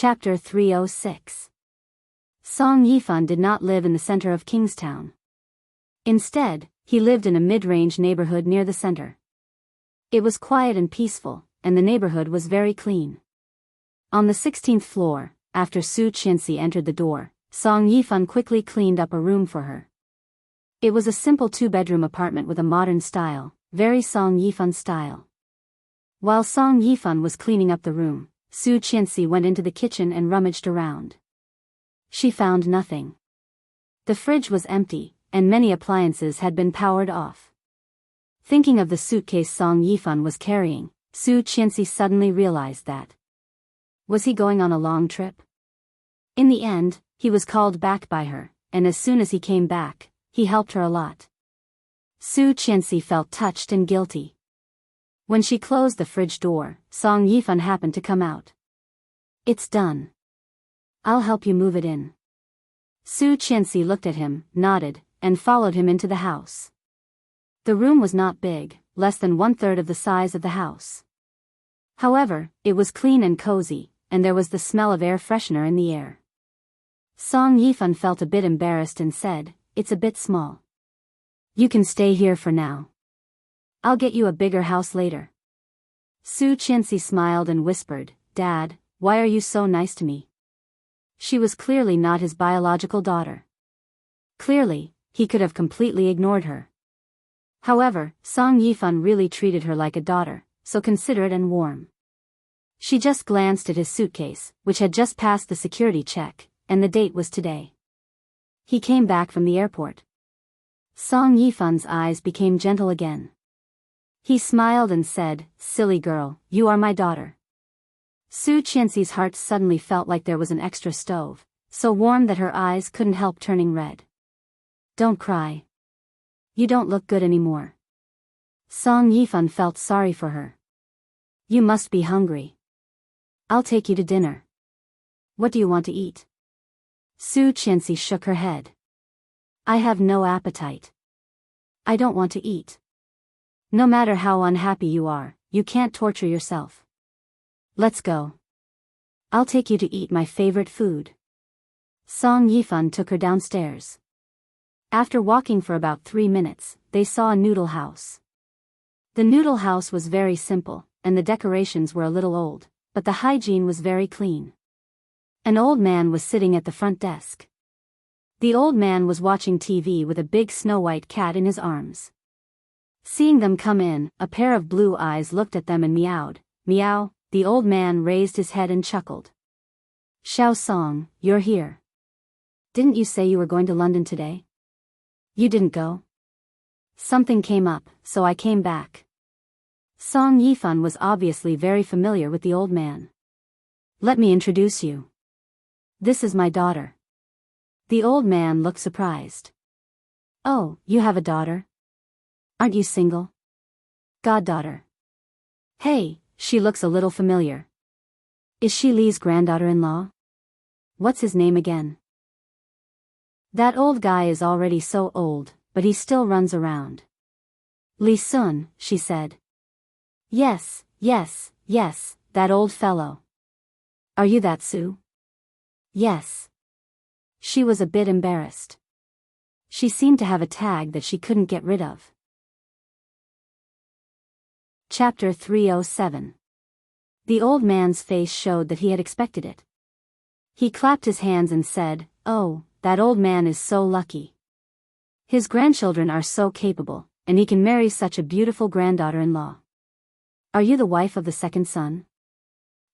Chapter 306. Song Yifan did not live in the center of Kingstown. Instead, he lived in a mid-range neighborhood near the center. It was quiet and peaceful, and the neighborhood was very clean. On the 16th floor, after Su Qianxi entered the door, Song Yifan quickly cleaned up a room for her. It was a simple two-bedroom apartment with a modern style, very Song Yifan style. While Song Yifan was cleaning up the room, Su Qianxi went into the kitchen and rummaged around. She found nothing. The fridge was empty, and many appliances had been powered off. Thinking of the suitcase Song Yifan was carrying, Su Qianxi suddenly realized that. Was he going on a long trip? In the end, he was called back by her, and as soon as he came back, he helped her a lot. Su Qianxi felt touched and guilty. When she closed the fridge door, Song Yifan happened to come out. "It's done. I'll help you move it in." Su Qianxi looked at him, nodded, and followed him into the house. The room was not big, less than 1/3 of the size of the house. However, it was clean and cozy, and there was the smell of air freshener in the air. Song Yifan felt a bit embarrassed and said, "It's a bit small. You can stay here for now. I'll get you a bigger house later." Su Qianxi smiled and whispered, "Dad, why are you so nice to me?" She was clearly not his biological daughter. Clearly, he could have completely ignored her. However, Song Yifan really treated her like a daughter, so considerate and warm. She just glanced at his suitcase, which had just passed the security check, and the date was today. He came back from the airport. Song Yifan's eyes became gentle again. He smiled and said, "Silly girl, you are my daughter." Su Qianxi's heart suddenly felt like there was an extra stove, so warm that her eyes couldn't help turning red. "Don't cry. You don't look good anymore." Song Yifan felt sorry for her. "You must be hungry. I'll take you to dinner. What do you want to eat?" Su Qianxi shook her head. "I have no appetite. I don't want to eat." "No matter how unhappy you are, you can't torture yourself. Let's go. I'll take you to eat my favorite food." Song Yifan took her downstairs. After walking for about 3 minutes, they saw a noodle house. The noodle house was very simple, and the decorations were a little old, but the hygiene was very clean. An old man was sitting at the front desk. The old man was watching TV with a big snow-white cat in his arms. Seeing them come in, a pair of blue eyes looked at them and meowed. "Meow." The old man raised his head and chuckled. "Xiao Song, you're here. Didn't you say you were going to London today? You didn't go?" "Something came up, so I came back." Song Yifan was obviously very familiar with the old man. "Let me introduce you. This is my daughter." The old man looked surprised. "Oh, you have a daughter? Aren't you single?" "Goddaughter." "Hey, she looks a little familiar. Is she Li's granddaughter-in-law? What's his name again?" "That old guy is already so old, but he still runs around." "Li Sun," she said. Yes, that old fellow." "Are you that Su?" "Yes." She was a bit embarrassed. She seemed to have a tag that she couldn't get rid of. Chapter 307. The old man's face showed that he had expected it. He clapped his hands and said, "Oh, that old man is so lucky. His grandchildren are so capable, and he can marry such a beautiful granddaughter-in-law." "Are you the wife of the second son?"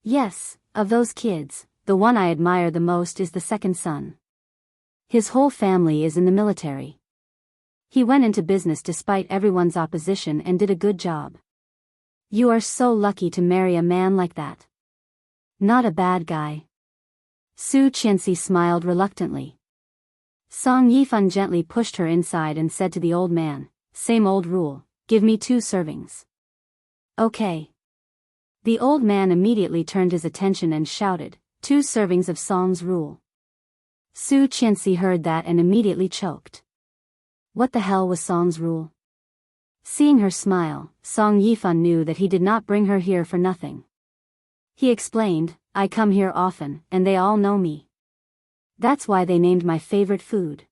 "Yes, of those kids, the one I admire the most is the second son. His whole family is in the military. He went into business despite everyone's opposition and did a good job. You are so lucky to marry a man like that. Not a bad guy." Su Qianxi smiled reluctantly. Song Yifan gently pushed her inside and said to the old man, "Same old rule, give me 2 servings." "Okay." The old man immediately turned his attention and shouted, "2 servings of Song's rule." Su Qianxi heard that and immediately choked. What the hell was Song's rule? Seeing her smile, Song Yifan knew that he did not bring her here for nothing. He explained, I come here often, and they all know me. That's why they named my favorite food.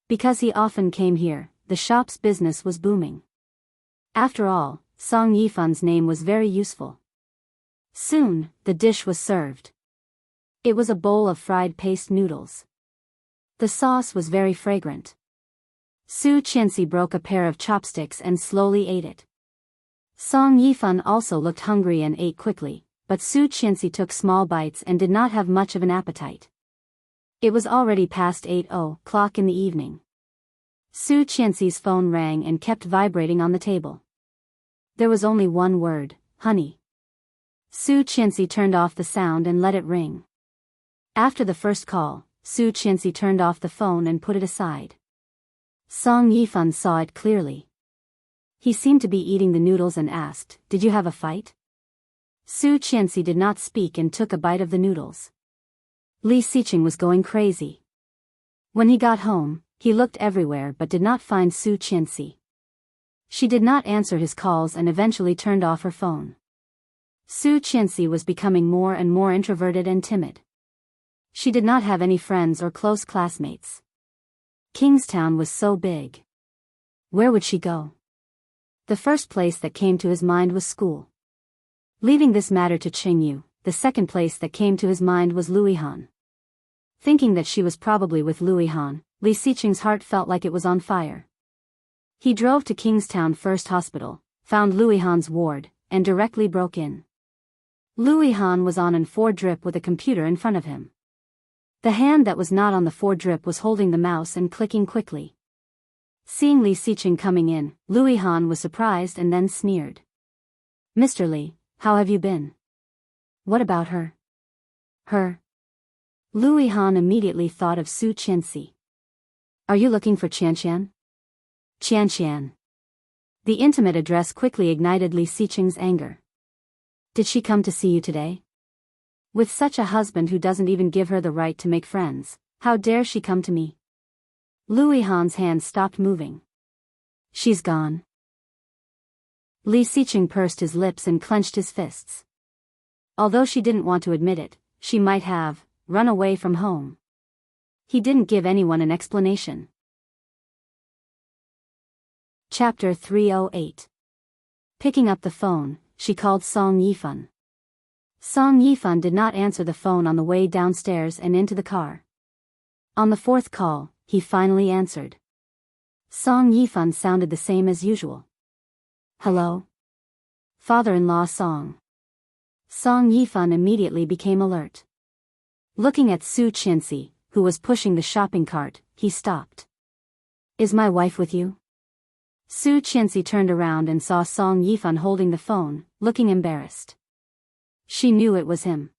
Because he often came here, the shop's business was booming. After all, Song Yifan's name was very useful. Soon, the dish was served. It was a bowl of fried paste noodles. The sauce was very fragrant. Su Qianxi broke a pair of chopsticks and slowly ate it. Song Yifan also looked hungry and ate quickly, but Su Qianxi took small bites and did not have much of an appetite. It was already past 8:00 in the evening. Su Qianxi's phone rang and kept vibrating on the table. There was only one word, honey. Su Qianxi turned off the sound and let it ring. After the first call, Su Qianxi turned off the phone and put it aside. Song Yifan saw it clearly. He seemed to be eating the noodles and asked, Did you have a fight? Su Qianxi did not speak and took a bite of the noodles. Li Xiqing was going crazy. When he got home, he looked everywhere but did not find Su Qianxi. She did not answer his calls and eventually turned off her phone. Su Qianxi was becoming more and more introverted and timid. She did not have any friends or close classmates. Kingstown was so big. Where would she go? The first place that came to his mind was school. Leaving this matter to Qingyu, the second place that came to his mind was Luihan. Thinking that she was probably with Luihan, Li Xiqing's heart felt like it was on fire. He drove to Kingstown First Hospital, found Luihan's ward, and directly broke in. Luihan was on an 4-drip with a computer in front of him. The hand that was not on the 4-drip was holding the mouse and clicking quickly. Seeing Li Xiqing coming in, Luihan was surprised and then sneered. Mr. Li, how have you been? What about her? Her? Luihan immediately thought of Su Qianxi. Are you looking for Qianqian? Qianqian. The intimate address quickly ignited Li Xiqing's anger. Did she come to see you today? With such a husband who doesn't even give her the right to make friends, how dare she come to me? Luihan's hand stopped moving. She's gone. Li Xiqing pursed his lips and clenched his fists. Although she didn't want to admit it, she might have run away from home. He didn't give anyone an explanation. Chapter 308. Picking up the phone, she called Song Yifan. Song Yifan did not answer the phone on the way downstairs and into the car. On the 4th call, he finally answered. Song Yifan sounded the same as usual. Hello? Father-in-law Song. Song Yifan immediately became alert. Looking at Su Qianxi, who was pushing the shopping cart, he stopped. Is my wife with you? Su Qianxi turned around and saw Song Yifan holding the phone, looking embarrassed. She knew it was him.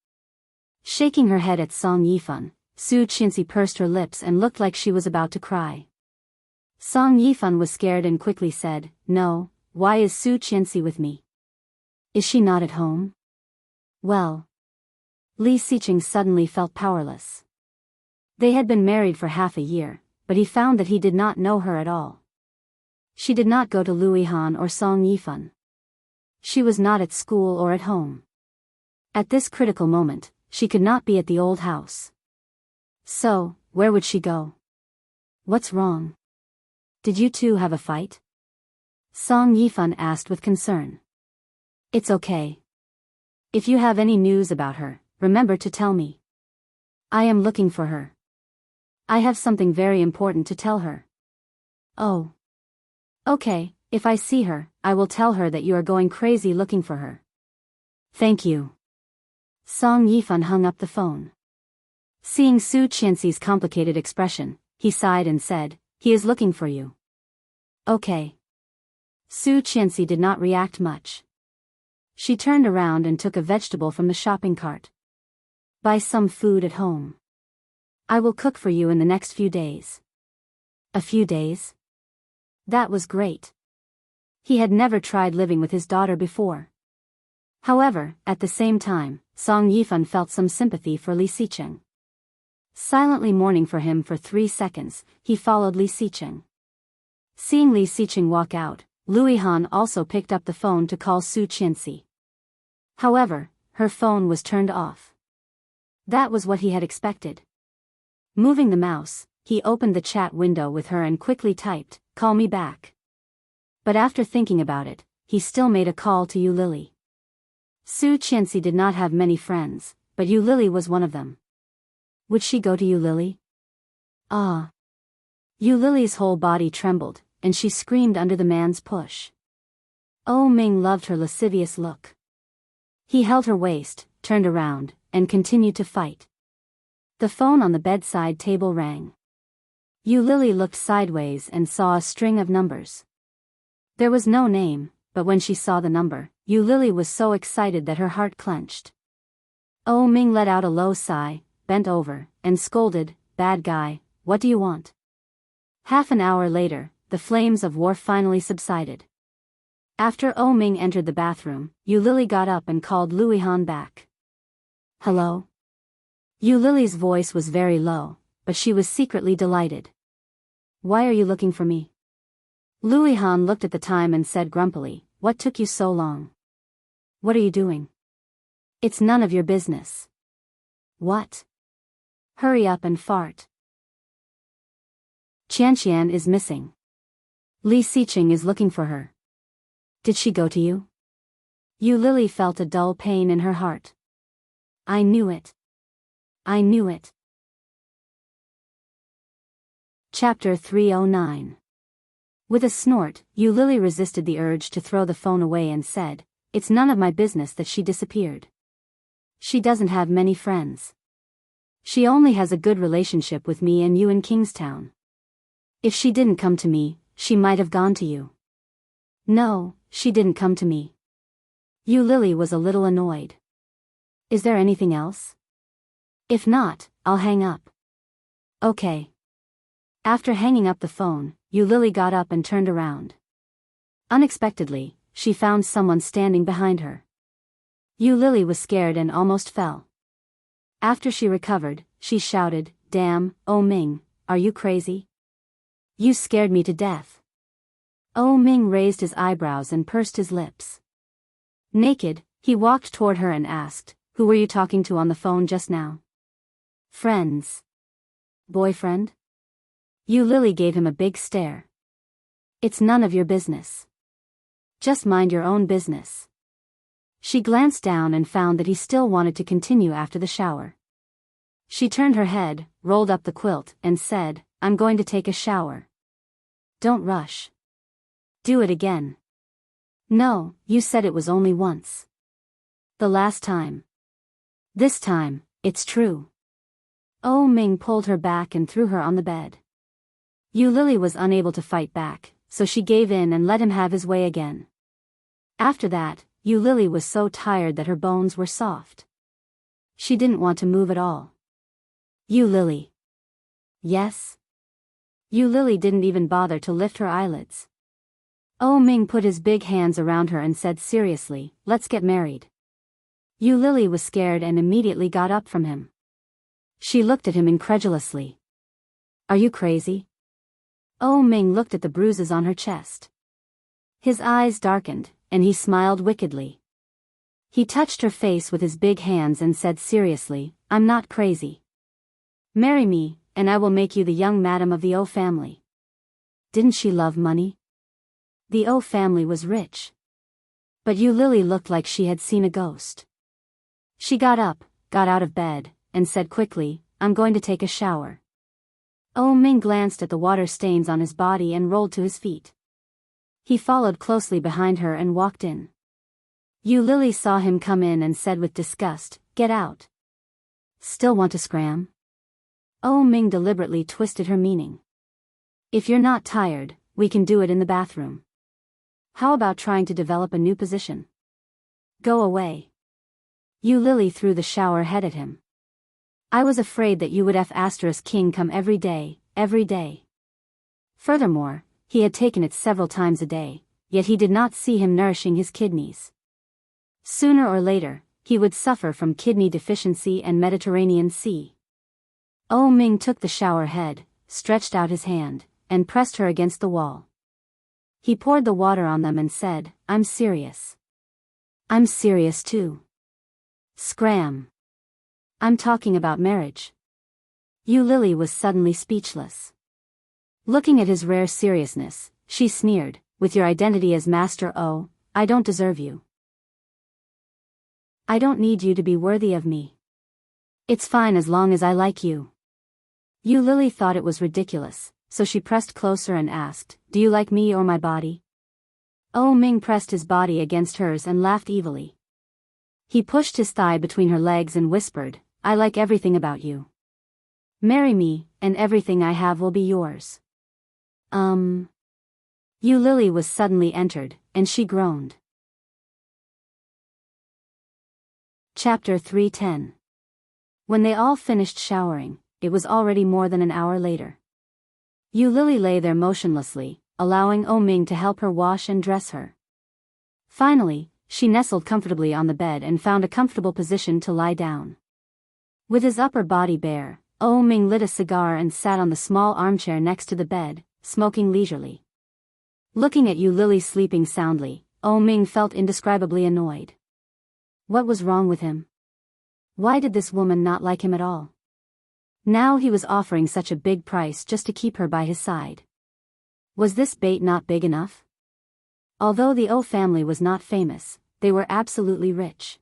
Shaking her head at Song Yifan, Su Qianxi pursed her lips and looked like she was about to cry. Song Yifan was scared and quickly said, No, why is Su Qianxi with me? Is she not at home? Well. Li Xiqing suddenly felt powerless. They had been married for half a year, but he found that he did not know her at all. She did not go to Luihan or Song Yifan. She was not at school or at home. At this critical moment, she could not be at the old house. So, where would she go? What's wrong? Did you two have a fight? Song Yifan asked with concern. It's okay. If you have any news about her, remember to tell me. I am looking for her. I have something very important to tell her. Oh. Okay, if I see her, I will tell her that you are going crazy looking for her. Thank you. Song Yifan hung up the phone. Seeing Su Qianxi's complicated expression, he sighed and said, He is looking for you. Okay. Su Qianxi did not react much. She turned around and took a vegetable from the shopping cart. Buy some food at home. I will cook for you in the next few days. A few days? That was great. He had never tried living with his daughter before. However, at the same time, Song Yifan felt some sympathy for Li Xiqing. Silently mourning for him for 3 seconds, he followed Li Xiqing. Seeing Li Xiqing walk out, Luihan also picked up the phone to call Su Qianxi. However, her phone was turned off. That was what he had expected. Moving the mouse, he opened the chat window with her and quickly typed, "Call me back." But after thinking about it, he still made a call to Yu Lily. Su Qianxi did not have many friends, but Yu Lily was one of them. Would she go to Yu Lily? Ah! Yu Lily's whole body trembled, and she screamed under the man's push. Oh Ming loved her lascivious look. He held her waist, turned around, and continued to fight. The phone on the bedside table rang. Yu Lily looked sideways and saw a string of numbers. There was no name, but when she saw the number, Yu Lily was so excited that her heart clenched. Oh Ming let out a low sigh, bent over, and scolded, "Bad guy, what do you want?" Half an hour later, the flames of war finally subsided. After Oh Ming entered the bathroom, Yu Lily got up and called Luihan back. "Hello?" Yu Lily's voice was very low, but she was secretly delighted. "Why are you looking for me?" Luihan looked at the time and said grumpily, "What took you so long? What are you doing?" "It's none of your business." "What?" "Hurry up and fart." Qianqian is missing. Li Xiqing is looking for her. Did she go to you? Yu Lily felt a dull pain in her heart. I knew it. I knew it. Chapter 309. With a snort, Yu Lily resisted the urge to throw the phone away and said, "It's none of my business that she disappeared. She doesn't have many friends. She only has a good relationship with me and you in Kingstown. If she didn't come to me, she might have gone to you." "No, she didn't come to me." Yu Lily was a little annoyed. "Is there anything else? If not, I'll hang up." "Okay." After hanging up the phone, Yu Lily got up and turned around. Unexpectedly, she found someone standing behind her. Yu Lily was scared and almost fell. After she recovered, she shouted, "Damn, Oh Ming, are you crazy? You scared me to death." Oh Ming raised his eyebrows and pursed his lips. Naked, he walked toward her and asked, "Who were you talking to on the phone just now?" "Friends." "Boyfriend?" Yu Lily gave him a big stare. "It's none of your business. Just mind your own business." She glanced down and found that he still wanted to continue after the shower. She turned her head, rolled up the quilt, and said, "I'm going to take a shower." "Don't rush. Do it again." "No, you said it was only once. The last time." "This time, it's true." Oh Ming pulled her back and threw her on the bed. Yu Lily was unable to fight back, so she gave in and let him have his way again. After that, Yu Lily was so tired that her bones were soft. She didn't want to move at all. "Yu Lily." "Yes?" Yu Lily didn't even bother to lift her eyelids. Oh Ming put his big hands around her and said seriously, "Let's get married." Yu Lily was scared and immediately got up from him. She looked at him incredulously. "Are you crazy?" Oh Ming looked at the bruises on her chest. His eyes darkened, and he smiled wickedly. He touched her face with his big hands and said seriously, "I'm not crazy. Marry me, and I will make you the young madam of the O family." Didn't she love money? The O family was rich. But Yu Lily looked like she had seen a ghost. She got up, got out of bed, and said quickly, "I'm going to take a shower." Oh Ming glanced at the water stains on his body and rolled to his feet. He followed closely behind her and walked in. Yu Lily saw him come in and said with disgust, "Get out." "Still want to scram?" Oh Ming deliberately twisted her meaning. "If you're not tired, we can do it in the bathroom. How about trying to develop a new position?" "Go away." Yu Lily threw the shower head at him. "I was afraid that you would F** King come every day, every day." Furthermore, he had taken it several times a day, yet he did not see him nourishing his kidneys. Sooner or later, he would suffer from kidney deficiency and Mediterranean Sea. Oh Ming took the shower head, stretched out his hand, and pressed her against the wall. He poured the water on them and said, "I'm serious." "I'm serious too." Scram. I'm talking about marriage. Yu Lily was suddenly speechless. Looking at his rare seriousness, she sneered, with your identity as Master O, I don't deserve you. I don't need you to be worthy of me. It's fine as long as I like you. Yu Lily thought it was ridiculous, so she pressed closer and asked, do you like me or my body? O Ming pressed his body against hers and laughed evilly. He pushed his thigh between her legs and whispered, I like everything about you. Marry me, and everything I have will be yours. Yu Lily was suddenly entered, and she groaned. Chapter 310. When they all finished showering, it was already more than an hour later. Yu Lily lay there motionlessly, allowing O Ming to help her wash and dress her. Finally, she nestled comfortably on the bed and found a comfortable position to lie down. With his upper body bare, O Ming lit a cigar and sat on the small armchair next to the bed, smoking leisurely. Looking at Yu Lily sleeping soundly, O Ming felt indescribably annoyed. What was wrong with him? Why did this woman not like him at all? Now he was offering such a big price just to keep her by his side. Was this bait not big enough? Although the O family was not famous, they were absolutely rich.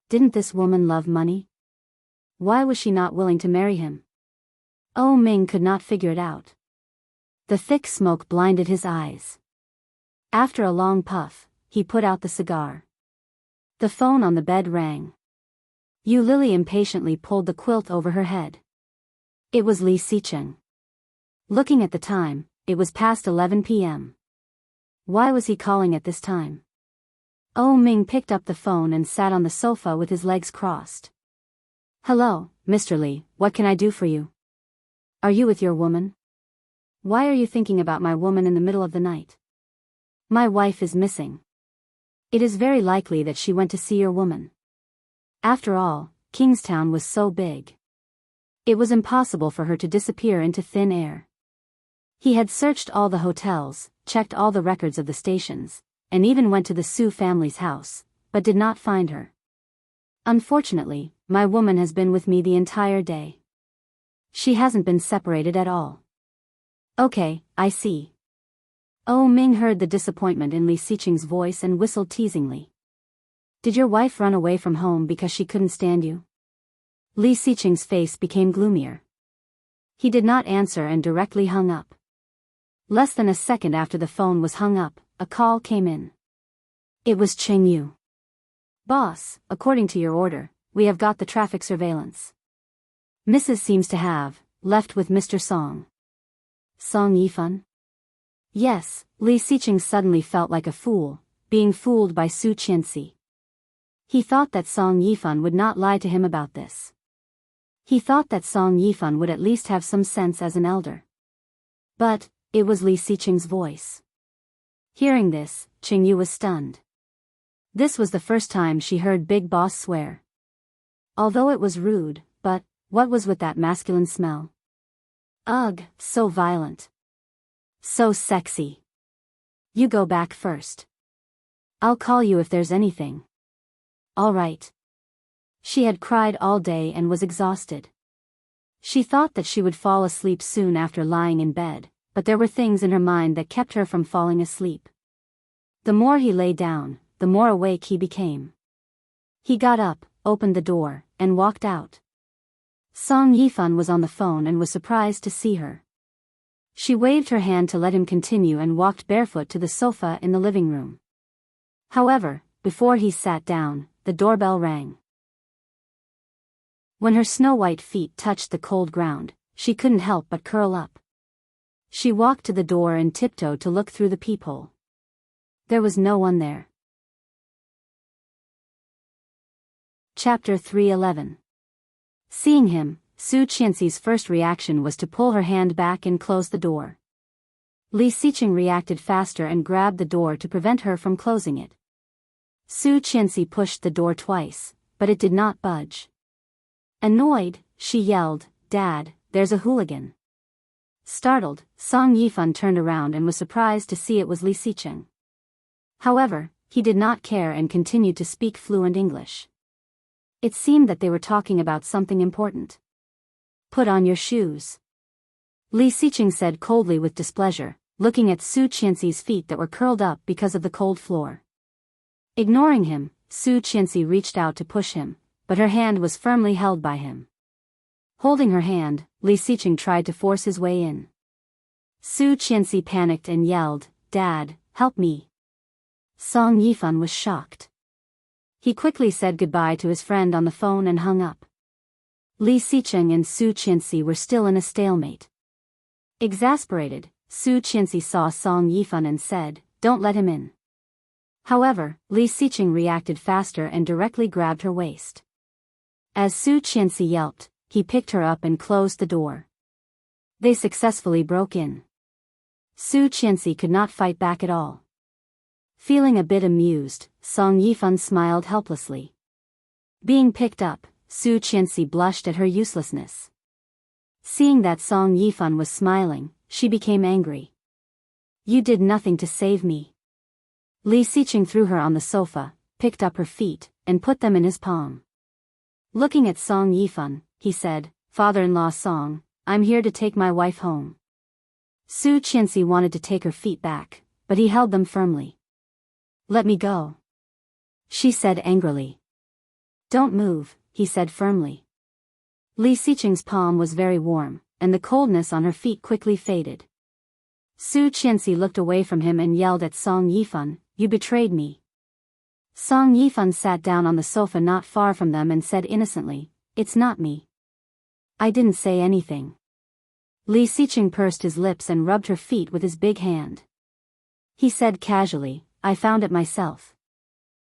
Didn't this woman love money? Why was she not willing to marry him? O Ming could not figure it out. The thick smoke blinded his eyes. After a long puff, he put out the cigar. The phone on the bed rang. Yu Lily impatiently pulled the quilt over her head. It was Li Xicheng. Looking at the time, it was past 11 p.m. Why was he calling at this time? O Ming picked up the phone and sat on the sofa with his legs crossed. Hello, Mr. Li, what can I do for you? Are you with your woman? Why are you thinking about my woman in the middle of the night? My wife is missing. It is very likely that she went to see your woman. After all, Kingstown was so big. It was impossible for her to disappear into thin air. He had searched all the hotels, checked all the records of the stations, and even went to the Su family's house, but did not find her. Unfortunately, my woman has been with me the entire day. She hasn't been separated at all. Okay, I see. O Ming heard the disappointment in Li Xicheng's voice and whistled teasingly. Did your wife run away from home because she couldn't stand you? Li Xicheng's face became gloomier. He did not answer and directly hung up. Less than a second after the phone was hung up, a call came in. It was Cheng Yu. Boss, according to your order, we have got the traffic surveillance. Mrs. seems to have left with Mr. Song. Song Yifan? Yes, Li Xicheng suddenly felt like a fool, being fooled by Su Qianxi. He thought that Song Yifan would not lie to him about this. He thought that Song Yifan would at least have some sense as an elder. But it was Li Xicheng's voice. Hearing this, Cheng Yu was stunned. This was the first time she heard Big Boss swear. Although it was rude, but what was with that masculine smell? Ugh, so violent. So sexy. You go back first. I'll call you if there's anything. All right. She had cried all day and was exhausted. She thought that she would fall asleep soon after lying in bed, but there were things in her mind that kept her from falling asleep. The more he lay down, the more awake he became. He got up, opened the door, and walked out. Song Yifan was on the phone and was surprised to see her. She waved her hand to let him continue and walked barefoot to the sofa in the living room. However, before he sat down, the doorbell rang. When her snow-white feet touched the cold ground, she couldn't help but curl up. She walked to the door and tiptoed to look through the peephole. There was no one there. Chapter 311. Seeing him, Su Qianxi's first reaction was to pull her hand back and close the door. Li Xicheng reacted faster and grabbed the door to prevent her from closing it. Su Qianxi pushed the door twice, but it did not budge. Annoyed, she yelled, "Dad, there's a hooligan." Startled, Song Yifan turned around and was surprised to see it was Li Xicheng. However, he did not care and continued to speak fluent English. It seemed that they were talking about something important. Put on your shoes. Li Xiqing said coldly with displeasure, looking at Su Qianxi's feet that were curled up because of the cold floor. Ignoring him, Su Qianxi reached out to push him, but her hand was firmly held by him. Holding her hand, Li Xiqing tried to force his way in. Su Qianxi panicked and yelled, "Dad, help me." Song Yifan was shocked. He quickly said goodbye to his friend on the phone and hung up. Li Xiqing and Su Qianxi were still in a stalemate. Exasperated, Su Qianxi saw Song Yifan and said, "Don't let him in." However, Li Xiqing reacted faster and directly grabbed her waist. As Su Qianxi yelped, he picked her up and closed the door. They successfully broke in. Su Qianxi could not fight back at all. Feeling a bit amused, Song Yifan smiled helplessly. Being picked up, Su Qianxi blushed at her uselessness. Seeing that Song Yifan was smiling, she became angry. "You did nothing to save me." Li Xiqing threw her on the sofa, picked up her feet, and put them in his palm. Looking at Song Yifan, he said, "Father-in-law Song, I'm here to take my wife home." Su Qianxi wanted to take her feet back, but he held them firmly. "Let me go," she said angrily. "Don't move," he said firmly. Li Xiqing's palm was very warm, and the coldness on her feet quickly faded. Su Qianxi looked away from him and yelled at Song Yifan, "You betrayed me." Song Yifan sat down on the sofa not far from them and said innocently, "It's not me. I didn't say anything." Li Xiqing pursed his lips and rubbed her feet with his big hand. He said casually, "I found it myself.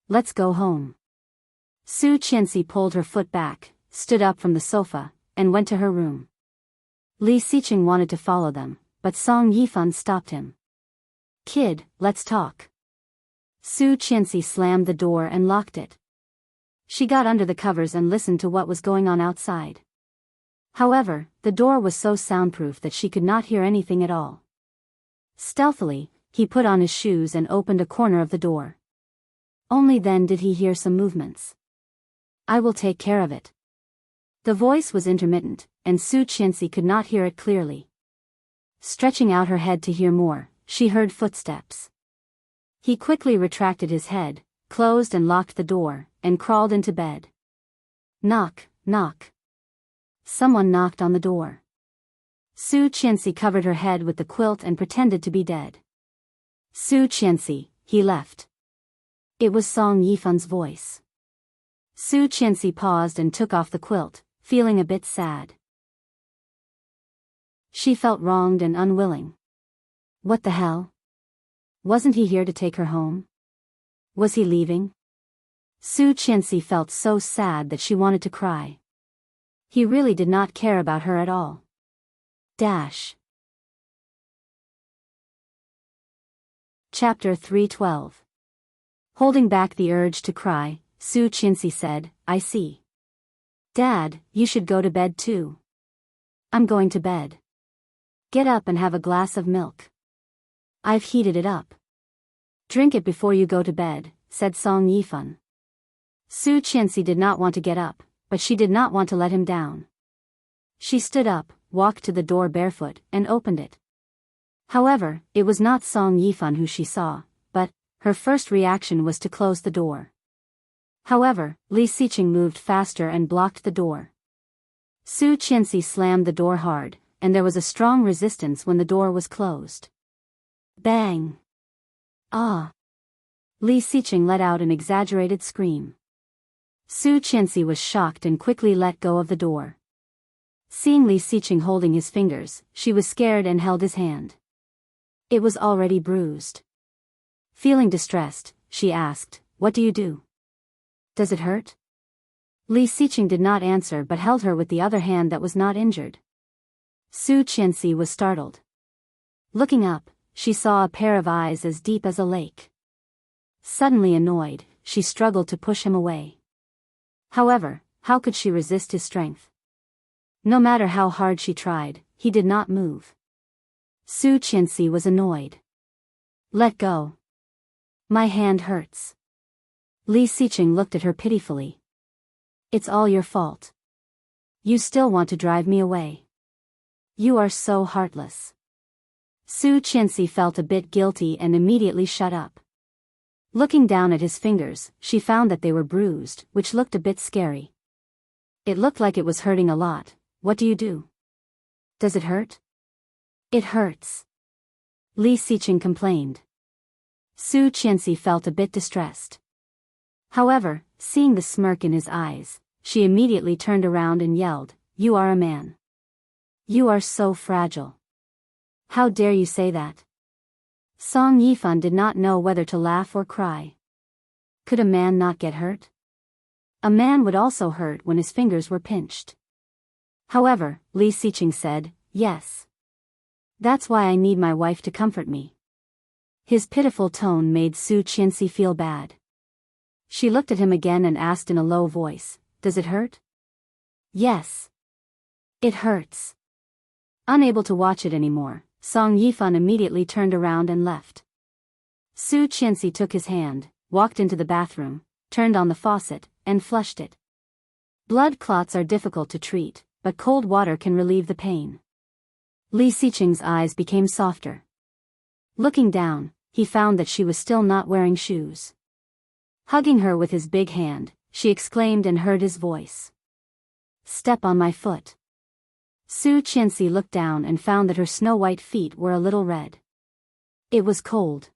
Let's go home." Su Qianxi pulled her foot back, stood up from the sofa, and went to her room. Li Xiqing wanted to follow them, but Song Yifan stopped him. "Kid, let's talk." Su Qianxi slammed the door and locked it. She got under the covers and listened to what was going on outside. However, the door was so soundproof that she could not hear anything at all. Stealthily, he put on his shoes and opened a corner of the door. Only then did he hear some movements. "I will take care of it." The voice was intermittent, and Su Qianxi could not hear it clearly. Stretching out her head to hear more, she heard footsteps. He quickly retracted his head, closed and locked the door, and crawled into bed. Knock, knock. Someone knocked on the door. Su Qianxi covered her head with the quilt and pretended to be dead. "Su Qianxi," he left. It was Song Yifan's voice. Su Qianxi paused and took off the quilt, feeling a bit sad. She felt wronged and unwilling. What the hell? Wasn't he here to take her home? Was he leaving? Su Qianxi felt so sad that she wanted to cry. He really did not care about her at all. Chapter 312. Holding back the urge to cry, Su Qianxi said, "I see. Dad, you should go to bed too." "I'm going to bed." "Get up and have a glass of milk. I've heated it up." "Drink it before you go to bed," said Song Yifan. Su Qianxi did not want to get up, but she did not want to let him down. She stood up, walked to the door barefoot, and opened it. However, it was not Song Yifan who she saw, but her first reaction was to close the door. However, Li Xiqing moved faster and blocked the door. Su Qianxi slammed the door hard, and there was a strong resistance when the door was closed. Bang! Ah! Li Xiqing let out an exaggerated scream. Su Qianxi was shocked and quickly let go of the door. Seeing Li Xiqing holding his fingers, she was scared and held his hand. It was already bruised. Feeling distressed, she asked, "What do you do? Does it hurt?" Li Xiqing did not answer but held her with the other hand that was not injured. Su Qianxi was startled. Looking up, she saw a pair of eyes as deep as a lake. Suddenly annoyed, she struggled to push him away. However, how could she resist his strength? No matter how hard she tried, he did not move. Su Qianxi was annoyed. "Let go. My hand hurts." Li Xiqing looked at her pitifully. It's all your fault. You still want to drive me away. You are so heartless. Su Qianxi felt a bit guilty and immediately shut up. Looking down at his fingers, she found that they were bruised, which looked a bit scary. It looked like it was hurting a lot. What do you do? Does it hurt? It hurts. Li Xiqing complained. Su Qianxi felt a bit distressed. However, seeing the smirk in his eyes, she immediately turned around and yelled, "You are a man. You are so fragile. How dare you say that?" Song Yifan did not know whether to laugh or cry. Could a man not get hurt? A man would also hurt when his fingers were pinched. However, Li Xiqing said, "Yes. That's why I need my wife to comfort me." His pitiful tone made Su Qianxi feel bad. She looked at him again and asked in a low voice, "Does it hurt?" "Yes. It hurts." Unable to watch it anymore, Song Yifan immediately turned around and left. Su Qianxi took his hand, walked into the bathroom, turned on the faucet, and flushed it. Blood clots are difficult to treat, but cold water can relieve the pain. Li Xiqing's eyes became softer. Looking down, he found that she was still not wearing shoes. Hugging her with his big hand, she exclaimed and heard his voice. "Step on my foot." Su Qianxi looked down and found that her snow-white feet were a little red. It was cold.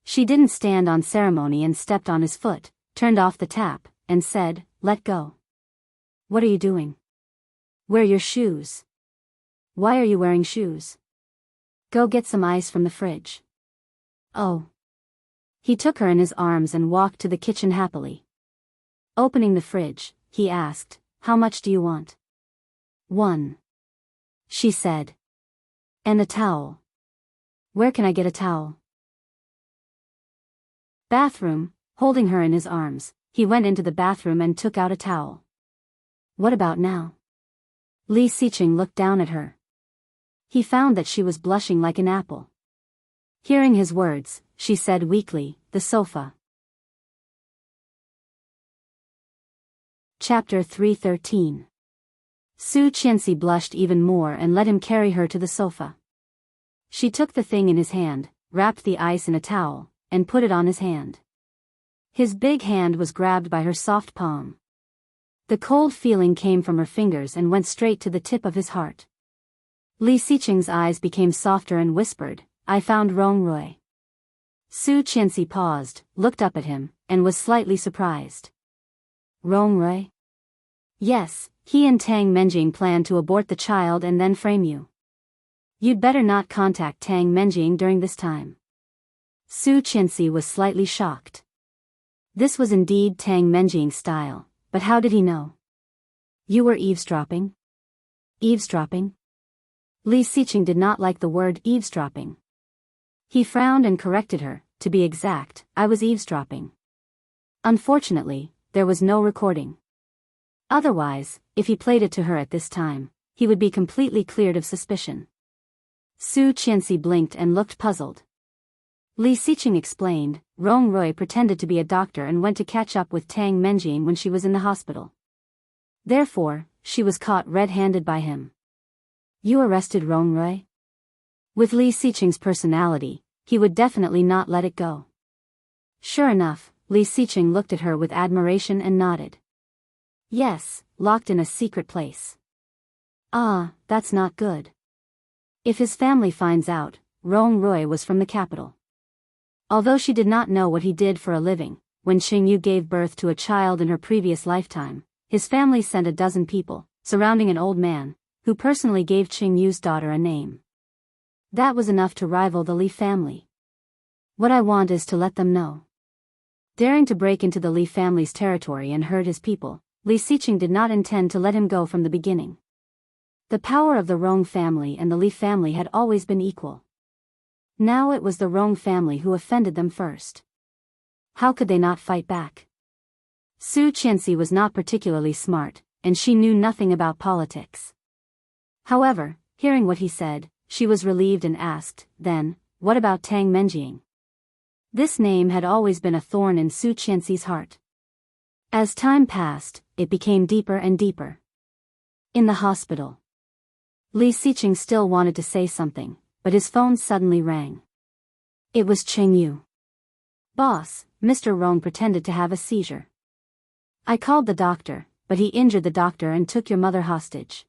She didn't stand on ceremony and stepped on his foot, turned off the tap, and said, "Let go." "What are you doing? Wear your shoes." "Why are you wearing shoes?" "Go get some ice from the fridge." "Oh." He took her in his arms and walked to the kitchen happily. Opening the fridge, he asked, "How much do you want?" "1." She said. "And a towel." "Where can I get a towel?" Bathroom. Holding her in his arms, he went into the bathroom and took out a towel. "What about now?" Li Xiqing looked down at her. He found that she was blushing like an apple. Hearing his words, she said weakly, "The sofa." Chapter 313. Su Qianxi blushed even more and let him carry her to the sofa. She took the thing in his hand, wrapped the ice in a towel, and put it on his hand. His big hand was grabbed by her soft palm. The cold feeling came from her fingers and went straight to the tip of his heart. Li Xiqing's eyes became softer and whispered, "I found Rong Rui." Su Qianxi paused, looked up at him, and was slightly surprised. "Rong Rui?" "Yes, he and Tang Menjing planned to abort the child and then frame you. You'd better not contact Tang Menjing during this time." Su Qianxi was slightly shocked. This was indeed Tang Menjing's style, but how did he know? "You were eavesdropping?" "Eavesdropping?" Li Xiqing did not like the word eavesdropping. He frowned and corrected her, "To be exact, I was eavesdropping. Unfortunately, there was no recording. Otherwise, if he played it to her at this time, he would be completely cleared of suspicion." Su Qianxi blinked and looked puzzled. Li Xiqing explained, "Rong Rui pretended to be a doctor and went to catch up with Tang Menjing when she was in the hospital. Therefore, she was caught red-handed by him." "You arrested Rong Rui?" With Li Xiqing's personality, he would definitely not let it go. Sure enough, Li Xiqing looked at her with admiration and nodded. "Yes, locked in a secret place." "Ah, that's not good. If his family finds out, Rong Rui was from the capital." Although she did not know what he did for a living, when Xingyu gave birth to a child in her previous lifetime, his family sent a dozen people, surrounding an old man, who personally gave Xingyu's daughter a name. That was enough to rival the Li family. "What I want is to let them know." Daring to break into the Li family's territory and hurt his people, Li Xiqing did not intend to let him go from the beginning. The power of the Rong family and the Li family had always been equal. Now it was the Rong family who offended them first. How could they not fight back? Su Qianxi was not particularly smart, and she knew nothing about politics. However, hearing what he said, she was relieved and asked, "Then, what about Tang Menjing?" This name had always been a thorn in Su Qianxi's heart. As time passed, it became deeper and deeper. In the hospital. Li Xiqing still wanted to say something, but his phone suddenly rang. It was Cheng Yu. Boss, Mr. Rong pretended to have a seizure. I called the doctor, but he injured the doctor and took your mother hostage.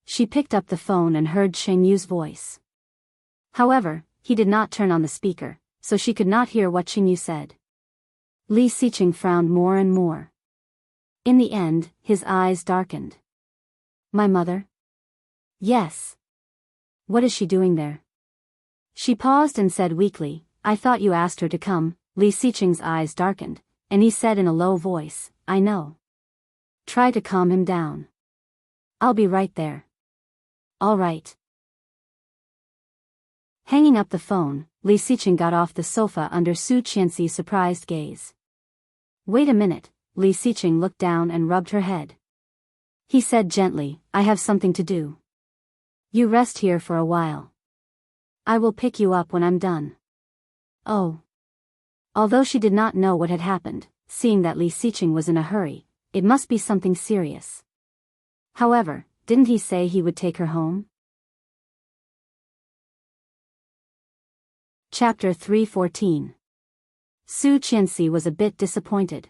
She picked up the phone and heard Cheng Yu's voice. However, he did not turn on the speaker, so she could not hear what Cheng Yu said. Li Xiqing frowned more and more. In the end, his eyes darkened. My mother? Yes. What is she doing there? She paused and said weakly, I thought you asked her to come. Li Xiqing's eyes darkened, and he said in a low voice, I know. Try to calm him down. I'll be right there. All right. Hanging up the phone, Li Xiqing got off the sofa under Su Qianxi's surprised gaze. Wait a minute, Li Xiqing looked down and rubbed her head. He said gently, I have something to do. You rest here for a while. I will pick you up when I'm done. Oh. Although she did not know what had happened, seeing that Li Xiqing was in a hurry, it must be something serious. However, didn't he say he would take her home? Chapter 314. Su Qianxi was a bit disappointed.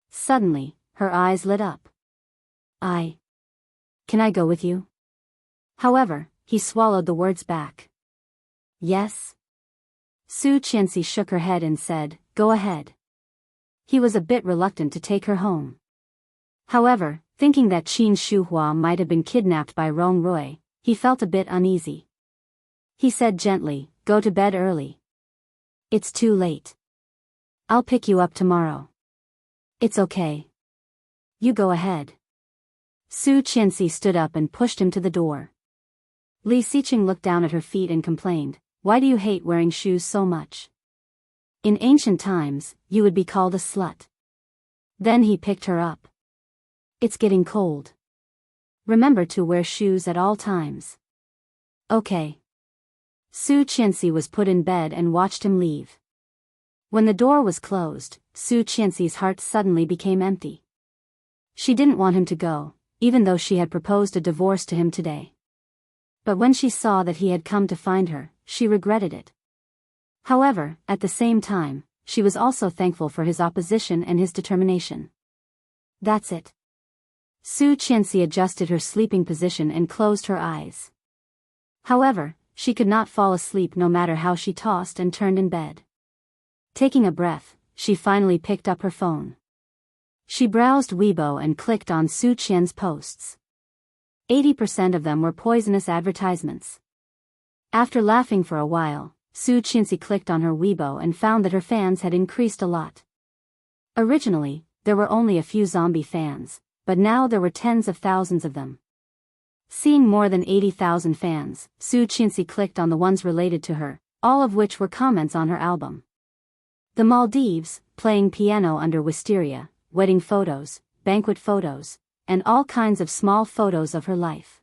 Suddenly, her eyes lit up. Can I go with you? However, he swallowed the words back. Yes? Su Qianxi shook her head and said, Go ahead. He was a bit reluctant to take her home. However, thinking that Qin Shuhua might have been kidnapped by Rong Rui, he felt a bit uneasy. He said gently, Go to bed early. It's too late. I'll pick you up tomorrow. It's okay. You go ahead. Su Qianxi stood up and pushed him to the door. Li Xiqing looked down at her feet and complained, Why do you hate wearing shoes so much? In ancient times, you would be called a slut. Then he picked her up. It's getting cold. Remember to wear shoes at all times. Okay. Su Qianxi was put in bed and watched him leave. When the door was closed, Su Qianxi's heart suddenly became empty. She didn't want him to go, even though she had proposed a divorce to him today. But when she saw that he had come to find her, she regretted it. However, at the same time, she was also thankful for his opposition and his determination. That's it. Su Qianxi adjusted her sleeping position and closed her eyes. However, she could not fall asleep no matter how she tossed and turned in bed. Taking a breath, she finally picked up her phone. She browsed Weibo and clicked on Su Qian's posts. 80% of them were poisonous advertisements. After laughing for a while, Su Qianxi clicked on her Weibo and found that her fans had increased a lot. Originally, there were only a few zombie fans, but now there were tens of thousands of them. Seeing more than 80,000 fans, Su Qianxi clicked on the ones related to her, all of which were comments on her album. The Maldives, playing piano under wisteria, wedding photos, banquet photos, and all kinds of small photos of her life.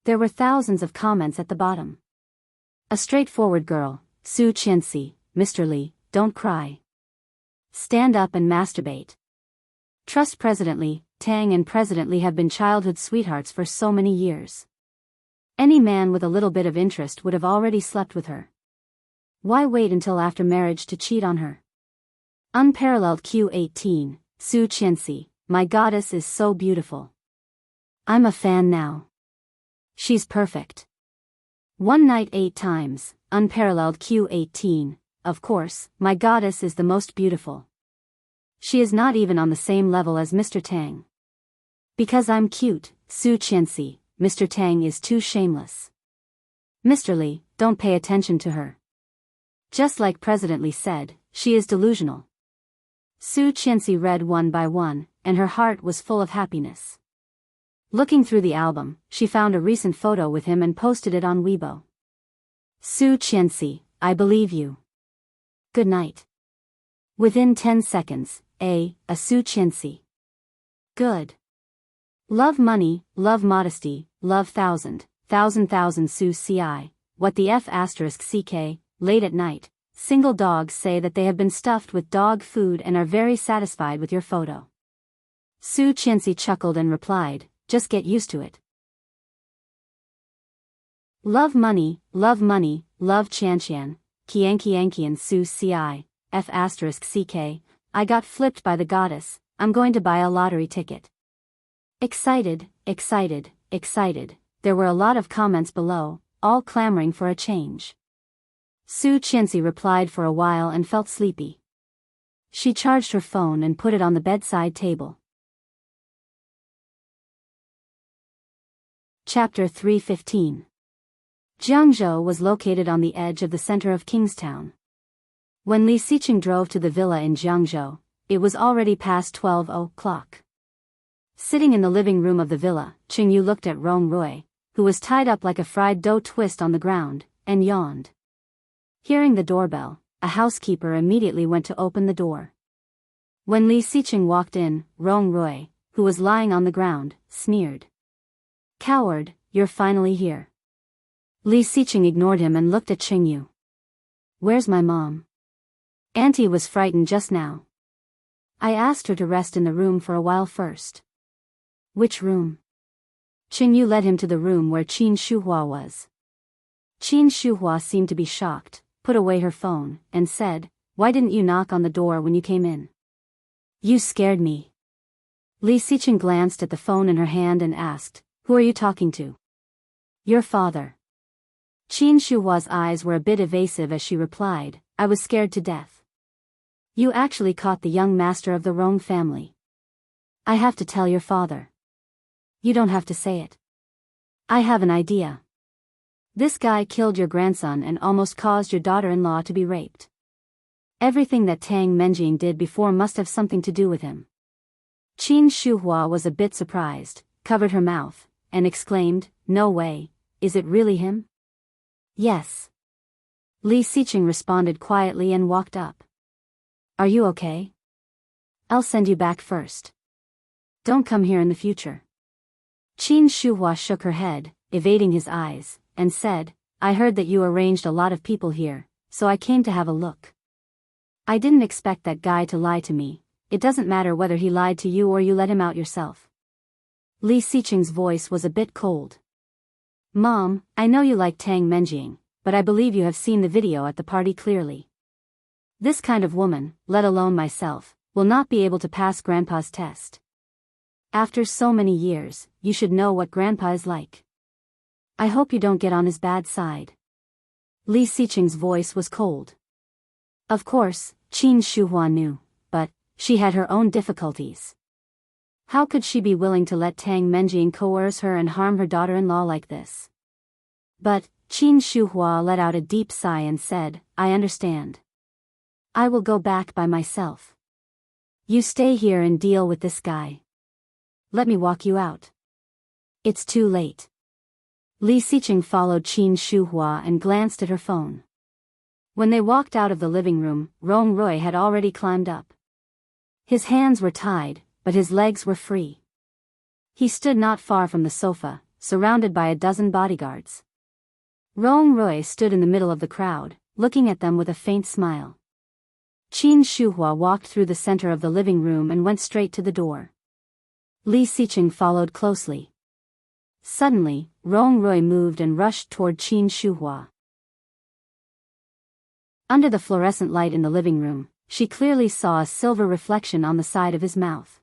There were thousands of comments at the bottom. A straightforward girl, Su Qianxi, Mr. Li, don't cry. Stand up and masturbate. Trust President Li, Tang and President Li have been childhood sweethearts for so many years. Any man with a little bit of interest would have already slept with her. Why wait until after marriage to cheat on her? Unparalleled Q18, Su Qianxi, my goddess is so beautiful. I'm a fan now. She's perfect. One night 8 times, unparalleled Q18, of course, my goddess is the most beautiful. She is not even on the same level as Mr. Tang. Because I'm cute, Su Qianxi, Mr. Tang is too shameless. Mr. Li, don't pay attention to her. Just like President Li said, she is delusional. Su Qianxi read one by one, and her heart was full of happiness. Looking through the album, she found a recent photo with him and posted it on Weibo. Su Qianxi, I believe you. Good night. Within 10 seconds, a Su Qianxi. Good. Love money, love modesty, love thousand Su Ci, what the F asterisk CK, late at night, single dogs say that they have been stuffed with dog food and are very satisfied with your photo. Su Qianxi chuckled and replied, just get used to it. Love money, love Qianqian, Qianqian Su Ci, F *ck, I got flipped by the goddess, I'm going to buy a lottery ticket. Excited, excited, excited, there were a lot of comments below, all clamoring for a change. Su Qianxi replied for a while and felt sleepy. She charged her phone and put it on the bedside table. Chapter 315. Jianghu was located on the edge of the center of Kingstown. When Li Xiqing drove to the villa in Jianghu, it was already past 12 o'clock. Sitting in the living room of the villa, Qingyu looked at Rong Rui, who was tied up like a fried dough twist on the ground, and yawned. Hearing the doorbell, a housekeeper immediately went to open the door. When Li Xiqing walked in, Rong Rui, who was lying on the ground, sneered. Coward, you're finally here. Li Xiqing ignored him and looked at Qingyu. Where's my mom? Auntie was frightened just now. I asked her to rest in the room for a while first. Which room? Qingyu led him to the room where Qin Shuhua was. Qin Shuhua seemed to be shocked, put away her phone, and said, why didn't you knock on the door when you came in? You scared me. Li Xiqing glanced at the phone in her hand and asked, who are you talking to? Your father. Qin Shuhua's eyes were a bit evasive as she replied, I was scared to death. You actually caught the young master of the Rong family. I have to tell your father. You don't have to say it. I have an idea. This guy killed your grandson and almost caused your daughter-in-law to be raped. Everything that Tang Menjing did before must have something to do with him. Qin Shuhua was a bit surprised, covered her mouth, and exclaimed, no way, is it really him? Yes. Li Xiqing responded quietly and walked up. Are you okay? I'll send you back first. Don't come here in the future. Qin Shuhua shook her head, evading his eyes, and said, I heard that you arranged a lot of people here, so I came to have a look. I didn't expect that guy to lie to me, it doesn't matter whether he lied to you or you let him out yourself. Li Xiqing's voice was a bit cold. Mom, I know you like Tang Menjing, but I believe you have seen the video at the party clearly. This kind of woman, let alone myself, will not be able to pass Grandpa's test. After so many years, you should know what Grandpa is like. I hope you don't get on his bad side. Li Xiqing's voice was cold. Of course, Qin Shuhua knew, but she had her own difficulties. How could she be willing to let Tang Menjing coerce her and harm her daughter-in-law like this? But Qin Shuhua let out a deep sigh and said, I understand. I will go back by myself. You stay here and deal with this guy. Let me walk you out. It's too late. Li Xiqing followed Qin Shuhua and glanced at her phone. When they walked out of the living room, Rong Rui had already climbed up. His hands were tied, but his legs were free. He stood not far from the sofa, surrounded by a dozen bodyguards. Rong Rui stood in the middle of the crowd, looking at them with a faint smile. Qin Shuhua walked through the center of the living room and went straight to the door. Li Xiqing followed closely. Suddenly, Rong Rui moved and rushed toward Qin Shuhua. Under the fluorescent light in the living room, she clearly saw a silver reflection on the side of his mouth.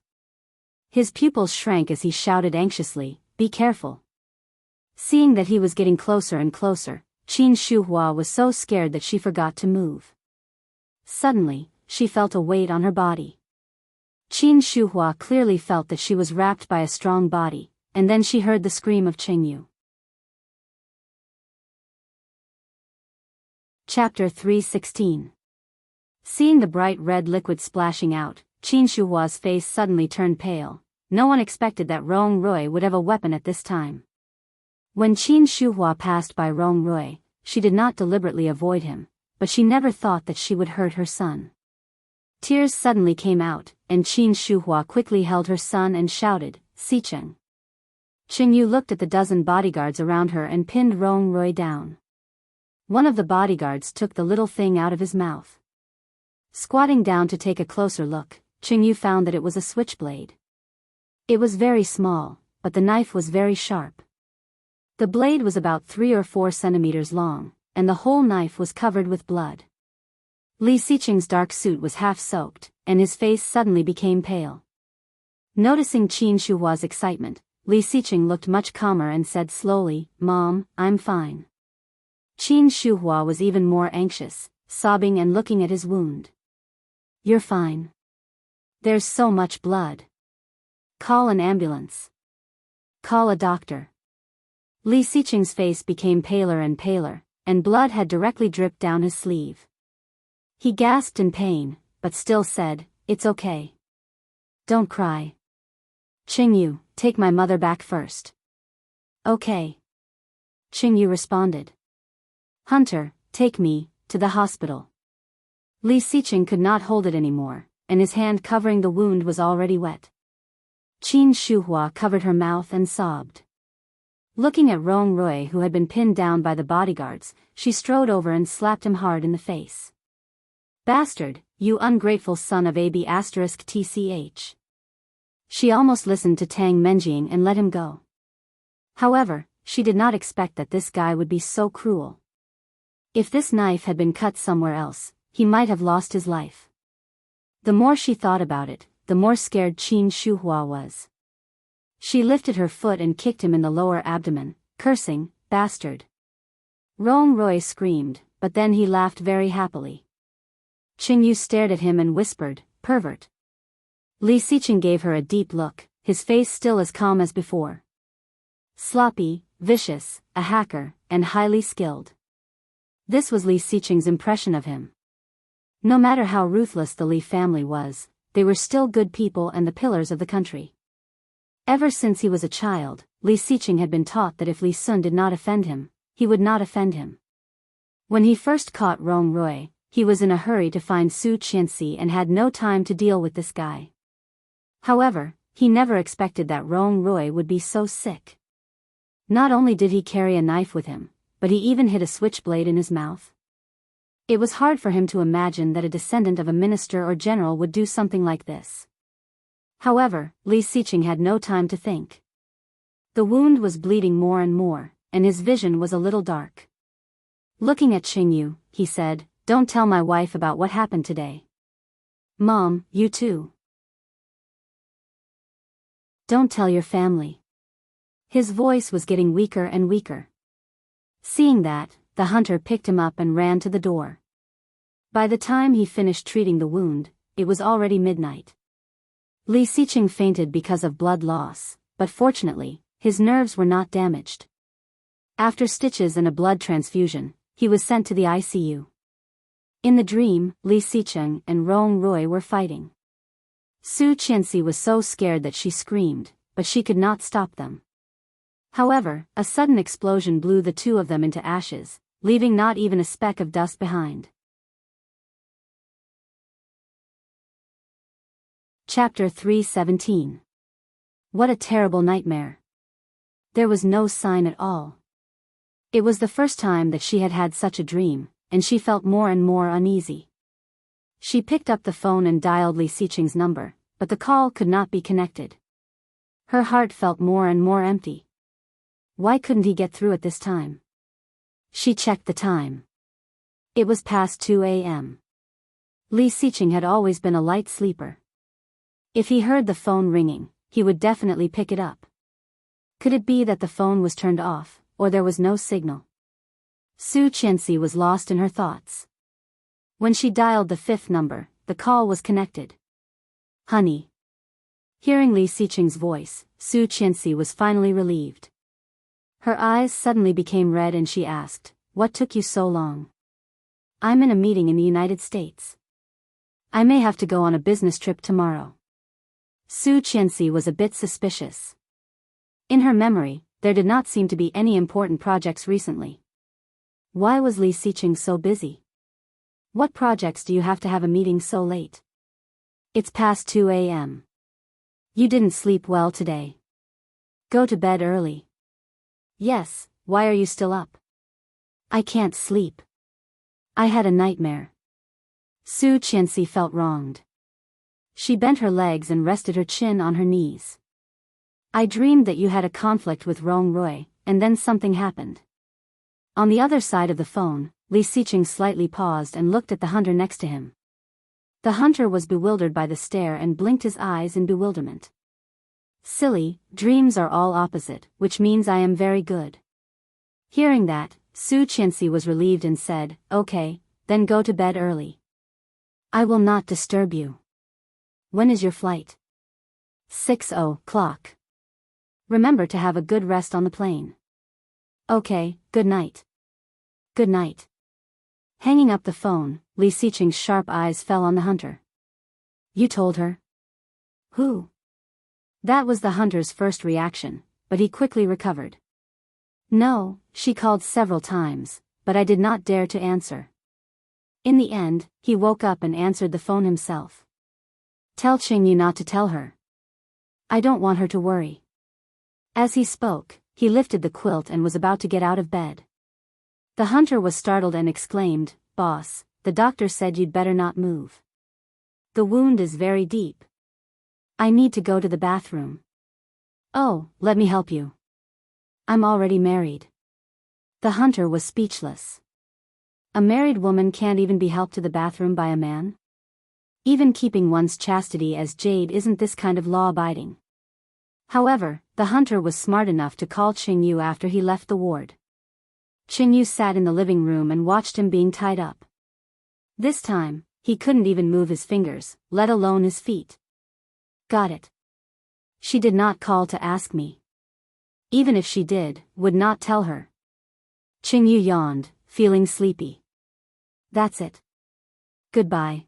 His pupils shrank as he shouted anxiously, be careful. Seeing that he was getting closer and closer, Qin Shuhua was so scared that she forgot to move. Suddenly, she felt a weight on her body. Qin Shuhua clearly felt that she was wrapped by a strong body, and then she heard the scream of Qingyu. Chapter 316. Seeing the bright red liquid splashing out, Qin Shuhua's face suddenly turned pale. No one expected that Rong Rui would have a weapon at this time. When Qin Shuhua passed by Rong Rui, she did not deliberately avoid him, but she never thought that she would hurt her son. Tears suddenly came out, and Qin Shuhua quickly held her son and shouted, Xicheng. Qingyu looked at the dozen bodyguards around her and pinned Rong Rui down. One of the bodyguards took the little thing out of his mouth. Squatting down to take a closer look, Qingyu found that it was a switchblade. It was very small, but the knife was very sharp. The blade was about 3 or 4 centimeters long, and the whole knife was covered with blood. Li Xiqing's dark suit was half soaked, and his face suddenly became pale. Noticing Qin Shuhua's excitement, Li Xiqing looked much calmer and said slowly, "Mom, I'm fine." Qin Shuhua was even more anxious, sobbing and looking at his wound. "You're fine. There's so much blood. Call an ambulance. Call a doctor." Li Xiqing's face became paler and paler, and blood had directly dripped down his sleeve. He gasped in pain, but still said, "It's okay. Don't cry. Qingyu, take my mother back first." "Okay." Qingyu responded. "Hunter, take me to the hospital." Li Xiqing could not hold it anymore, and his hand covering the wound was already wet. Qin Shuhua covered her mouth and sobbed. Looking at Rong Rui, who had been pinned down by the bodyguards, she strode over and slapped him hard in the face. "Bastard, you ungrateful son of AB*TCH. She almost listened to Tang Menjing and let him go. However, she did not expect that this guy would be so cruel. If this knife had been cut somewhere else, he might have lost his life. The more she thought about it, the more scared Qin Shuhua was. She lifted her foot and kicked him in the lower abdomen, cursing, "Bastard." Rong Rui screamed, but then he laughed very happily. Qingyu stared at him and whispered, "Pervert." Li Xiqing gave her a deep look, his face still as calm as before. Sloppy, vicious, a hacker, and highly skilled. This was Li Xiqing's impression of him. No matter how ruthless the Li family was, they were still good people and the pillars of the country. Ever since he was a child, Li Xiqing had been taught that if Li Sun did not offend him, he would not offend him. When he first caught Rong Rui, he was in a hurry to find Su Qianxi and had no time to deal with this guy. However, he never expected that Rong Rui would be so sick. Not only did he carry a knife with him, but he even hid a switchblade in his mouth. It was hard for him to imagine that a descendant of a minister or general would do something like this. However, Li Xiqing had no time to think. The wound was bleeding more and more, and his vision was a little dark. Looking at Qingyu, he said, "Don't tell my wife about what happened today. Mom, you too. Don't tell your family." His voice was getting weaker and weaker. Seeing that, the hunter picked him up and ran to the door. By the time he finished treating the wound, it was already midnight. Li Xiqing fainted because of blood loss, but fortunately, his nerves were not damaged. After stitches and a blood transfusion, he was sent to the ICU. In the dream, Li Xiqing and Rong Rui were fighting. Su Qianxi was so scared that she screamed, but she could not stop them. However, a sudden explosion blew the two of them into ashes, leaving not even a speck of dust behind. Chapter 317. What a terrible nightmare. There was no sign at all. It was the first time that she had had such a dream, and she felt more and more uneasy. She picked up the phone and dialed Li Xiqing's number, but the call could not be connected. Her heart felt more and more empty. Why couldn't he get through at this time? She checked the time. It was past 2 a.m. Li Xiqing had always been a light sleeper. If he heard the phone ringing, he would definitely pick it up. Could it be that the phone was turned off, or there was no signal? Su Qianxi was lost in her thoughts. When she dialed the 5th number, the call was connected. "Honey." Hearing Li Xiqing's voice, Su Qianxi was finally relieved. Her eyes suddenly became red and she asked, "What took you so long?" "I'm in a meeting in the United States. I may have to go on a business trip tomorrow." Su Qianxi was a bit suspicious. In her memory, there did not seem to be any important projects recently. Why was Li Xiqing so busy? What projects do you have to have a meeting so late? It's past 2 a.m. You didn't sleep well today. Go to bed early. Yes, why are you still up? I can't sleep. I had a nightmare. Su Qianxi felt wronged. She bent her legs and rested her chin on her knees. I dreamed that you had a conflict with Rong Roy, and then something happened. On the other side of the phone, Li Siqing slightly paused and looked at the hunter next to him. The hunter was bewildered by the stare and blinked his eyes in bewilderment. Silly, dreams are all opposite, which means I am very good. Hearing that, Su Qianxi was relieved and said, okay, then go to bed early. I will not disturb you. When is your flight? 6:00. Remember to have a good rest on the plane. Okay, good night. Good night. Hanging up the phone, Li Siqing's sharp eyes fell on the hunter. You told her? Who? That was the hunter's first reaction, but he quickly recovered. No, she called several times, but I did not dare to answer. In the end, he woke up and answered the phone himself. Tell Qingyu not to tell her. I don't want her to worry. As he spoke, he lifted the quilt and was about to get out of bed. The hunter was startled and exclaimed, Boss, the doctor said you'd better not move. The wound is very deep. I need to go to the bathroom. Oh, let me help you. I'm already married. The hunter was speechless. A married woman can't even be helped to the bathroom by a man? Even keeping one's chastity as jade isn't this kind of law-abiding. However, the hunter was smart enough to call Qingyu after he left the ward. Qingyu sat in the living room and watched him being tied up. This time, he couldn't even move his fingers, let alone his feet. Got it. She did not call to ask me. Even if she did, would not tell her. Qingyu yawned, feeling sleepy. That's it. Goodbye.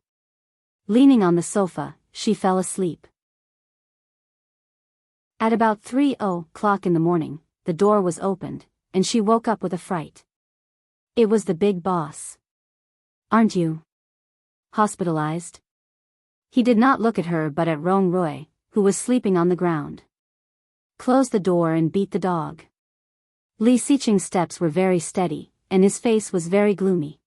Leaning on the sofa, she fell asleep. At about 3:00 in the morning, the door was opened, and she woke up with a fright. It was the big boss. Aren't you hospitalized? He did not look at her but at Rong Roy, who was sleeping on the ground. Close the door and beat the dog. Li Siqing's steps were very steady, and his face was very gloomy.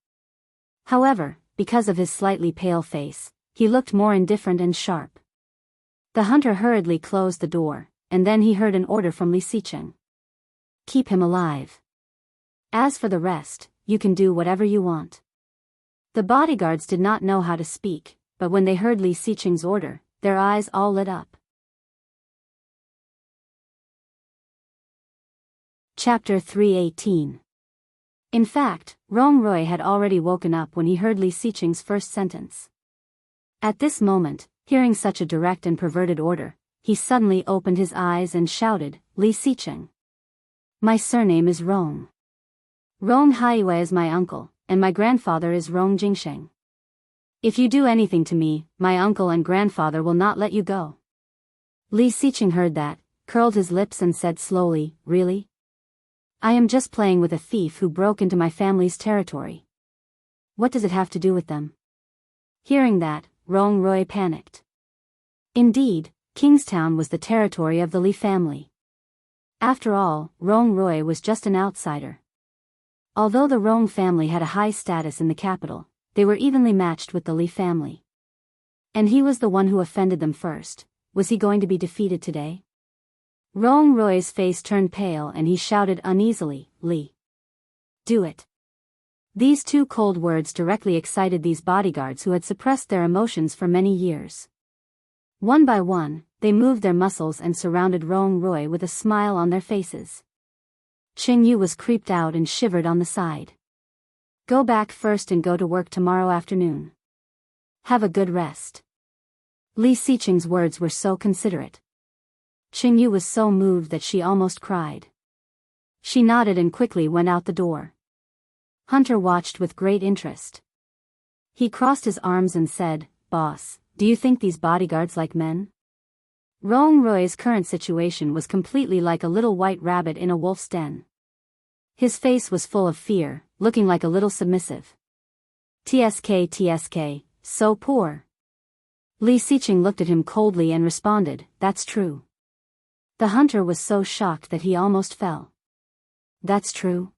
However, because of his slightly pale face, he looked more indifferent and sharp. The hunter hurriedly closed the door, and then he heard an order from Li Siqing. Keep him alive. As for the rest, you can do whatever you want. The bodyguards did not know how to speak, but when they heard Li Siqing's order, their eyes all lit up. Chapter 318. In fact, Rong Roy had already woken up when he heard Li Siqing's first sentence. At this moment, hearing such a direct and perverted order, he suddenly opened his eyes and shouted, Li Siqing. My surname is Rong. Rong Haiyue is my uncle, and my grandfather is Rong Jingsheng. If you do anything to me, my uncle and grandfather will not let you go. Li Siqing heard that, curled his lips and said slowly, Really? I am just playing with a thief who broke into my family's territory. What does it have to do with them? Hearing that, Rong Roy panicked. Indeed, Kingstown was the territory of the Li family. After all, Rong Roy was just an outsider. Although the Rong family had a high status in the capital, they were evenly matched with the Li family. And he was the one who offended them first. Was he going to be defeated today? Rong Roy's face turned pale and he shouted uneasily, Li. Do it. These two cold words directly excited these bodyguards who had suppressed their emotions for many years. One by one, they moved their muscles and surrounded Rong Roy with a smile on their faces. Qingyu was creeped out and shivered on the side. Go back first and go to work tomorrow afternoon. Have a good rest. Li Siqing's words were so considerate. Qingyu was so moved that she almost cried. She nodded and quickly went out the door. Hunter watched with great interest. He crossed his arms and said, Boss, do you think these bodyguards like men? Rong Roy's current situation was completely like a little white rabbit in a wolf's den. His face was full of fear, looking like a little submissive. TSK, so poor. Li Siqing looked at him coldly and responded, That's true. The hunter was so shocked that he almost fell. That's true?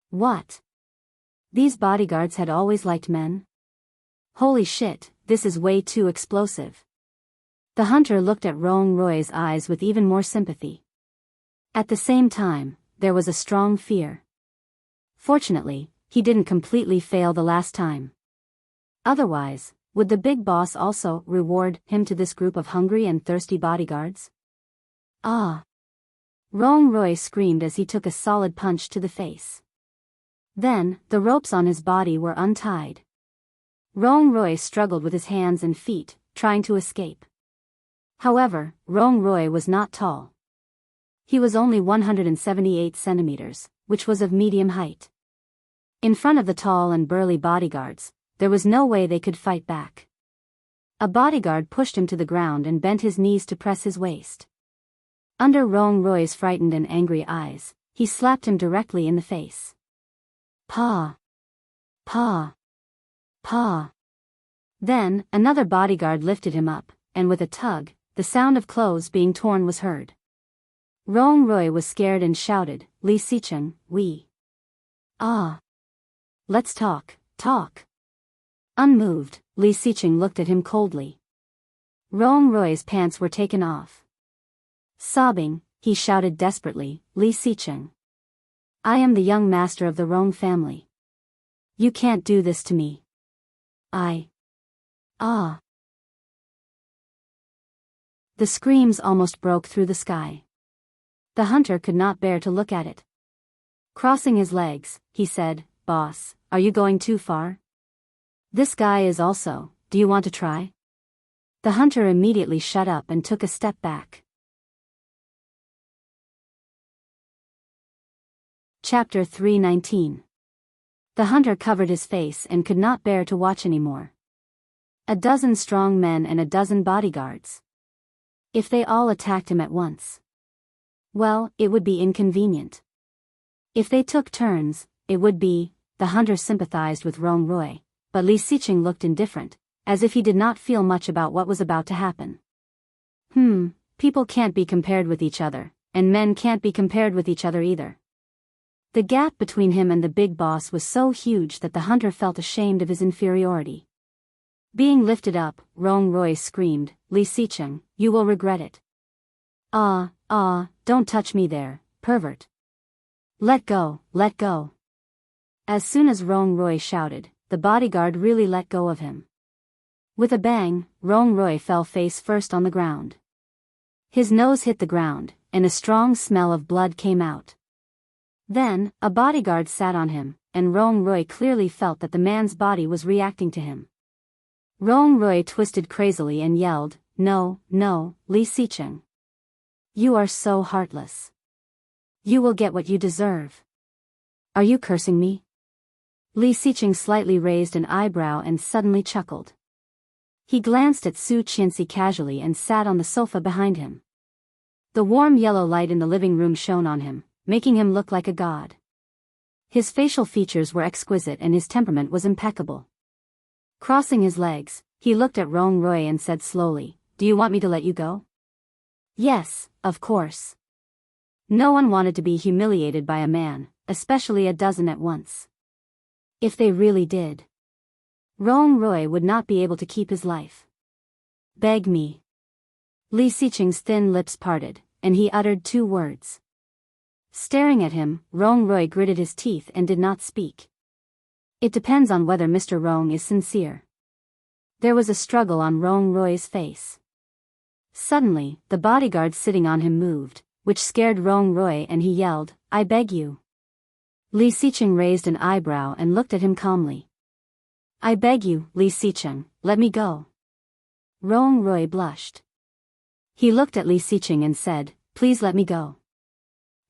What? These bodyguards had always liked men? Holy shit, this is way too explosive. The hunter looked at Rong Roy's eyes with even more sympathy. At the same time, there was a strong fear. Fortunately, he didn't completely fail the last time. Otherwise, would the big boss also reward him to this group of hungry and thirsty bodyguards? Ah! Rong Roy screamed as he took a solid punch to the face. Then, the ropes on his body were untied. Rong Roy struggled with his hands and feet, trying to escape. However, Rong Roy was not tall. He was only 178 centimeters, which was of medium height. In front of the tall and burly bodyguards, there was no way they could fight back. A bodyguard pushed him to the ground and bent his knees to press his waist. Under Rong Roy's frightened and angry eyes, he slapped him directly in the face. Pa! Pa! Pa! Then, another bodyguard lifted him up, and with a tug, the sound of clothes being torn was heard. Rong Roy was scared and shouted, "Li Sicheng, we. Ah! Let's talk, talk." Unmoved, Li Sicheng looked at him coldly. Rong Roy's pants were taken off. Sobbing, he shouted desperately, "Li Sicheng. I am the young master of the Rong family. You can't do this to me. Ah!" The screams almost broke through the sky. The hunter could not bear to look at it. Crossing his legs, he said, "Boss, are you going too far? This guy is also, do you want to try?" The hunter immediately shut up and took a step back. Chapter 319. The hunter covered his face and could not bear to watch anymore. A dozen strong men and a dozen bodyguards. If they all attacked him at once, well, it would be inconvenient. If they took turns, it would be. The hunter sympathized with Rong Roy, but Li Sicheng looked indifferent, as if he did not feel much about what was about to happen. People can't be compared with each other, and men can't be compared with each other either. The gap between him and the big boss was so huge that the hunter felt ashamed of his inferiority. Being lifted up, Rong Roy screamed, "Li Sicheng, you will regret it. Don't touch me there, pervert. Let go, let go." As soon as Rong Roy shouted, the bodyguard really let go of him. With a bang, Rong Roy fell face first on the ground. His nose hit the ground, and a strong smell of blood came out. Then, a bodyguard sat on him, and Rong Roy clearly felt that the man's body was reacting to him. Rong Roy twisted crazily and yelled, "No, no, Li Sicheng. You are so heartless. You will get what you deserve. Are you cursing me?" Li Sicheng slightly raised an eyebrow and suddenly chuckled. He glanced at Su Qianxi casually and sat on the sofa behind him. The warm yellow light in the living room shone on him, making him look like a god. His facial features were exquisite and his temperament was impeccable. Crossing his legs, he looked at Rong Roy and said slowly, "Do you want me to let you go?" "Yes, of course." No one wanted to be humiliated by a man, especially a dozen at once. If they really did, Rong Roy would not be able to keep his life. "Beg me." Li Sicheng's thin lips parted, and he uttered 2 words. Staring at him, Rong Roy gritted his teeth and did not speak. It depends on whether Mr. Rong is sincere. There was a struggle on Rong Roy's face. Suddenly, the bodyguard sitting on him moved, which scared Rong Roy and he yelled, "I beg you." Li Sicheng raised an eyebrow and looked at him calmly. "I beg you, Li Sicheng, let me go." Rong Roy blushed. He looked at Li Sicheng and said, "Please let me go.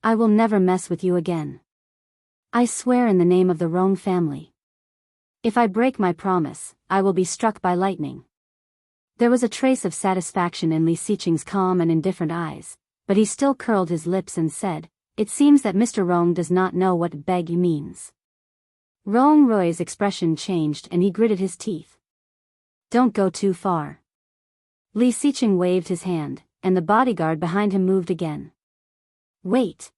I will never mess with you again. I swear in the name of the Rong family. If I break my promise, I will be struck by lightning." There was a trace of satisfaction in Li Sicheng's calm and indifferent eyes, but he still curled his lips and said, "It seems that Mr. Rong does not know what beg means." Rong Roy's expression changed and he gritted his teeth. "Don't go too far." Li Sicheng waved his hand, and the bodyguard behind him moved again. "Wait."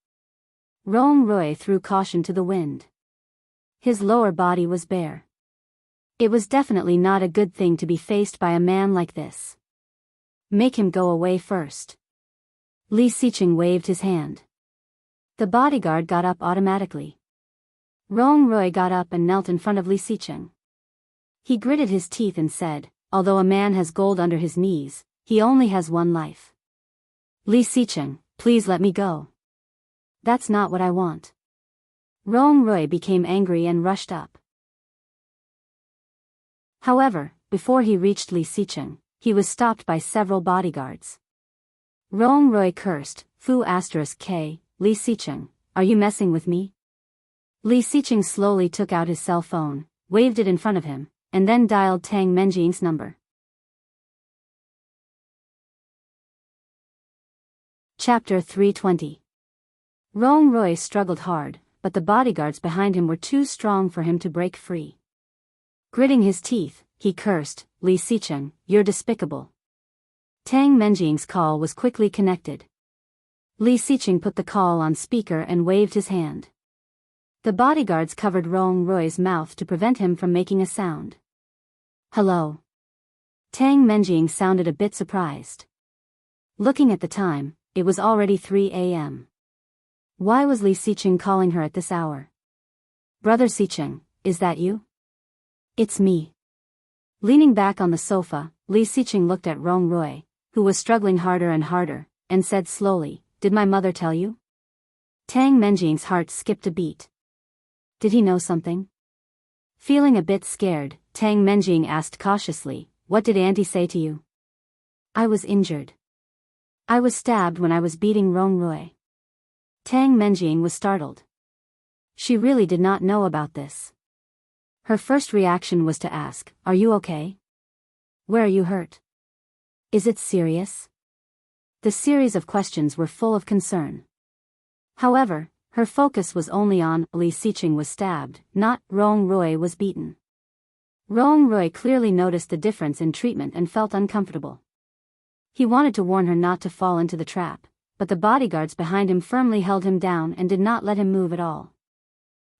Rong Roy threw caution to the wind. His lower body was bare. It was definitely not a good thing to be faced by a man like this. Make him go away first. Li Xiqing waved his hand. The bodyguard got up automatically. Rongrui got up and knelt in front of Li Xiqing. He gritted his teeth and said, although a man has gold under his knees, he only has one life. Li Xiqing, please let me go. That's not what I want. Rongrui became angry and rushed up. However, before he reached Li Xiqing, he was stopped by several bodyguards. Rongrui cursed, Fu *k, Li Xiqing, are you messing with me? Li Xiqing slowly took out his cell phone, waved it in front of him, and then dialed Tang Menjing's number. Chapter 320. Rongrui struggled hard, but the bodyguards behind him were too strong for him to break free. Gritting his teeth, he cursed, Li Xiqing, you're despicable. Tang Menjing's call was quickly connected. Li Xiqing put the call on speaker and waved his hand. The bodyguards covered Rongrui's mouth to prevent him from making a sound. Hello. Tang Menjing sounded a bit surprised. Looking at the time, it was already 3 a.m. Why was Li Xiqing calling her at this hour? Brother Xiqing, is that you? It's me. Leaning back on the sofa, Li Xiqing looked at Rongrui, who was struggling harder and harder, and said slowly, did my mother tell you? Tang Menjing's heart skipped a beat. Did he know something? Feeling a bit scared, Tang Menjing asked cautiously, what did Auntie say to you? I was injured. I was stabbed when I was beating Rongrui. Tang Menjing was startled. She really did not know about this. Her first reaction was to ask, are you okay? Where are you hurt? Is it serious? The series of questions were full of concern. However, her focus was only on Li Xiqing was stabbed, not Rongrui was beaten. Rongrui clearly noticed the difference in treatment and felt uncomfortable. He wanted to warn her not to fall into the trap, but the bodyguards behind him firmly held him down and did not let him move at all.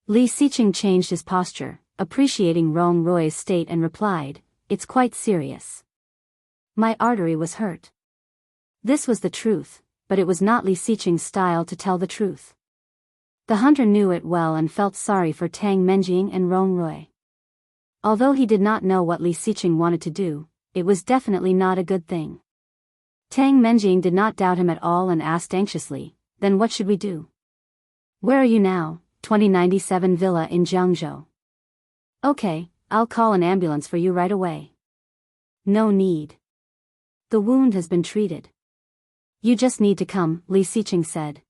Li Xiqing changed his posture, appreciating Rongrui's state and replied, it's quite serious. My artery was hurt. This was the truth, but it was not Li Xiqing's style to tell the truth. The hunter knew it well and felt sorry for Tang Menjing and Rongrui. Although he did not know what Li Xiqing wanted to do, it was definitely not a good thing. Tang Menjing did not doubt him at all and asked anxiously, then what should we do? Where are you now? 2097 Villa in Jianghu. Okay, I'll call an ambulance for you right away. No need. The wound has been treated. You just need to come, Li Xiqing said.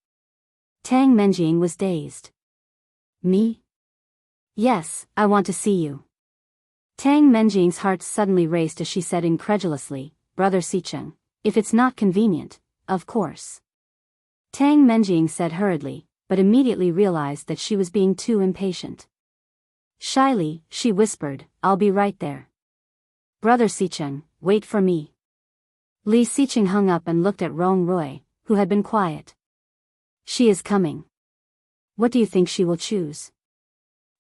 Tang Menjing was dazed. Me? Yes, I want to see you. Tang Menjing's heart suddenly raced as she said incredulously, Brother Xiqing, if it's not convenient, of course. Tang Menjing said hurriedly, but immediately realized that she was being too impatient. Shyly, she whispered, I'll be right there. Brother Xiqing, wait for me. Li Xiqing hung up and looked at Rongrui, who had been quiet. She is coming. What do you think she will choose?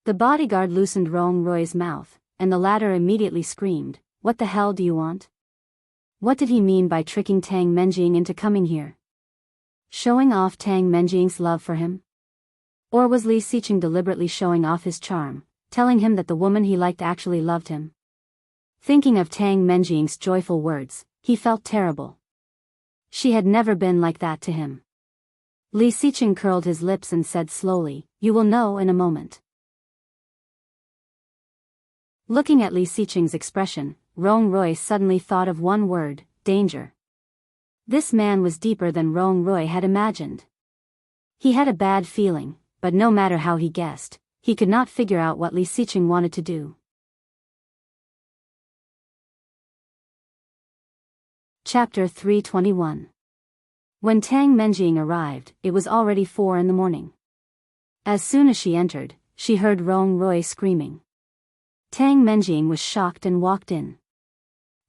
The bodyguard loosened Rongrui's mouth, and the latter immediately screamed, what the hell do you want? What did he mean by tricking Tang Menjing into coming here? Showing off Tang Menjing's love for him? Or was Li Xiqing deliberately showing off his charm, telling him that the woman he liked actually loved him? Thinking of Tang Menjing's joyful words, he felt terrible. She had never been like that to him. Li Xiqing curled his lips and said slowly, you will know in a moment. Looking at Li Xiqing's expression, Rongrui suddenly thought of one word, danger. This man was deeper than Rongrui had imagined. He had a bad feeling, but no matter how he guessed, he could not figure out what Li Xiqing wanted to do. Chapter 321. When Tang Menjing arrived, it was already 4 a.m. As soon as she entered, she heard Rongrui screaming. Tang Menjing was shocked and walked in.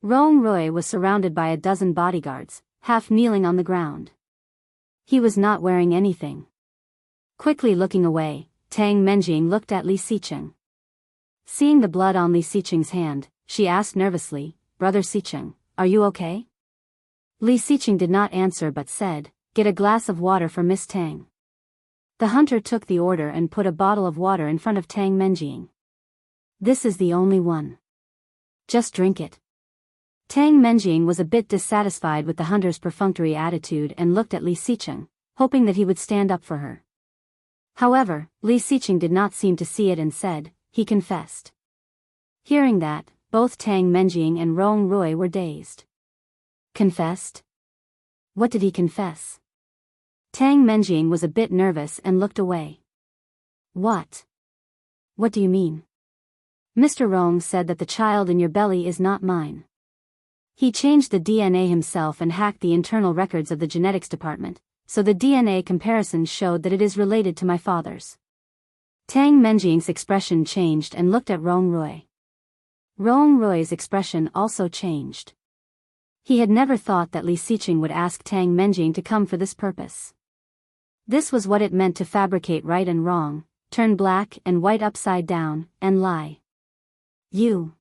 Rongrui was surrounded by a dozen bodyguards, half kneeling on the ground. He was not wearing anything. Quickly looking away, Tang Menjing looked at Li Xiqing. Seeing the blood on Li Xiqing's hand, she asked nervously, Brother Xiqing, are you okay? Li Xiqing did not answer but said, "Get a glass of water for Miss Tang." The hunter took the order and put a bottle of water in front of Tang Menjing. "This is the only one. Just drink it." Tang Menjing was a bit dissatisfied with the hunter's perfunctory attitude and looked at Li Xiqing, hoping that he would stand up for her. However, Li Xiqing did not seem to see it and said, "He confessed." Hearing that, both Tang Menjing and Rong Rui were dazed. Confessed? What did he confess? Tang Menjing was a bit nervous and looked away. What? What do you mean? Mr. Rong said that the child in your belly is not mine. He changed the DNA himself and hacked the internal records of the genetics department, so the DNA comparison showed that it is related to my father's. Tang Menjing's expression changed and looked at Rong Rui. Rong Rui's expression also changed. He had never thought that Li Xiqing would ask Tang Menjing to come for this purpose. This was what it meant to fabricate right and wrong, turn black and white upside down, and lie. You.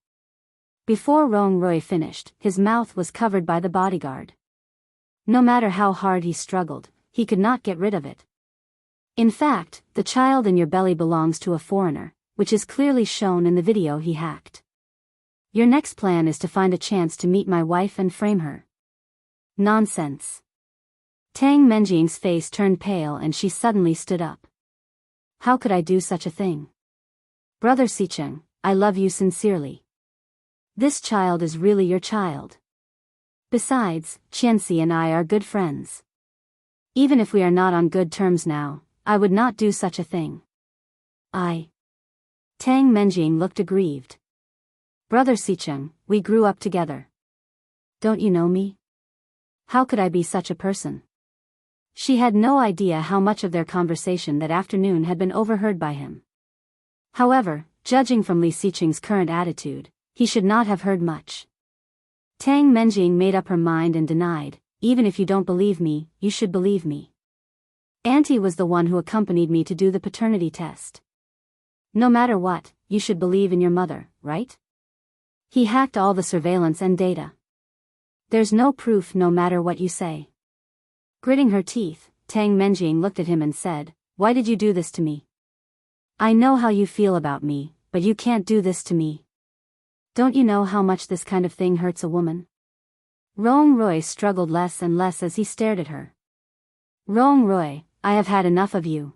Before Rong Rui finished, his mouth was covered by the bodyguard. No matter how hard he struggled, he could not get rid of it. In fact, the child in your belly belongs to a foreigner, which is clearly shown in the video he hacked. Your next plan is to find a chance to meet my wife and frame her. Nonsense. Tang Menjing's face turned pale and she suddenly stood up. How could I do such a thing? Brother Xiqing, I love you sincerely. This child is really your child. Besides, Qianxi and I are good friends. Even if we are not on good terms now, I would not do such a thing. Tang Menjing looked aggrieved. Brother Xiqing, we grew up together. Don't you know me? How could I be such a person? She had no idea how much of their conversation that afternoon had been overheard by him. However, judging from Li Xiqing's current attitude, he should not have heard much. Tang Menjing made up her mind and denied, even if you don't believe me, you should believe me. Auntie was the one who accompanied me to do the paternity test. No matter what, you should believe in your mother, right? He hacked all the surveillance and data. There's no proof no matter what you say. Gritting her teeth, Tang Menjing looked at him and said, "Why did you do this to me? I know how you feel about me, but you can't do this to me. Don't you know how much this kind of thing hurts a woman?" Rong Rui struggled less and less as he stared at her. Rong Rui, I have had enough of you.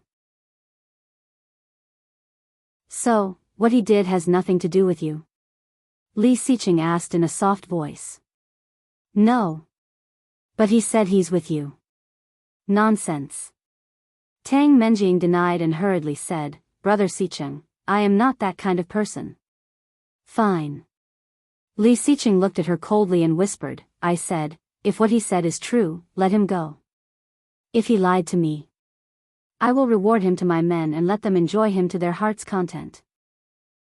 So, what he did has nothing to do with you? Li Xiqing asked in a soft voice. No. But he said he's with you. Nonsense. Tang Menjing denied and hurriedly said, Brother Xiqing, I am not that kind of person. Fine. Li Xiqing looked at her coldly and whispered, I said, if what he said is true, let him go. If he lied to me, I will reward him to my men and let them enjoy him to their heart's content.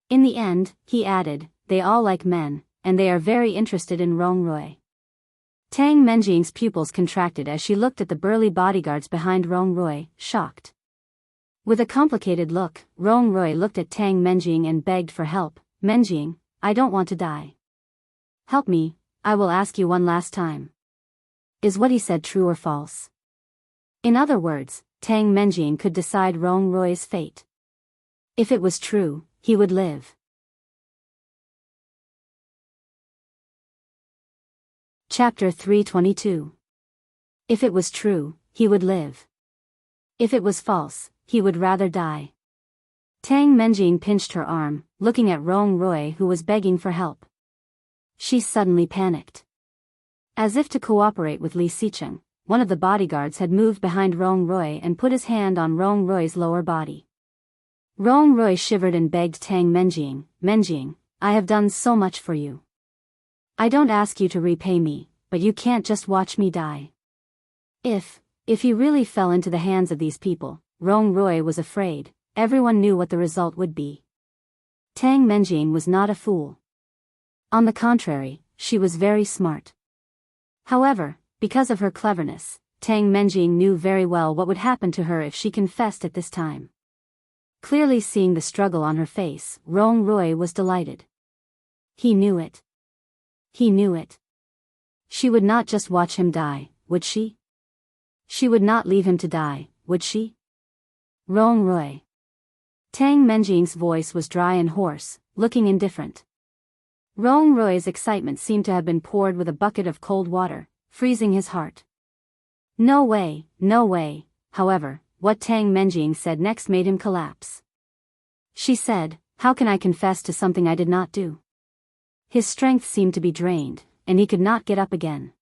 In the end, he added, they all like men, and they are very interested in Rong Rui. Tang Menjing's pupils contracted as she looked at the burly bodyguards behind Rong Rui, shocked. With a complicated look, Rong Rui looked at Tang Menjing and begged for help. Menjing, I don't want to die. Help me, I will ask you one last time. Is what he said true or false? In other words, Tang Menjing could decide Rong Rui's fate. If it was true, he would live. Chapter 322. If it was true, he would live. If it was false, he would rather die. Tang Menjing pinched her arm, looking at Rong Rui who was begging for help. She suddenly panicked. As if to cooperate with Li Xiqing, one of the bodyguards had moved behind Rong Rui and put his hand on Rong Rui's lower body. Rong Rui shivered and begged Tang Menjing, Menjing, I have done so much for you. I don't ask you to repay me, but you can't just watch me die. If he really fell into the hands of these people, Rong Rui was afraid, everyone knew what the result would be. Tang Menjing was not a fool. On the contrary, she was very smart. However, because of her cleverness, Tang Menjing knew very well what would happen to her if she confessed at this time. Clearly seeing the struggle on her face, Rong Rui was delighted. He knew it. He knew it. She would not just watch him die, would she? She would not leave him to die, would she? Rong Rui. Tang Menjing's voice was dry and hoarse, looking indifferent. Rong Rui's excitement seemed to have been poured with a bucket of cold water, freezing his heart. No way, no way. However, what Tang Menjing said next made him collapse. She said, "How can I confess to something I did not do?" His strength seemed to be drained, and he could not get up again.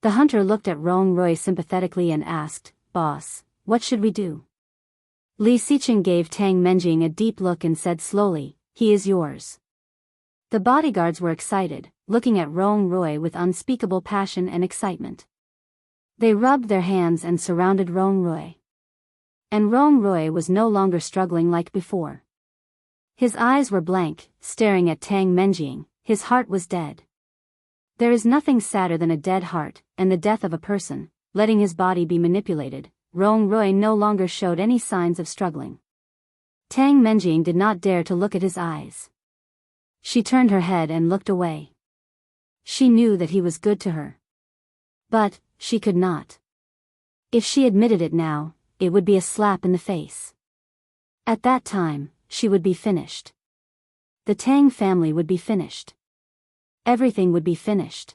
The hunter looked at Rong Rui sympathetically and asked, "Boss, what should we do?" Li Xiqing gave Tang Menjing a deep look and said slowly, "He is yours." The bodyguards were excited, looking at Rong Rui with unspeakable passion and excitement. They rubbed their hands and surrounded Rong Rui. And Rong Rui was no longer struggling like before. His eyes were blank, staring at Tang Menjing. His heart was dead. There is nothing sadder than a dead heart, and the death of a person, letting his body be manipulated. Rong Rui no longer showed any signs of struggling. Tang Menjing did not dare to look at his eyes. She turned her head and looked away. She knew that he was good to her. But she could not. If she admitted it now, it would be a slap in the face. At that time, she would be finished. The Tang family would be finished. Everything would be finished.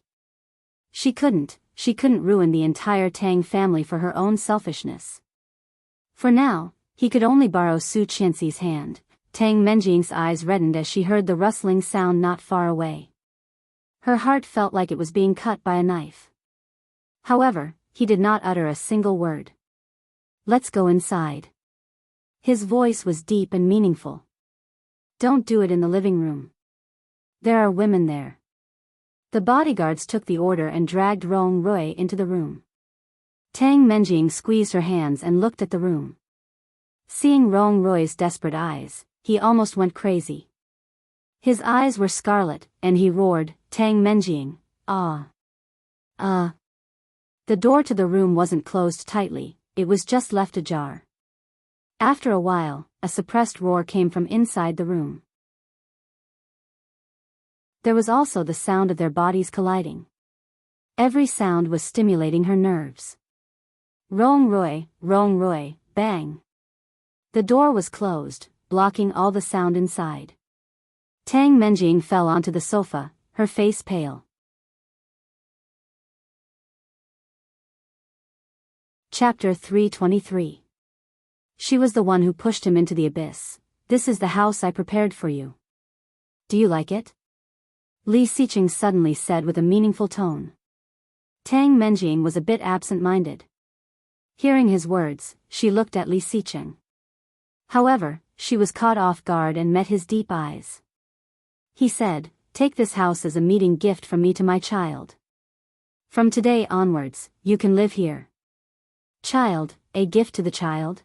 She couldn't ruin the entire Tang family for her own selfishness. For now, he could only borrow Su Qianxi's hand. Tang Menjing's eyes reddened as she heard the rustling sound not far away. Her heart felt like it was being cut by a knife. However, he did not utter a single word. "Let's go inside." His voice was deep and meaningful. "Don't do it in the living room. There are women there." The bodyguards took the order and dragged Rong Rui into the room. Tang Menjing squeezed her hands and looked at the room. Seeing Rong Rui's desperate eyes, he almost went crazy. His eyes were scarlet, and he roared, "Tang Menjing, ah! Ah!" The door to the room wasn't closed tightly, it was just left ajar. After a while, a suppressed roar came from inside the room. There was also the sound of their bodies colliding. Every sound was stimulating her nerves. Rong Rui, bang! The door was closed, blocking all the sound inside. Tang Menjing fell onto the sofa, her face pale. Chapter 323. She was the one who pushed him into the abyss. "This is the house I prepared for you. Do you like it?" Li Xiqing suddenly said with a meaningful tone. Tang Menjing was a bit absent-minded. Hearing his words, she looked at Li Xiqing. However, she was caught off guard and met his deep eyes. He said, "Take this house as a meeting gift from me to my child. From today onwards, you can live here." Child, a gift to the child?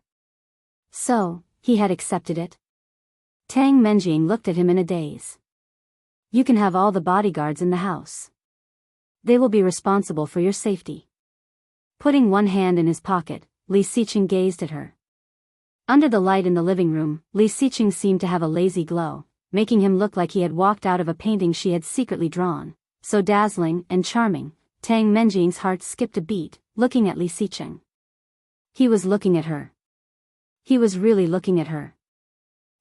So, he had accepted it? Tang Menjing looked at him in a daze. "You can have all the bodyguards in the house. They will be responsible for your safety." Putting one hand in his pocket, Li Xiqing gazed at her. Under the light in the living room, Li Xiqing seemed to have a lazy glow, making him look like he had walked out of a painting she had secretly drawn. So dazzling and charming, Tang Menjing's heart skipped a beat, looking at Li Xiqing. He was looking at her. He was really looking at her.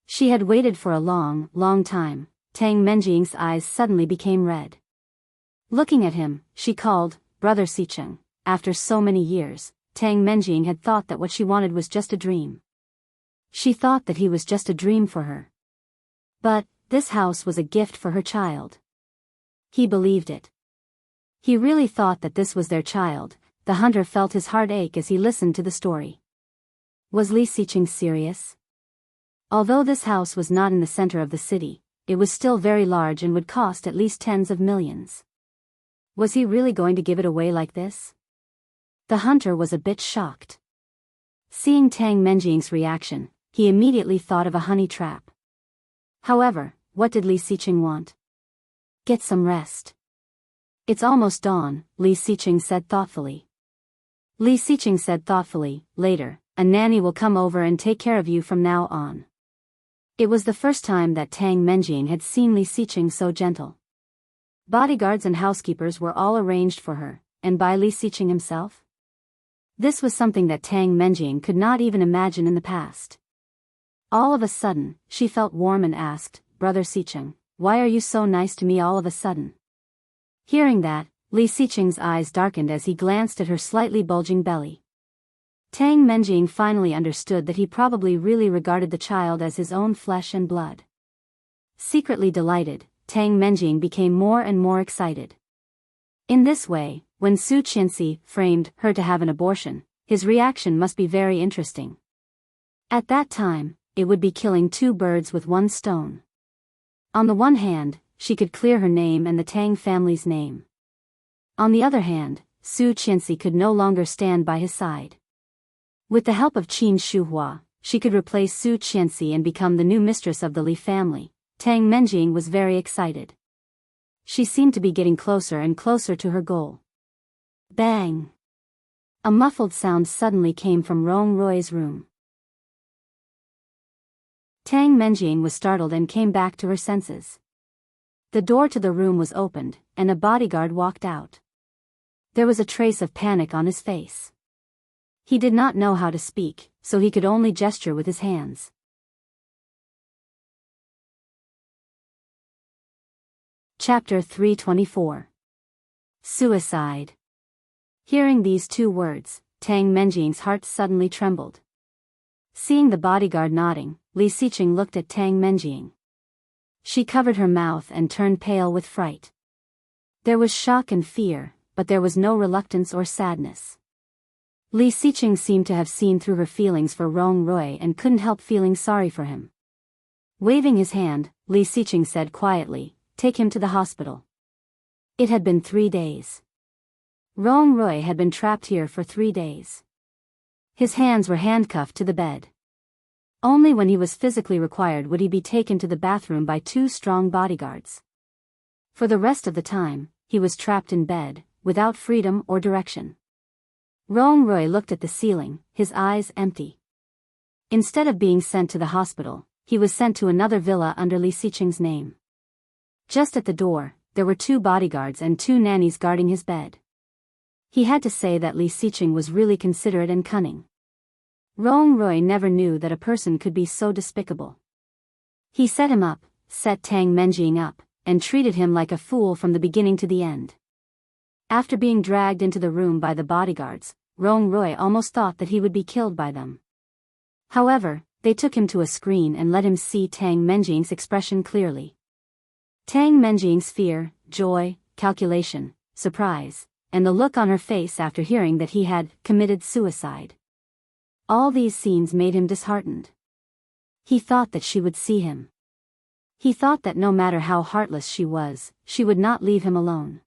She had waited for a long, long time. Tang Menjing's eyes suddenly became red. Looking at him, she called, "Brother Xiqing." After so many years, Tang Menjing had thought that what she wanted was just a dream. She thought that he was just a dream for her. But this house was a gift for her child. He believed it. He really thought that this was their child. The hunter felt his heart ache as he listened to the story. Was Li Xiqing serious? Although this house was not in the center of the city, it was still very large and would cost at least tens of millions. Was he really going to give it away like this? The hunter was a bit shocked. Seeing Tang Menjing's reaction, he immediately thought of a honey trap. However, what did Li Xiqing want? Get some rest. It's almost dawn, Li Xiqing said thoughtfully. Li Xiqing said thoughtfully, later, a nanny will come over and take care of you from now on. It was the first time that Tang Menjing had seen Li Xiqing so gentle. Bodyguards and housekeepers were all arranged for her, and by Li Xiqing himself? This was something that Tang Menjing could not even imagine in the past. All of a sudden, she felt warm and asked, "Brother Xiqing, why are you so nice to me all of a sudden?" Hearing that, Li Xiqing's eyes darkened as he glanced at her slightly bulging belly. Tang Menjing finally understood that he probably really regarded the child as his own flesh and blood. Secretly delighted, Tang Menjing became more and more excited. In this way, when Su Qianxi framed her to have an abortion, his reaction must be very interesting. At that time, it would be killing two birds with one stone. On the one hand, she could clear her name and the Tang family's name. On the other hand, Su Qianxi could no longer stand by his side. With the help of Qin Shuhua, she could replace Su Qianxi and become the new mistress of the Li family. Tang Menjing was very excited. She seemed to be getting closer and closer to her goal. Bang! A muffled sound suddenly came from Rong Rui's room. Tang Menjing was startled and came back to her senses. The door to the room was opened, and a bodyguard walked out. There was a trace of panic on his face. He did not know how to speak, so he could only gesture with his hands. Chapter 324. Suicide. Hearing these two words, Tang Menjing's heart suddenly trembled. Seeing the bodyguard nodding, Li Xiqing looked at Tang Menjing. She covered her mouth and turned pale with fright. There was shock and fear, but there was no reluctance or sadness. Li Xiqing seemed to have seen through her feelings for Rong Rui and couldn't help feeling sorry for him. Waving his hand, Li Xiqing said quietly, "Take him to the hospital." It had been 3 days. Rong Rui had been trapped here for 3 days. His hands were handcuffed to the bed. Only when he was physically required would he be taken to the bathroom by 2 strong bodyguards. For the rest of the time, he was trapped in bed, without freedom or direction. Rong Rui looked at the ceiling, his eyes empty. Instead of being sent to the hospital, he was sent to another villa under Li Xiqing's name. Just at the door, there were 2 bodyguards and 2 nannies guarding his bed. He had to say that Li Xiqing was really considerate and cunning. Rong Rui never knew that a person could be so despicable. He set him up, set Tang Menjing up, and treated him like a fool from the beginning to the end. After being dragged into the room by the bodyguards, Rong Rui almost thought that he would be killed by them. However, they took him to a screen and let him see Tang Menjing's expression clearly. Tang Menjing's fear, joy, calculation, surprise, and the look on her face after hearing that he had committed suicide. All these scenes made him disheartened. He thought that she would see him. He thought that no matter how heartless she was, she would not leave him alone.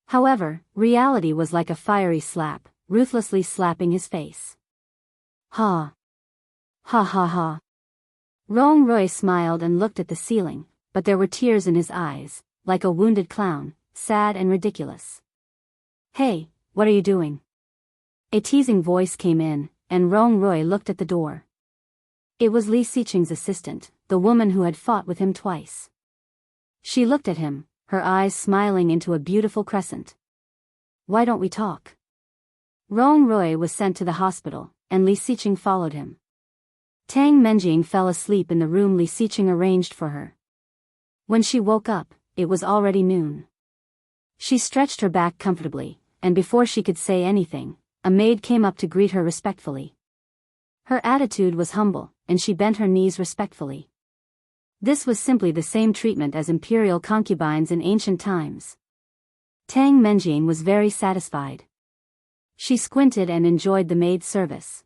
However, reality was like a fiery slap, ruthlessly slapping his face. Ha! Ha ha ha! Rong Rui smiled and looked at the ceiling, but there were tears in his eyes, like a wounded clown, sad and ridiculous. "Hey, what are you doing?" A teasing voice came in, and Rong Rui looked at the door. It was Li Xiqing's assistant, the woman who had fought with him twice. She looked at him, her eyes smiling into a beautiful crescent. "Why don't we talk?" Rong Rui was sent to the hospital, and Li Xiqing followed him. Tang Menjing fell asleep in the room Li Xiqing arranged for her. When she woke up, it was already noon. She stretched her back comfortably, and before she could say anything, a maid came up to greet her respectfully. Her attitude was humble, and she bent her knees respectfully. This was simply the same treatment as imperial concubines in ancient times. Tang Menjing was very satisfied. She squinted and enjoyed the maid's service.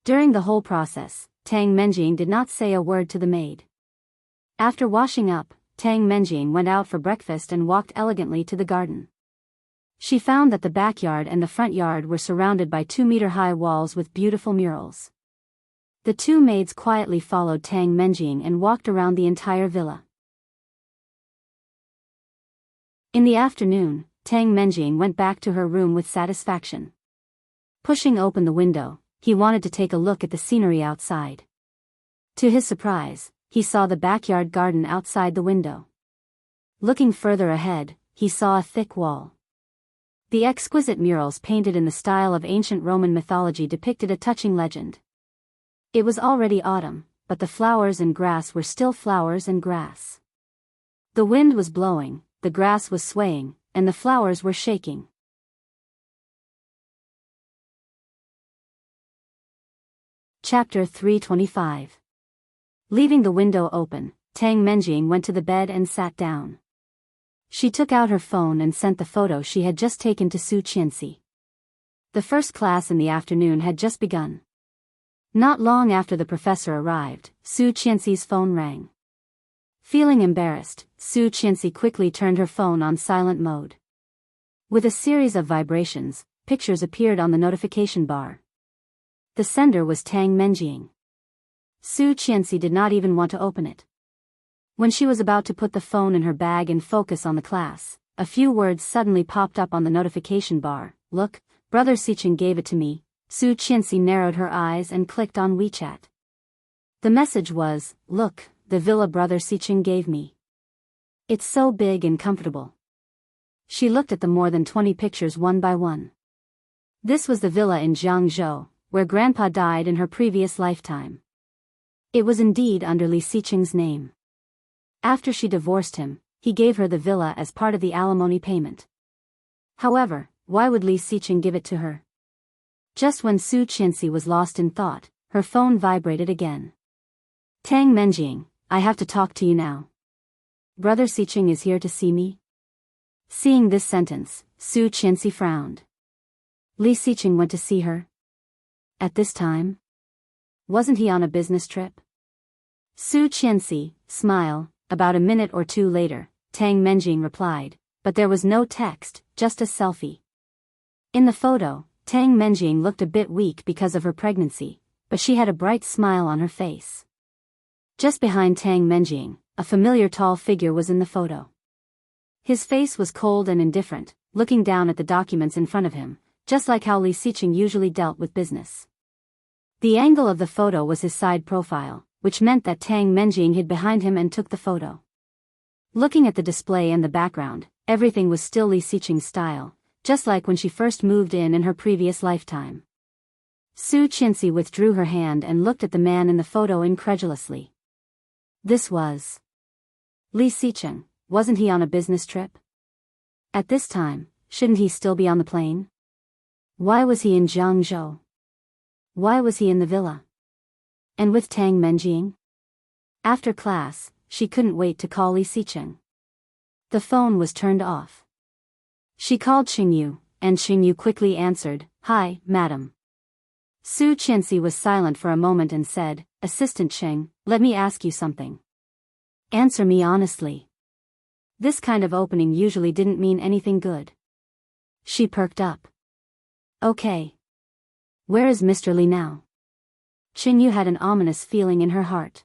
During the whole process, Tang Menjing did not say a word to the maid. After washing up, Tang Menjing went out for breakfast and walked elegantly to the garden. She found that the backyard and the front yard were surrounded by 2-meter-high walls with beautiful murals. The 2 maids quietly followed Tang Menjing and walked around the entire villa. In the afternoon, Tang Menjing went back to her room with satisfaction. Pushing open the window, he wanted to take a look at the scenery outside. To his surprise, he saw the backyard garden outside the window. Looking further ahead, he saw a thick wall. The exquisite murals painted in the style of ancient Roman mythology depicted a touching legend. It was already autumn, but the flowers and grass were still flowers and grass. The wind was blowing, the grass was swaying, and the flowers were shaking. Chapter 325. Leaving the window open, Tang Menjing went to the bed and sat down. She took out her phone and sent the photo she had just taken to Su Qianxi. The first class in the afternoon had just begun. Not long after the professor arrived, Su Qianxi's phone rang. Feeling embarrassed, Su Qianxi quickly turned her phone on silent mode. With a series of vibrations, pictures appeared on the notification bar. The sender was Tang Menjing. Su Qianxi did not even want to open it. When she was about to put the phone in her bag and focus on the class, a few words suddenly popped up on the notification bar. Look, Brother Sicheng gave it to me. Su Qianxi narrowed her eyes and clicked on WeChat. The message was, look, the villa Brother Sicheng gave me. It's so big and comfortable. She looked at the more than 20 pictures one by one. This was the villa in Jianghu, where Grandpa died in her previous lifetime. It was indeed under Li Sicheng's name. After she divorced him, he gave her the villa as part of the alimony payment. However, why would Li Sicheng give it to her? Just when Su Qianxi was lost in thought, her phone vibrated again. Tang Menjing, I have to talk to you now. Brother Sicheng is here to see me? Seeing this sentence, Su Qianxi frowned. Li Sicheng went to see her? At this time? Wasn't he on a business trip? Su Qianxi, smile. About a minute or two later, Tang Menjing replied, but there was no text, just a selfie. In the photo, Tang Menjing looked a bit weak because of her pregnancy, but she had a bright smile on her face. Just behind Tang Menjing, a familiar tall figure was in the photo. His face was cold and indifferent, looking down at the documents in front of him, just like how Li Sicheng usually dealt with business. The angle of the photo was his side profile, which meant that Tang Menjing hid behind him and took the photo. Looking at the display and the background, everything was still Li Sicheng's style, just like when she first moved in her previous lifetime. Su Qianxi withdrew her hand and looked at the man in the photo incredulously. This was Li Sicheng. Wasn't he on a business trip? At this time, shouldn't he still be on the plane? Why was he in Jianghu? Why was he in the villa? And with Tang Menjing? After class, she couldn't wait to call Li Sicheng. The phone was turned off. She called Qingyu, and Qingyu quickly answered, Hi, madam. Su Qianxi was silent for a moment and said, Assistant Qing, let me ask you something. Answer me honestly. This kind of opening usually didn't mean anything good. She perked up. Okay. Where is Mr. Li now? Qingyu had an ominous feeling in her heart.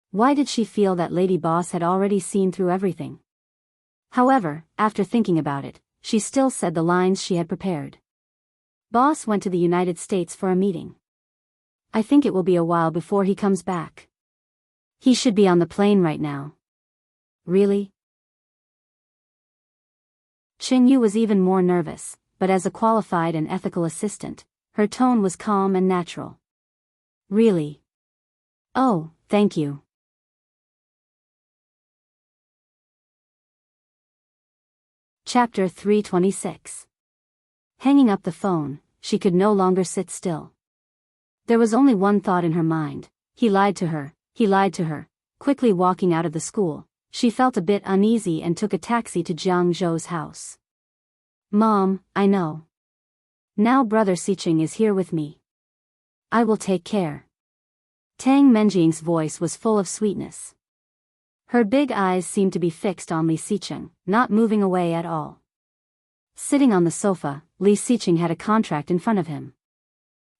Why did she feel that Lady Boss had already seen through everything? However, after thinking about it, she still said the lines she had prepared. Boss went to the United States for a meeting. I think it will be a while before he comes back. He should be on the plane right now. Really? Qingyu was even more nervous, but as a qualified and ethical assistant, her tone was calm and natural. Really? Oh, thank you. Chapter 326. Hanging up the phone, she could no longer sit still. There was only one thought in her mind. He lied to her, he lied to her. Quickly walking out of the school, she felt a bit uneasy and took a taxi to Jiang Zhou's house. Mom, I know. Now Brother Sicheng is here with me. I will take care. Tang Menjing's voice was full of sweetness. Her big eyes seemed to be fixed on Li Sicheng, not moving away at all. Sitting on the sofa, Li Sicheng had a contract in front of him.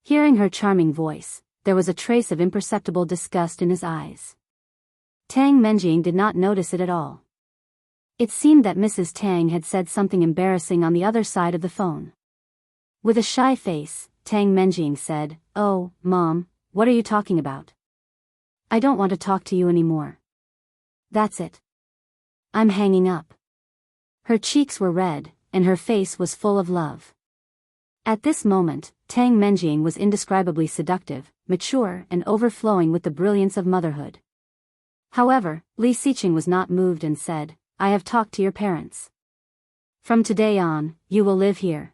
Hearing her charming voice, there was a trace of imperceptible disgust in his eyes. Tang Menjing did not notice it at all. It seemed that Mrs. Tang had said something embarrassing on the other side of the phone. With a shy face, Tang Menjing said, Oh, Mom, what are you talking about? I don't want to talk to you anymore. That's it. I'm hanging up. Her cheeks were red, and her face was full of love. At this moment, Tang Menjing was indescribably seductive, mature, and overflowing with the brilliance of motherhood. However, Li Xiqing was not moved and said, I have talked to your parents. From today on, you will live here.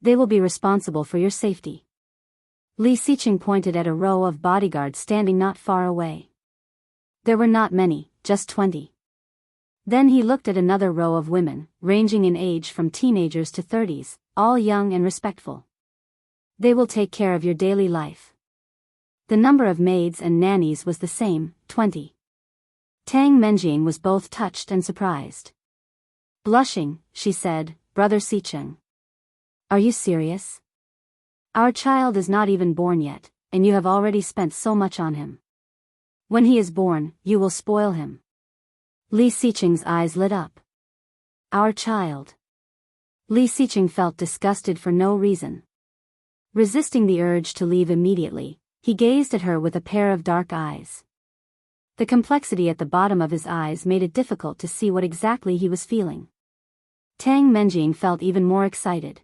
They will be responsible for your safety. Li Xiqing pointed at a row of bodyguards standing not far away. There were not many, just 20. Then he looked at another row of women, ranging in age from teenagers to 30s, all young and respectful. They will take care of your daily life. The number of maids and nannies was the same, 20. Tang Menjing was both touched and surprised. Blushing, she said, Brother Xiqing. Are you serious? Our child is not even born yet, and you have already spent so much on him. When he is born, you will spoil him. Li Xiqing's eyes lit up. Our child. Li Xiqing felt disgusted for no reason. Resisting the urge to leave immediately, he gazed at her with a pair of dark eyes. The complexity at the bottom of his eyes made it difficult to see what exactly he was feeling. Tang Menjing felt even more excited.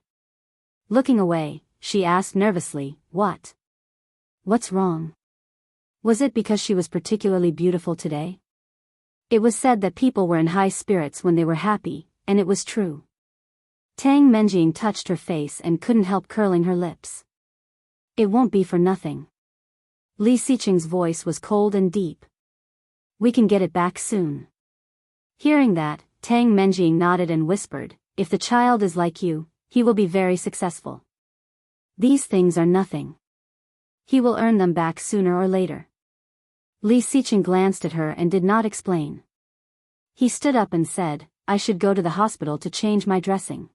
Looking away, she asked nervously, What? What's wrong? Was it because she was particularly beautiful today? It was said that people were in high spirits when they were happy, and it was true. Tang Menjing touched her face and couldn't help curling her lips. It won't be for nothing. Li Xiqing's voice was cold and deep. We can get it back soon. Hearing that, Tang Menjing nodded and whispered, If the child is like you, he will be very successful. These things are nothing. He will earn them back sooner or later. Li Xiqing glanced at her and did not explain. He stood up and said, I should go to the hospital to change my dressing.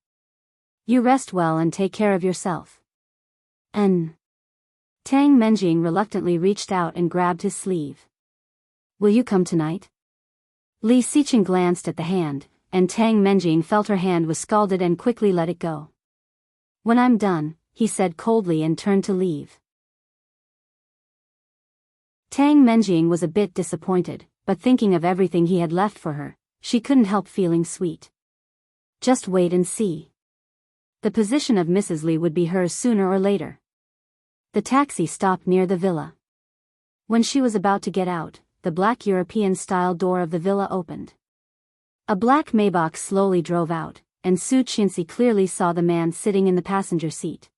You rest well and take care of yourself. Tang Menjing reluctantly reached out and grabbed his sleeve. Will you come tonight? Li Xiqing glanced at the hand, and Tang Menjing felt her hand was scalded and quickly let it go. When I'm done, he said coldly and turned to leave. Tang Menjing was a bit disappointed, but thinking of everything he had left for her, she couldn't help feeling sweet. Just wait and see. The position of Mrs. Li would be hers sooner or later. The taxi stopped near the villa. When she was about to get out, the black European-style door of the villa opened. A black Maybach slowly drove out, and Su Qianxi clearly saw the man sitting in the passenger seat.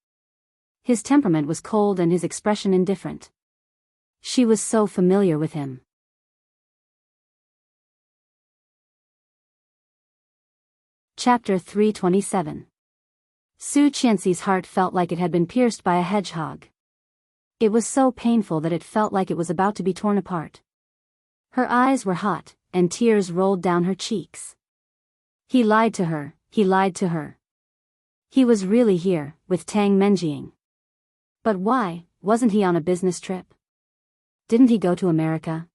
His temperament was cold and his expression indifferent. She was so familiar with him. Chapter 327. Su Qianxi's heart felt like it had been pierced by a hedgehog. It was so painful that it felt like it was about to be torn apart. Her eyes were hot, and tears rolled down her cheeks. He lied to her, he lied to her. He was really here, with Tang Menjing. But why, wasn't he on a business trip? Didn't he go to America?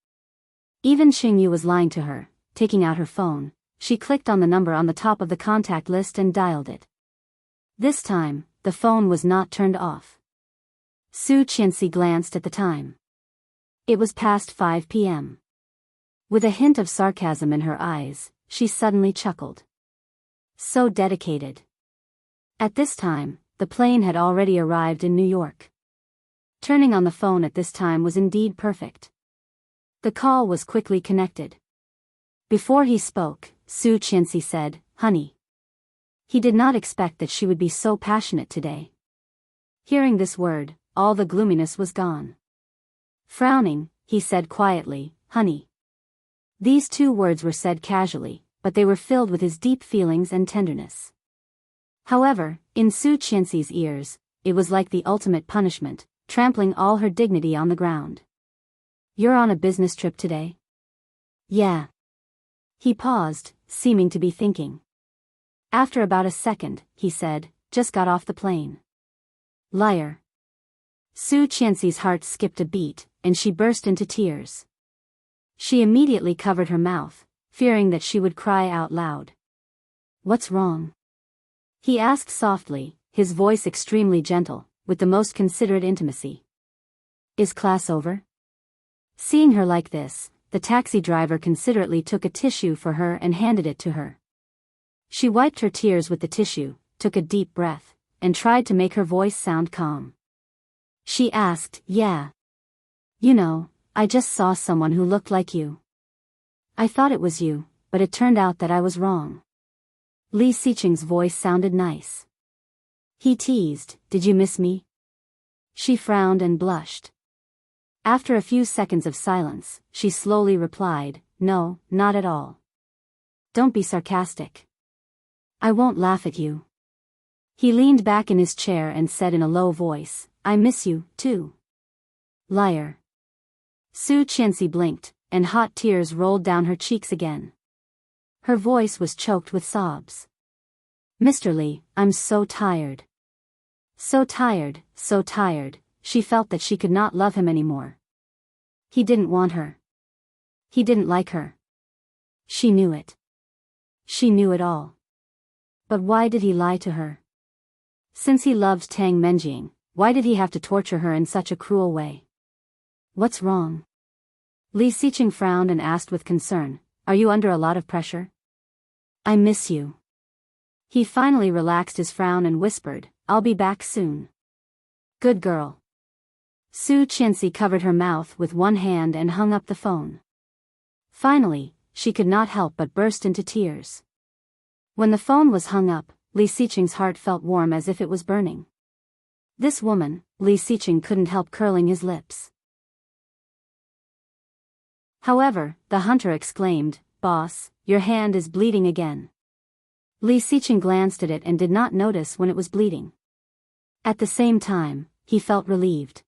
Even Xingyu was lying to her. Taking out her phone, she clicked on the number on the top of the contact list and dialed it. This time, the phone was not turned off. Su Qianxi glanced at the time. It was past 5 p.m. With a hint of sarcasm in her eyes, she suddenly chuckled. So dedicated. At this time, the plane had already arrived in New York. Turning on the phone at this time was indeed perfect. The call was quickly connected. Before he spoke, Su Qianxi said, Honey. He did not expect that she would be so passionate today. Hearing this word, all the gloominess was gone. Frowning, he said quietly, Honey. These two words were said casually, but they were filled with his deep feelings and tenderness. However, in Su Qianxi's ears, it was like the ultimate punishment, trampling all her dignity on the ground. You're on a business trip today? Yeah. He paused, seeming to be thinking. After about a second, he said, Just got off the plane. Liar. Su Qianxi's heart skipped a beat, and she burst into tears. She immediately covered her mouth, fearing that she would cry out loud. What's wrong? He asked softly, his voice extremely gentle, with the most considerate intimacy. Is class over? Seeing her like this, the taxi driver considerately took a tissue for her and handed it to her. She wiped her tears with the tissue, took a deep breath, and tried to make her voice sound calm. She asked, "Yeah. You know, I just saw someone who looked like you. I thought it was you, but it turned out that I was wrong." Li Xiqing's voice sounded nice. He teased, "Did you miss me?" She frowned and blushed. After a few seconds of silence, she slowly replied, "No, not at all. Don't be sarcastic. I won't laugh at you." He leaned back in his chair and said in a low voice, "I miss you, too." Liar. Su Qianxi blinked, and hot tears rolled down her cheeks again. Her voice was choked with sobs. "Mr. Li, I'm so tired. So tired, so tired." She felt that she could not love him anymore. He didn't want her. He didn't like her. She knew it. She knew it all. But why did he lie to her? Since he loved Tang Menjing, why did he have to torture her in such a cruel way? What's wrong? Li Xiqing frowned and asked with concern, "Are you under a lot of pressure?" "I miss you." He finally relaxed his frown and whispered, "I'll be back soon." "Good girl." Su Qianxi covered her mouth with one hand and hung up the phone. Finally, she could not help but burst into tears. When the phone was hung up, Li Xiqing's heart felt warm as if it was burning. This woman, Li Xiqing couldn't help curling his lips. However, the hunter exclaimed, "Boss, your hand is bleeding again." Li Xiqing glanced at it and did not notice when it was bleeding. At the same time, he felt relieved.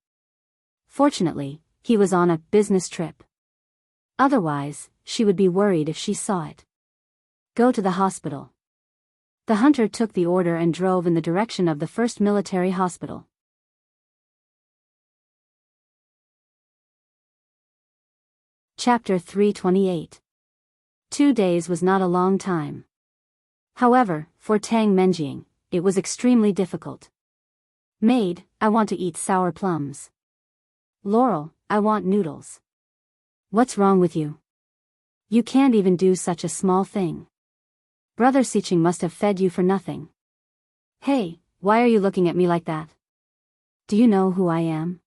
Fortunately, he was on a business trip. Otherwise, she would be worried if she saw it. "Go to the hospital." The hunter took the order and drove in the direction of the first military hospital. Chapter 328. 2 days was not a long time. However, for Tang Menjing, it was extremely difficult. "Maid, I want to eat sour plums." "Laurel, I want noodles." "What's wrong with you? You can't even do such a small thing. Brother Xiqing must have fed you for nothing." "Hey, why are you looking at me like that? Do you know who I am?"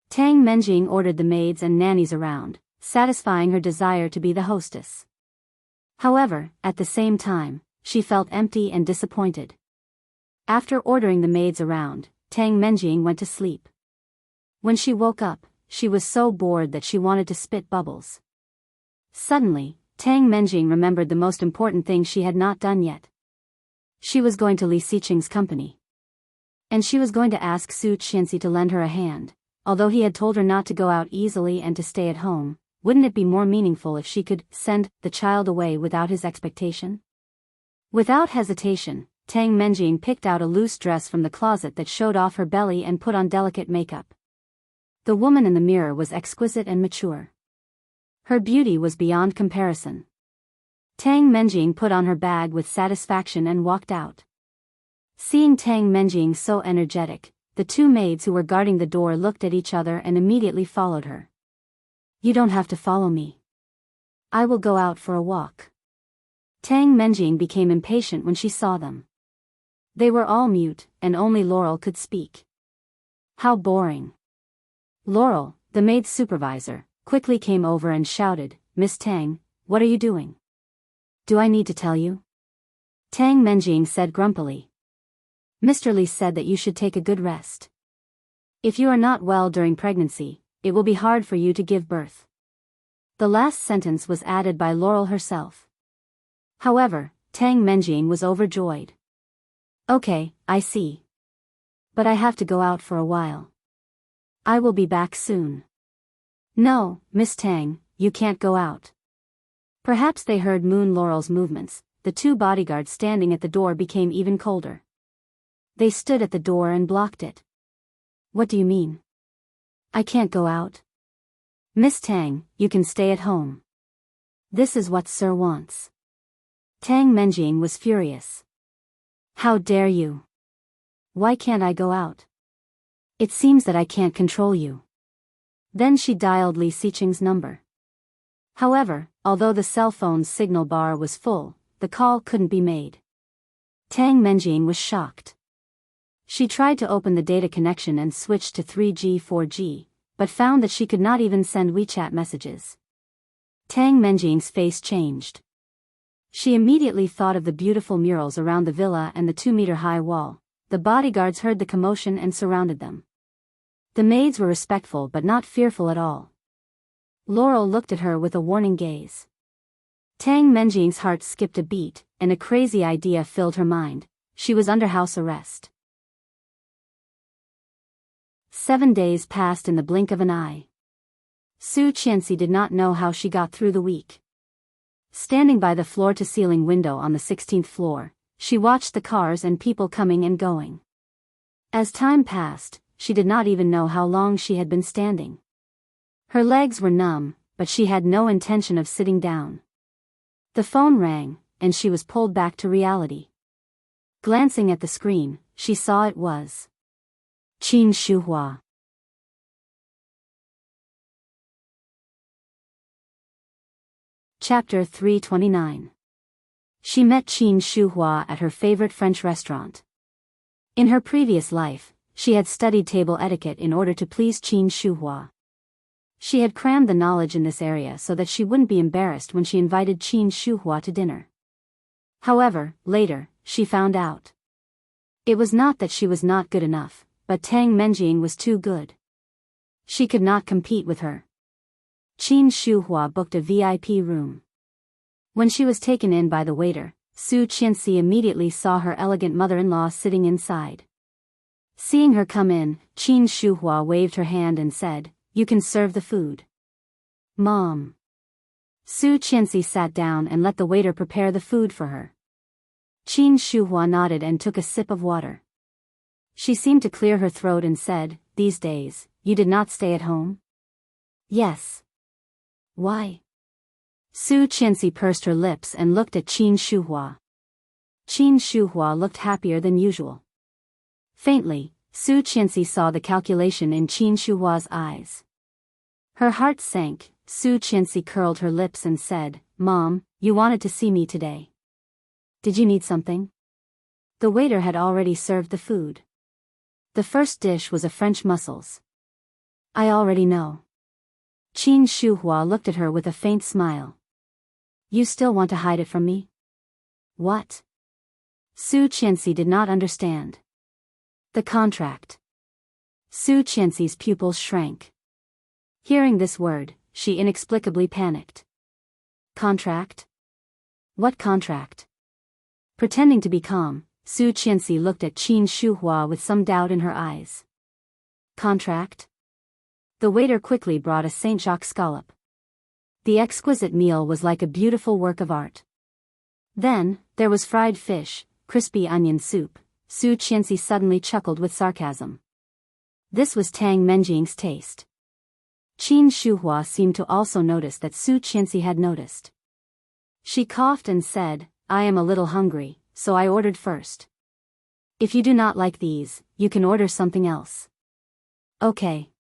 Tang Menjing ordered the maids and nannies around, satisfying her desire to be the hostess. However, at the same time, she felt empty and disappointed. After ordering the maids around, Tang Menjing went to sleep. When she woke up, she was so bored that she wanted to spit bubbles. Suddenly, Tang Menjing remembered the most important thing she had not done yet. She was going to Li Xiqing's company. And she was going to ask Su Qianxi to lend her a hand. Although he had told her not to go out easily and to stay at home, wouldn't it be more meaningful if she could send the child away without his expectation? Without hesitation, Tang Menjing picked out a loose dress from the closet that showed off her belly and put on delicate makeup. The woman in the mirror was exquisite and mature. Her beauty was beyond comparison. Tang Menjing put on her bag with satisfaction and walked out. Seeing Tang Menjing so energetic, the two maids who were guarding the door looked at each other and immediately followed her. "You don't have to follow me. I will go out for a walk." Tang Menjing became impatient when she saw them. They were all mute, and only Laurel could speak. How boring. Laurel, the maid's supervisor, quickly came over and shouted, "Miss Tang, what are you doing?" "Do I need to tell you?" Tang Menjing said grumpily. "Mr. Li said that you should take a good rest. If you are not well during pregnancy, it will be hard for you to give birth." The last sentence was added by Laurel herself. However, Tang Menjing was overjoyed. "Okay, I see. But I have to go out for a while. I will be back soon." "No, Miss Tang, you can't go out." Perhaps they heard Moon Laurel's movements. The two bodyguards standing at the door became even colder. They stood at the door and blocked it. "What do you mean? I can't go out?" "Miss Tang, you can stay at home. This is what Sir wants." Tang Menjing was furious. "How dare you? Why can't I go out? It seems that I can't control you." Then she dialed Li Xiqing's number. However, although the cell phone's signal bar was full, the call couldn't be made. Tang Menjing was shocked. She tried to open the data connection and switch to 3G/4G, but found that she could not even send WeChat messages. Tang Menjing's face changed. She immediately thought of the beautiful murals around the villa and the 2-meter-high wall. The bodyguards heard the commotion and surrounded them. The maids were respectful but not fearful at all. Laurel looked at her with a warning gaze. Tang Menjing's heart skipped a beat, and a crazy idea filled her mind. She was under house arrest. 7 days passed in the blink of an eye. Su Qianxi did not know how she got through the week. Standing by the floor-to-ceiling window on the 16th floor, she watched the cars and people coming and going. As time passed, she did not even know how long she had been standing. Her legs were numb, but she had no intention of sitting down. The phone rang, and she was pulled back to reality. Glancing at the screen, she saw it was Qin Shuhua. Chapter 329. She met Qin Shuhua at her favorite French restaurant. In her previous life, she had studied table etiquette in order to please Qin Shuhua. She had crammed the knowledge in this area so that she wouldn't be embarrassed when she invited Qin Shuhua to dinner. However, later, she found out. It was not that she was not good enough, but Tang Menjing was too good. She could not compete with her. Qin Shuhua booked a VIP room. When she was taken in by the waiter, Su Qianxi immediately saw her elegant mother-in-law sitting inside. Seeing her come in, Qin Shuhua waved her hand and said, "You can serve the food." "Mom." Su Qianxi sat down and let the waiter prepare the food for her. Qin Shuhua nodded and took a sip of water. She seemed to clear her throat and said, "These days, you did not stay at home?" "Yes." "Why?" Su Qianxi pursed her lips and looked at Qin Shuhua. Qin Shuhua looked happier than usual. Faintly, Su Qianxi saw the calculation in Qin Shuhua's eyes. Her heart sank. Su Qianxi curled her lips and said, "Mom, you wanted to see me today. Did you need something?" The waiter had already served the food. The first dish was a French mussels. "I already know." Qin Shuhua looked at her with a faint smile. "You still want to hide it from me?" "What?" Su Qianxi did not understand. "The contract." Su Qianxi's pupils shrank. Hearing this word, she inexplicably panicked. "Contract? What contract?" Pretending to be calm, Su Qianxi looked at Qin Shuhua with some doubt in her eyes. "Contract?" The waiter quickly brought a Saint Jacques scallop. The exquisite meal was like a beautiful work of art. Then, there was fried fish, crispy onion soup. Su Qianxi suddenly chuckled with sarcasm. This was Tang Menjing's taste. Qin Shuhua seemed to also notice that Su Qianxi had noticed. She coughed and said, "I am a little hungry, so I ordered first. If you do not like these, you can order something else." "Okay."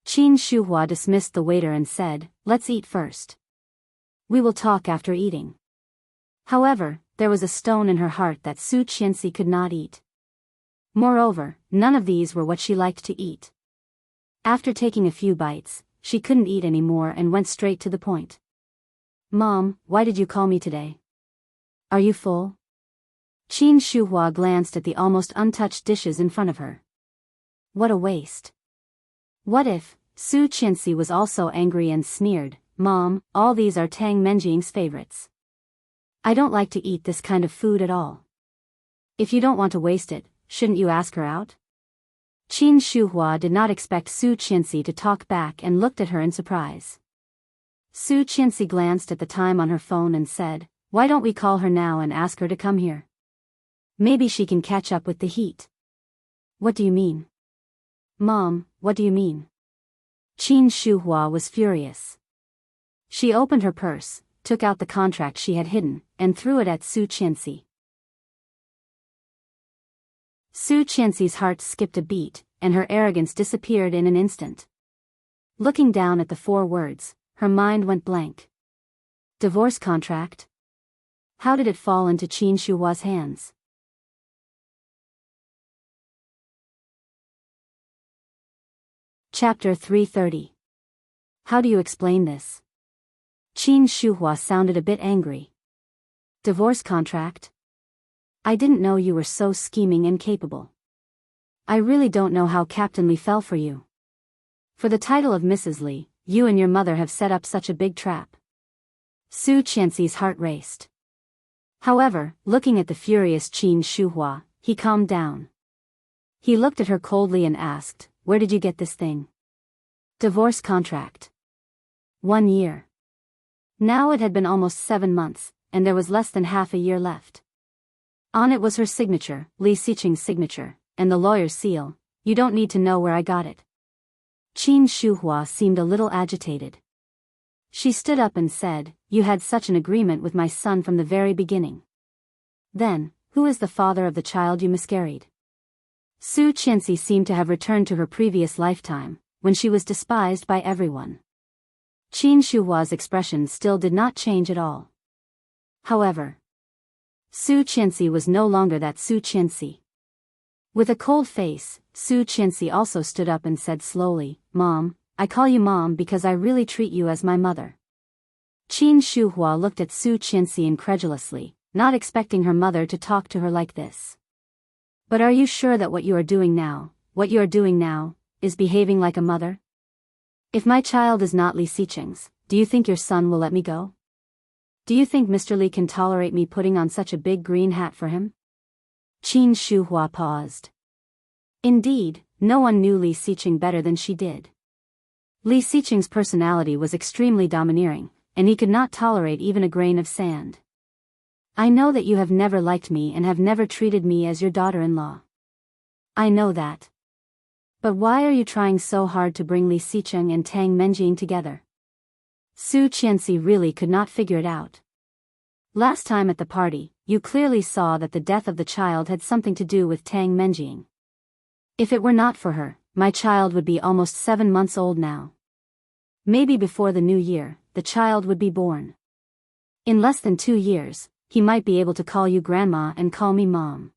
Qin Shuhua dismissed the waiter and said, "Let's eat first. We will talk after eating." However, there was a stone in her heart that Su Qianxi could not eat. Moreover, none of these were what she liked to eat. After taking a few bites, she couldn't eat any more and went straight to the point. "Mom, why did you call me today? Are you full?" Qin Shuhua glanced at the almost untouched dishes in front of her. What a waste. What if Su Qianxi was also angry and sneered, "Mom, all these are Tang Menjing's favorites. I don't like to eat this kind of food at all. If you don't want to waste it, shouldn't you ask her out?" Qin Shuhua did not expect Su Qianxi to talk back and looked at her in surprise. Su Qianxi glanced at the time on her phone and said, "Why don't we call her now and ask her to come here? Maybe she can catch up with the heat." "What do you mean?" "Mom, what do you mean?" Qin Shuhua was furious. She opened her purse, took out the contract she had hidden, and threw it at Su Qianxi. Su Qianxi's heart skipped a beat, and her arrogance disappeared in an instant. Looking down at the 4 words, her mind went blank. Divorce contract? How did it fall into Qin Shuhua's hands? Chapter 330. How do you explain this? Qin Shuhua sounded a bit angry. Divorce contract? I didn't know you were so scheming and capable. I really don't know how Captain Li fell for you. For the title of Mrs. Li, you and your mother have set up such a big trap. Su Qianxi's heart raced. However, looking at the furious Qin Shuhua, he calmed down. He looked at her coldly and asked, "Where did you get this thing?" Divorce contract. 1 year. Now it had been almost 7 months, and there was less than half a year left. On it was her signature, Li Xiqing's signature, and the lawyer's seal. You don't need to know where I got it. Qin Shuhua seemed a little agitated. She stood up and said, "You had such an agreement with my son from the very beginning. Then, who is the father of the child you miscarried?" Su Qianxi seemed to have returned to her previous lifetime, when she was despised by everyone. Qin Shuhua's expression still did not change at all. However, Su Qianxi was no longer that Su Qianxi. With a cold face, Su Qianxi also stood up and said slowly, "Mom, I call you Mom because I really treat you as my mother." Qin Shuhua looked at Su Qianxi incredulously, not expecting her mother to talk to her like this. "But are you sure that what you are doing now, is behaving like a mother? If my child is not Li Xiqing's, do you think your son will let me go? Do you think Mr. Li can tolerate me putting on such a big green hat for him?" Qin Shuhua paused. Indeed, no one knew Li Xiqing better than she did. Li Xiqing's personality was extremely domineering, and he could not tolerate even a grain of sand. "I know that you have never liked me and have never treated me as your daughter-in-law. I know that. But why are you trying so hard to bring Li Xiqing and Tang Menjing together?" Su Qianxi really could not figure it out. "Last time at the party, you clearly saw that the death of the child had something to do with Tang Menjing. If it were not for her, my child would be almost 7 months old now. Maybe before the new year, the child would be born. In less than 2 years, he might be able to call you grandma and call me mom."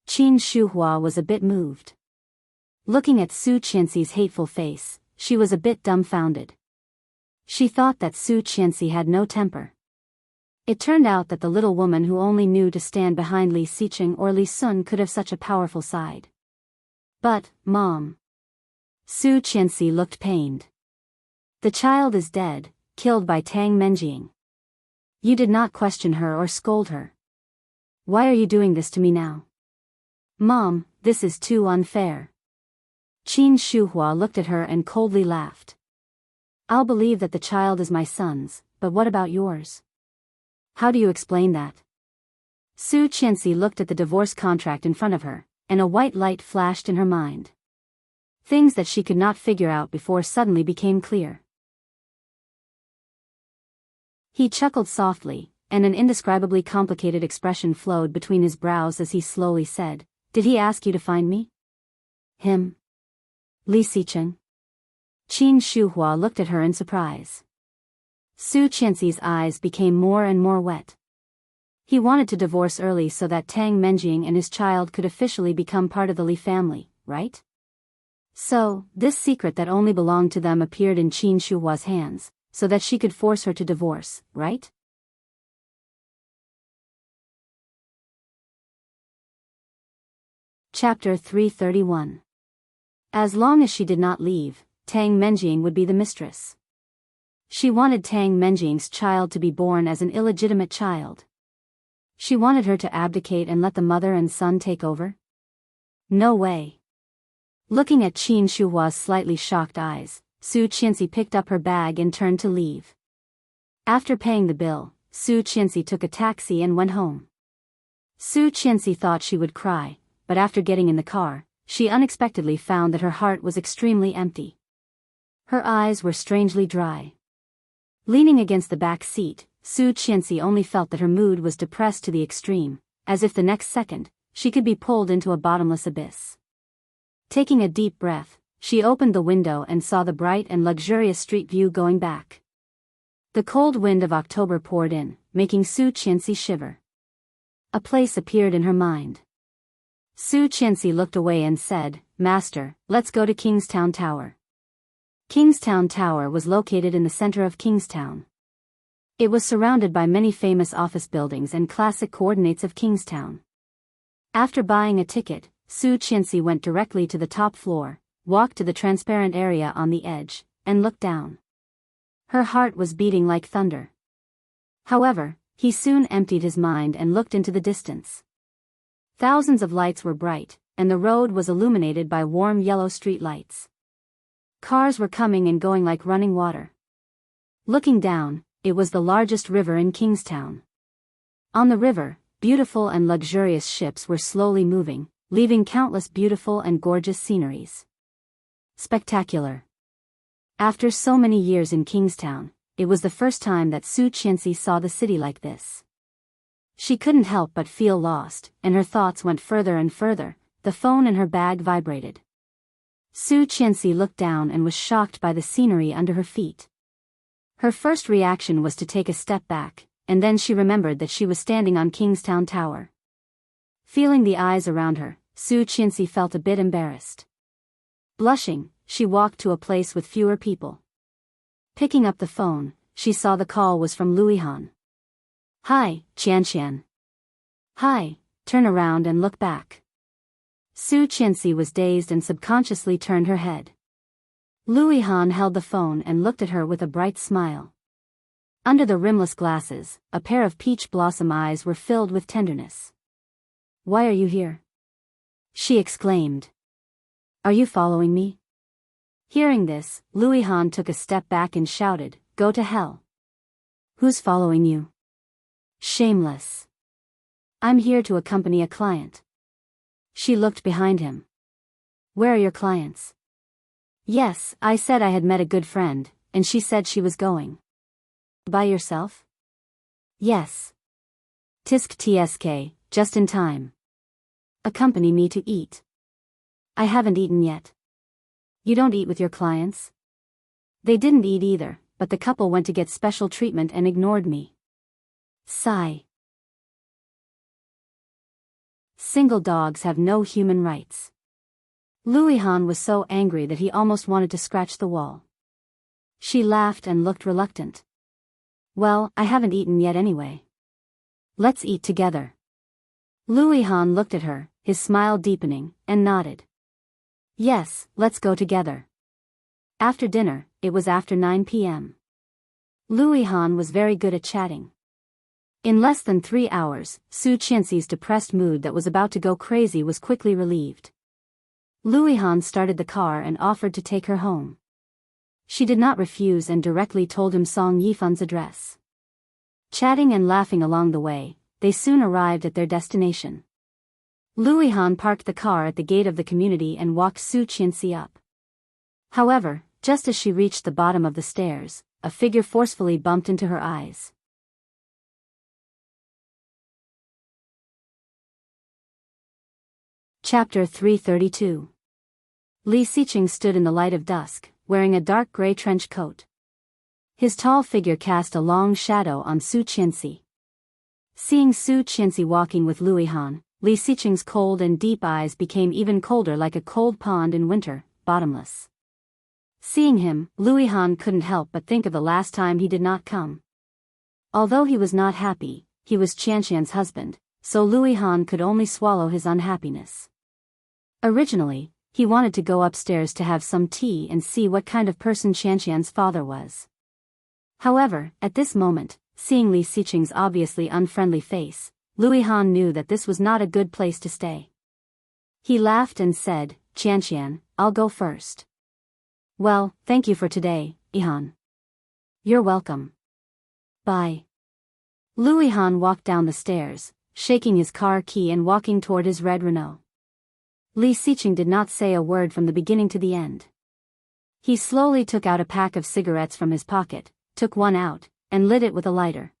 Qin Shuhua was a bit moved. Looking at Su Qianxi's hateful face, she was a bit dumbfounded. She thought that Su Qianxi had no temper. It turned out that the little woman who only knew to stand behind Li Xiqing or Li Sun could have such a powerful side. "But, Mom." Su Qianxi looked pained. "The child is dead, killed by Tang Menjing. You did not question her or scold her. Why are you doing this to me now? Mom, this is too unfair." Qin Shuhua looked at her and coldly laughed. "I'll believe that the child is my son's, but what about yours? How do you explain that?" Su Qianxi looked at the divorce contract in front of her, and a white light flashed in her mind. Things that she could not figure out before suddenly became clear. He chuckled softly, and an indescribably complicated expression flowed between his brows as he slowly said, "Did he ask you to find me?" "Him? Li Xiqing?" Qin Shuhua looked at her in surprise. Su Qianxi's eyes became more and more wet. He wanted to divorce early so that Tang Menjing and his child could officially become part of the Li family, right? So, this secret that only belonged to them appeared in Qin Shuhua's hands, so that she could force her to divorce, right? Chapter 331. As long as she did not leave, Tang Menjing would be the mistress. She wanted Tang Menjing's child to be born as an illegitimate child. She wanted her to abdicate and let the mother and son take over? No way. Looking at Qin Shuhua's slightly shocked eyes, Su Qianxi picked up her bag and turned to leave. After paying the bill, Su Qianxi took a taxi and went home. Su Qianxi thought she would cry, but after getting in the car, she unexpectedly found that her heart was extremely empty. Her eyes were strangely dry. Leaning against the back seat, Su Qianxi only felt that her mood was depressed to the extreme, as if the next second, she could be pulled into a bottomless abyss. Taking a deep breath, she opened the window and saw the bright and luxurious street view going back. The cold wind of October poured in, making Su Qianxi shiver. A place appeared in her mind. Su Qianxi looked away and said, "Master, let's go to Kingstown Tower." Kingstown Tower was located in the center of Kingstown. It was surrounded by many famous office buildings and classic coordinates of Kingstown. After buying a ticket, Su Qianxi went directly to the top floor, walked to the transparent area on the edge, and looked down. Her heart was beating like thunder. However, he soon emptied his mind and looked into the distance. Thousands of lights were bright, and the road was illuminated by warm yellow street lights. Cars were coming and going like running water. Looking down, it was the largest river in Kingstown. On the river, beautiful and luxurious ships were slowly moving, leaving countless beautiful and gorgeous sceneries. Spectacular. After so many years in Kingstown, it was the first time that Su Qianxi saw the city like this. She couldn't help but feel lost, and her thoughts went further and further. The phone in her bag vibrated. Su Qianxi looked down and was shocked by the scenery under her feet. Her first reaction was to take a step back, and then she remembered that she was standing on Kingstown Tower. Feeling the eyes around her, Su Qianxi felt a bit embarrassed. Blushing, she walked to a place with fewer people. Picking up the phone, she saw the call was from Luihan. "Hi, Qianqian." "Hi," turn around and look back. Su Qianxi was dazed and subconsciously turned her head. Luihan held the phone and looked at her with a bright smile. Under the rimless glasses, a pair of peach blossom eyes were filled with tenderness. "Why are you here?" she exclaimed. "Are you following me?" Hearing this, Luihan took a step back and shouted, "Go to hell." "Who's following you?" "Shameless. I'm here to accompany a client." She looked behind him. "Where are your clients?" "Yes, I said I had met a good friend, and she said she was going." "By yourself?" "Yes." "Tisk tsk, just in time. Accompany me to eat." "I haven't eaten yet." "You don't eat with your clients?" "They didn't eat either, but the couple went to get special treatment and ignored me." Sigh. Single dogs have no human rights. Luihan was so angry that he almost wanted to scratch the wall. She laughed and looked reluctant. "Well, I haven't eaten yet anyway. Let's eat together." Luihan looked at her, his smile deepening, and nodded. "Yes, let's go together." After dinner, it was after 9 p.m. Luihan was very good at chatting. In less than 3 hours, Su Qianxi's depressed mood that was about to go crazy was quickly relieved. Luihan started the car and offered to take her home. She did not refuse and directly told him Song Yifan's address. Chatting and laughing along the way, they soon arrived at their destination. Luihan parked the car at the gate of the community and walked Su Qianxi up. However, just as she reached the bottom of the stairs, a figure forcefully bumped into her eyes. Chapter 332. Li Xiqing stood in the light of dusk, wearing a dark gray trench coat. His tall figure cast a long shadow on Su Qianxi. Seeing Su Qianxi walking with Luihan, Li Xiqing's cold and deep eyes became even colder like a cold pond in winter, bottomless. Seeing him, Luihan couldn't help but think of the last time he did not come. Although he was not happy, he was Qianqian's husband, so Luihan could only swallow his unhappiness. Originally, he wanted to go upstairs to have some tea and see what kind of person Qianqian's father was. However, at this moment, seeing Li Xiqing's obviously unfriendly face, Luihan knew that this was not a good place to stay. He laughed and said, "Qianqian, I'll go first." "Well, thank you for today, Ihan." "You're welcome. Bye." Luihan walked down the stairs, shaking his car key and walking toward his red Renault. Li Xiqing did not say a word from the beginning to the end. He slowly took out a pack of cigarettes from his pocket, took one out, and lit it with a lighter.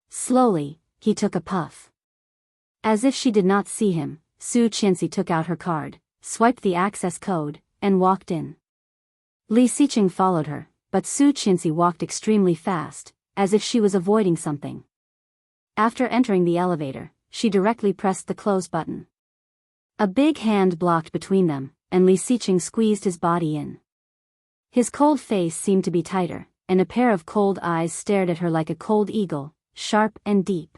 Slowly, he took a puff. As if she did not see him, Su Qianxi took out her card, swiped the access code, and walked in. Li Xiqing followed her, but Su Qianxi walked extremely fast, as if she was avoiding something. After entering the elevator, she directly pressed the close button. A big hand blocked between them, and Li Xiqing squeezed his body in. His cold face seemed to be tighter, and a pair of cold eyes stared at her like a cold eagle, sharp and deep.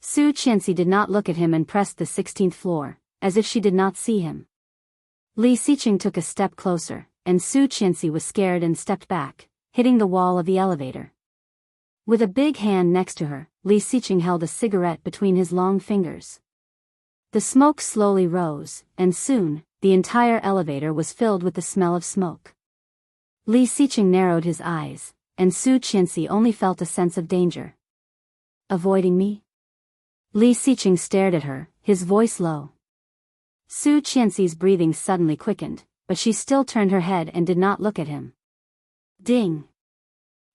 Su Qianxi did not look at him and pressed the 16th floor, as if she did not see him. Li Xiqing took a step closer, and Su Qianxi was scared and stepped back, hitting the wall of the elevator. With a big hand next to her, Li Xiqing held a cigarette between his long fingers. The smoke slowly rose, and soon, the entire elevator was filled with the smell of smoke. Li Xiqing narrowed his eyes, and Su Qianxi only felt a sense of danger. Avoiding me? Li Xiqing stared at her, his voice low. Su Qianxi's breathing suddenly quickened, but she still turned her head and did not look at him. Ding!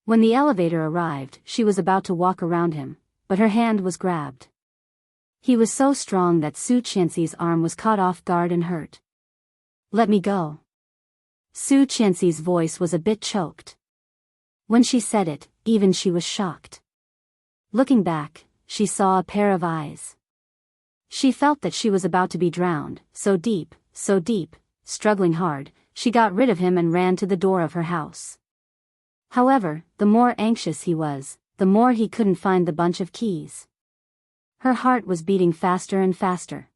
When the elevator arrived, she was about to walk around him, but her hand was grabbed. He was so strong that Su Qianxi's arm was caught off guard and hurt. Let me go. Su Qianxi's voice was a bit choked. When she said it, even she was shocked. Looking back, she saw a pair of eyes. She felt that she was about to be drowned, so deep, struggling hard, she got rid of him and ran to the door of her house. However, the more anxious he was, the more he couldn't find the bunch of keys. Her heart was beating faster and faster.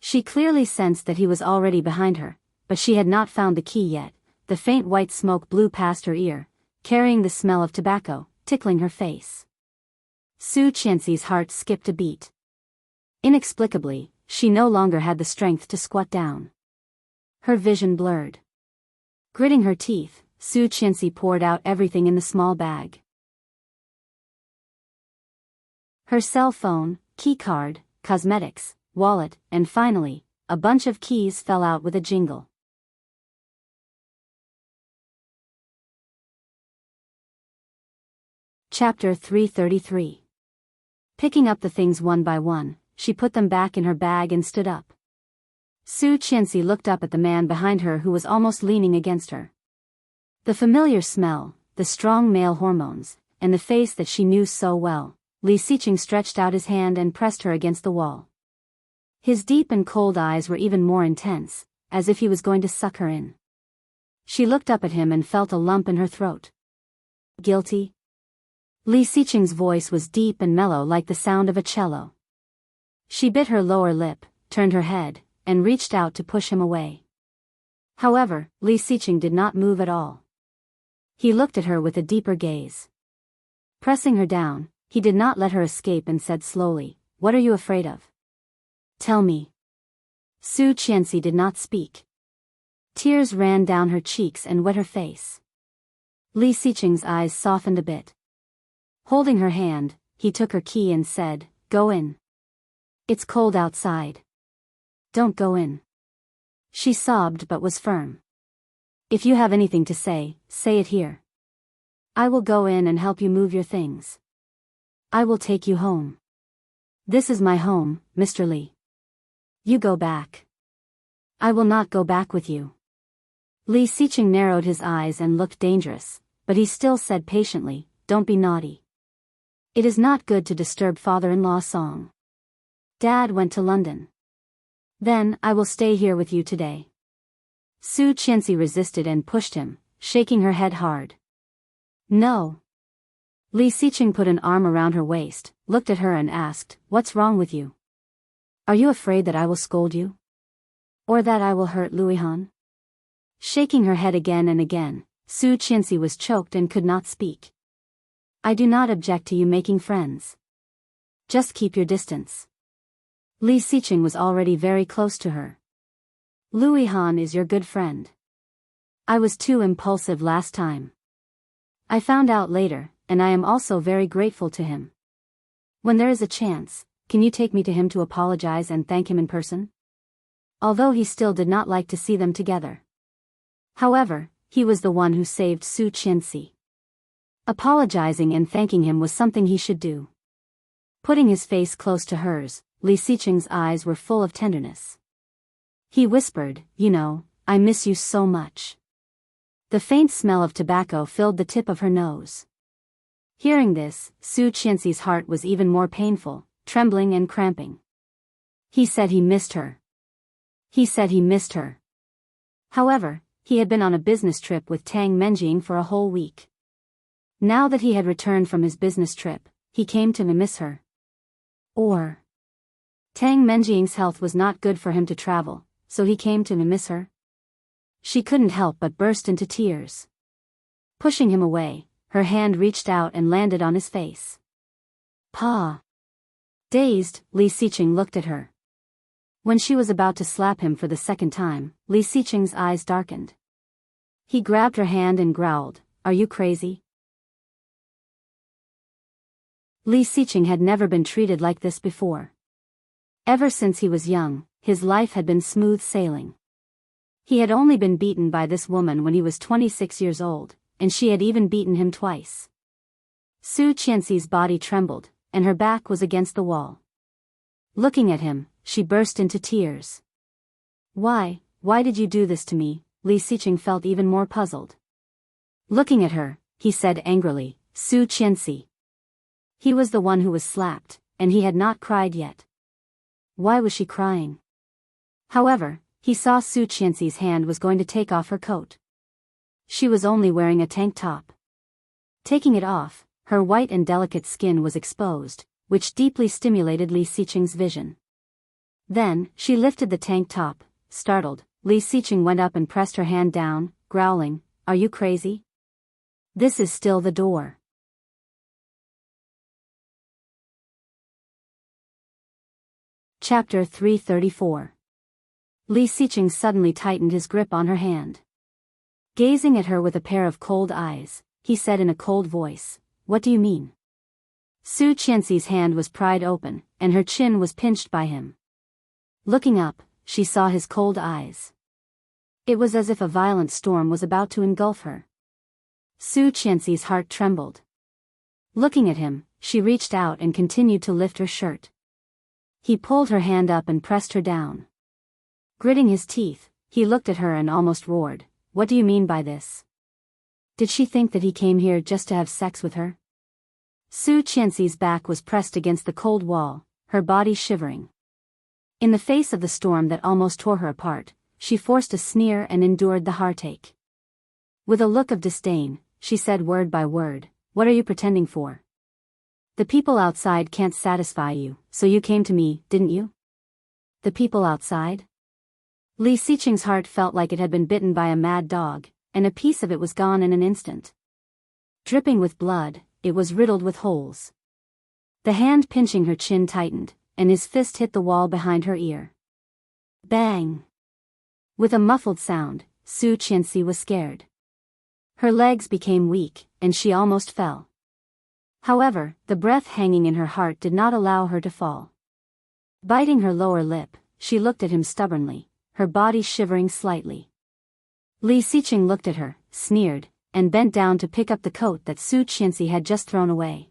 She clearly sensed that he was already behind her, but she had not found the key yet. The faint white smoke blew past her ear, carrying the smell of tobacco, tickling her face. Su Qianxi's heart skipped a beat. Inexplicably, she no longer had the strength to squat down. Her vision blurred. Gritting her teeth, Su Qianxi poured out everything in the small bag. Her cell phone, keycard, cosmetics, wallet, and finally, a bunch of keys fell out with a jingle. Chapter 333. Picking up the things one by one, she put them back in her bag and stood up. Su Qianxi looked up at the man behind her who was almost leaning against her. The familiar smell, the strong male hormones, and the face that she knew so well, Li Xiqing stretched out his hand and pressed her against the wall. His deep and cold eyes were even more intense, as if he was going to suck her in. She looked up at him and felt a lump in her throat. Guilty? Li Xiqing's voice was deep and mellow like the sound of a cello. She bit her lower lip, turned her head, and reached out to push him away. However, Li Xiqing did not move at all. He looked at her with a deeper gaze. Pressing her down, he did not let her escape and said slowly, "What are you afraid of? Tell me." Su Qianxi did not speak. Tears ran down her cheeks and wet her face. Li Xiqing's eyes softened a bit. Holding her hand, he took her key and said, "Go in. It's cold outside. Don't go in." She sobbed but was firm. "If you have anything to say it here. I will go in and help you move your things. I will take you home. This is my home, Mr. Li. You go back. I will not go back with you." Li Xiqing narrowed his eyes and looked dangerous, but he still said patiently, "Don't be naughty. It is not good to disturb father-in-law Song. Dad went to London. Then, I will stay here with you today." Su Qianxi resisted and pushed him, shaking her head hard. "No." Li Xiqing put an arm around her waist, looked at her and asked, "What's wrong with you? Are you afraid that I will scold you? Or that I will hurt Luihan?" Shaking her head again and again, Su Qianxi was choked and could not speak. "I do not object to you making friends. Just keep your distance." Li Xiqing was already very close to her. "Luihan is your good friend. I was too impulsive last time. I found out later, and I am also very grateful to him. When there is a chance, can you take me to him to apologize and thank him in person?" Although he still did not like to see them together. However, he was the one who saved Su Qianxi. Apologizing and thanking him was something he should do. Putting his face close to hers, Li Xiqing's eyes were full of tenderness. He whispered, "You know, I miss you so much. The faint smell of tobacco filled the tip of her nose. Hearing this, Su Qianxi's heart was even more painful, trembling and cramping. He said he missed her. He said he missed her. However, he had been on a business trip with Tang Menjing for a whole week. Now that he had returned from his business trip, he came to miss her. Or Tang Menjing's health was not good for him to travel, so he came to miss her? She couldn't help but burst into tears. Pushing him away, her hand reached out and landed on his face. Pa! Dazed, Li Xiqing looked at her. When she was about to slap him for the second time, Li Xiqing's eyes darkened. He grabbed her hand and growled, "Are you crazy?" Li Xiqing had never been treated like this before. Ever since he was young, his life had been smooth sailing. He had only been beaten by this woman when he was 26 years old, and she had even beaten him twice. Su Qianxi's body trembled, and her back was against the wall. Looking at him, she burst into tears. Why did you do this to me?" Li Xiqing felt even more puzzled. Looking at her, he said angrily, "Su Qianxi." He was the one who was slapped, and he had not cried yet. Why was she crying? However, he saw Su Qianxi's hand was going to take off her coat. She was only wearing a tank top. Taking it off, her white and delicate skin was exposed, which deeply stimulated Li Xiqing's vision. Then, she lifted the tank top. Startled, Li Xiqing went up and pressed her hand down, growling, "Are you crazy? This is still the door." Chapter 334. Li Xiqing suddenly tightened his grip on her hand. Gazing at her with a pair of cold eyes, he said in a cold voice, "What do you mean?" Su Qianxi's hand was pried open, and her chin was pinched by him. Looking up, she saw his cold eyes. It was as if a violent storm was about to engulf her. Su Qianxi's heart trembled. Looking at him, she reached out and continued to lift her shirt. He pulled her hand up and pressed her down. Gritting his teeth, he looked at her and almost roared, "What do you mean by this? Did she think that he came here just to have sex with her?" Su Qianxi's back was pressed against the cold wall, her body shivering. In the face of the storm that almost tore her apart, she forced a sneer and endured the heartache. With a look of disdain, she said word by word, "What are you pretending for? The people outside can't satisfy you, so you came to me, didn't you?" The people outside? Li Xiqing's heart felt like it had been bitten by a mad dog, and a piece of it was gone in an instant. Dripping with blood, it was riddled with holes. The hand pinching her chin tightened, and his fist hit the wall behind her ear. Bang! With a muffled sound, Su Qianxi was scared. Her legs became weak, and she almost fell. However, the breath hanging in her heart did not allow her to fall. Biting her lower lip, she looked at him stubbornly, her body shivering slightly. Li Xiqing looked at her, sneered, and bent down to pick up the coat that Su Qianxi had just thrown away.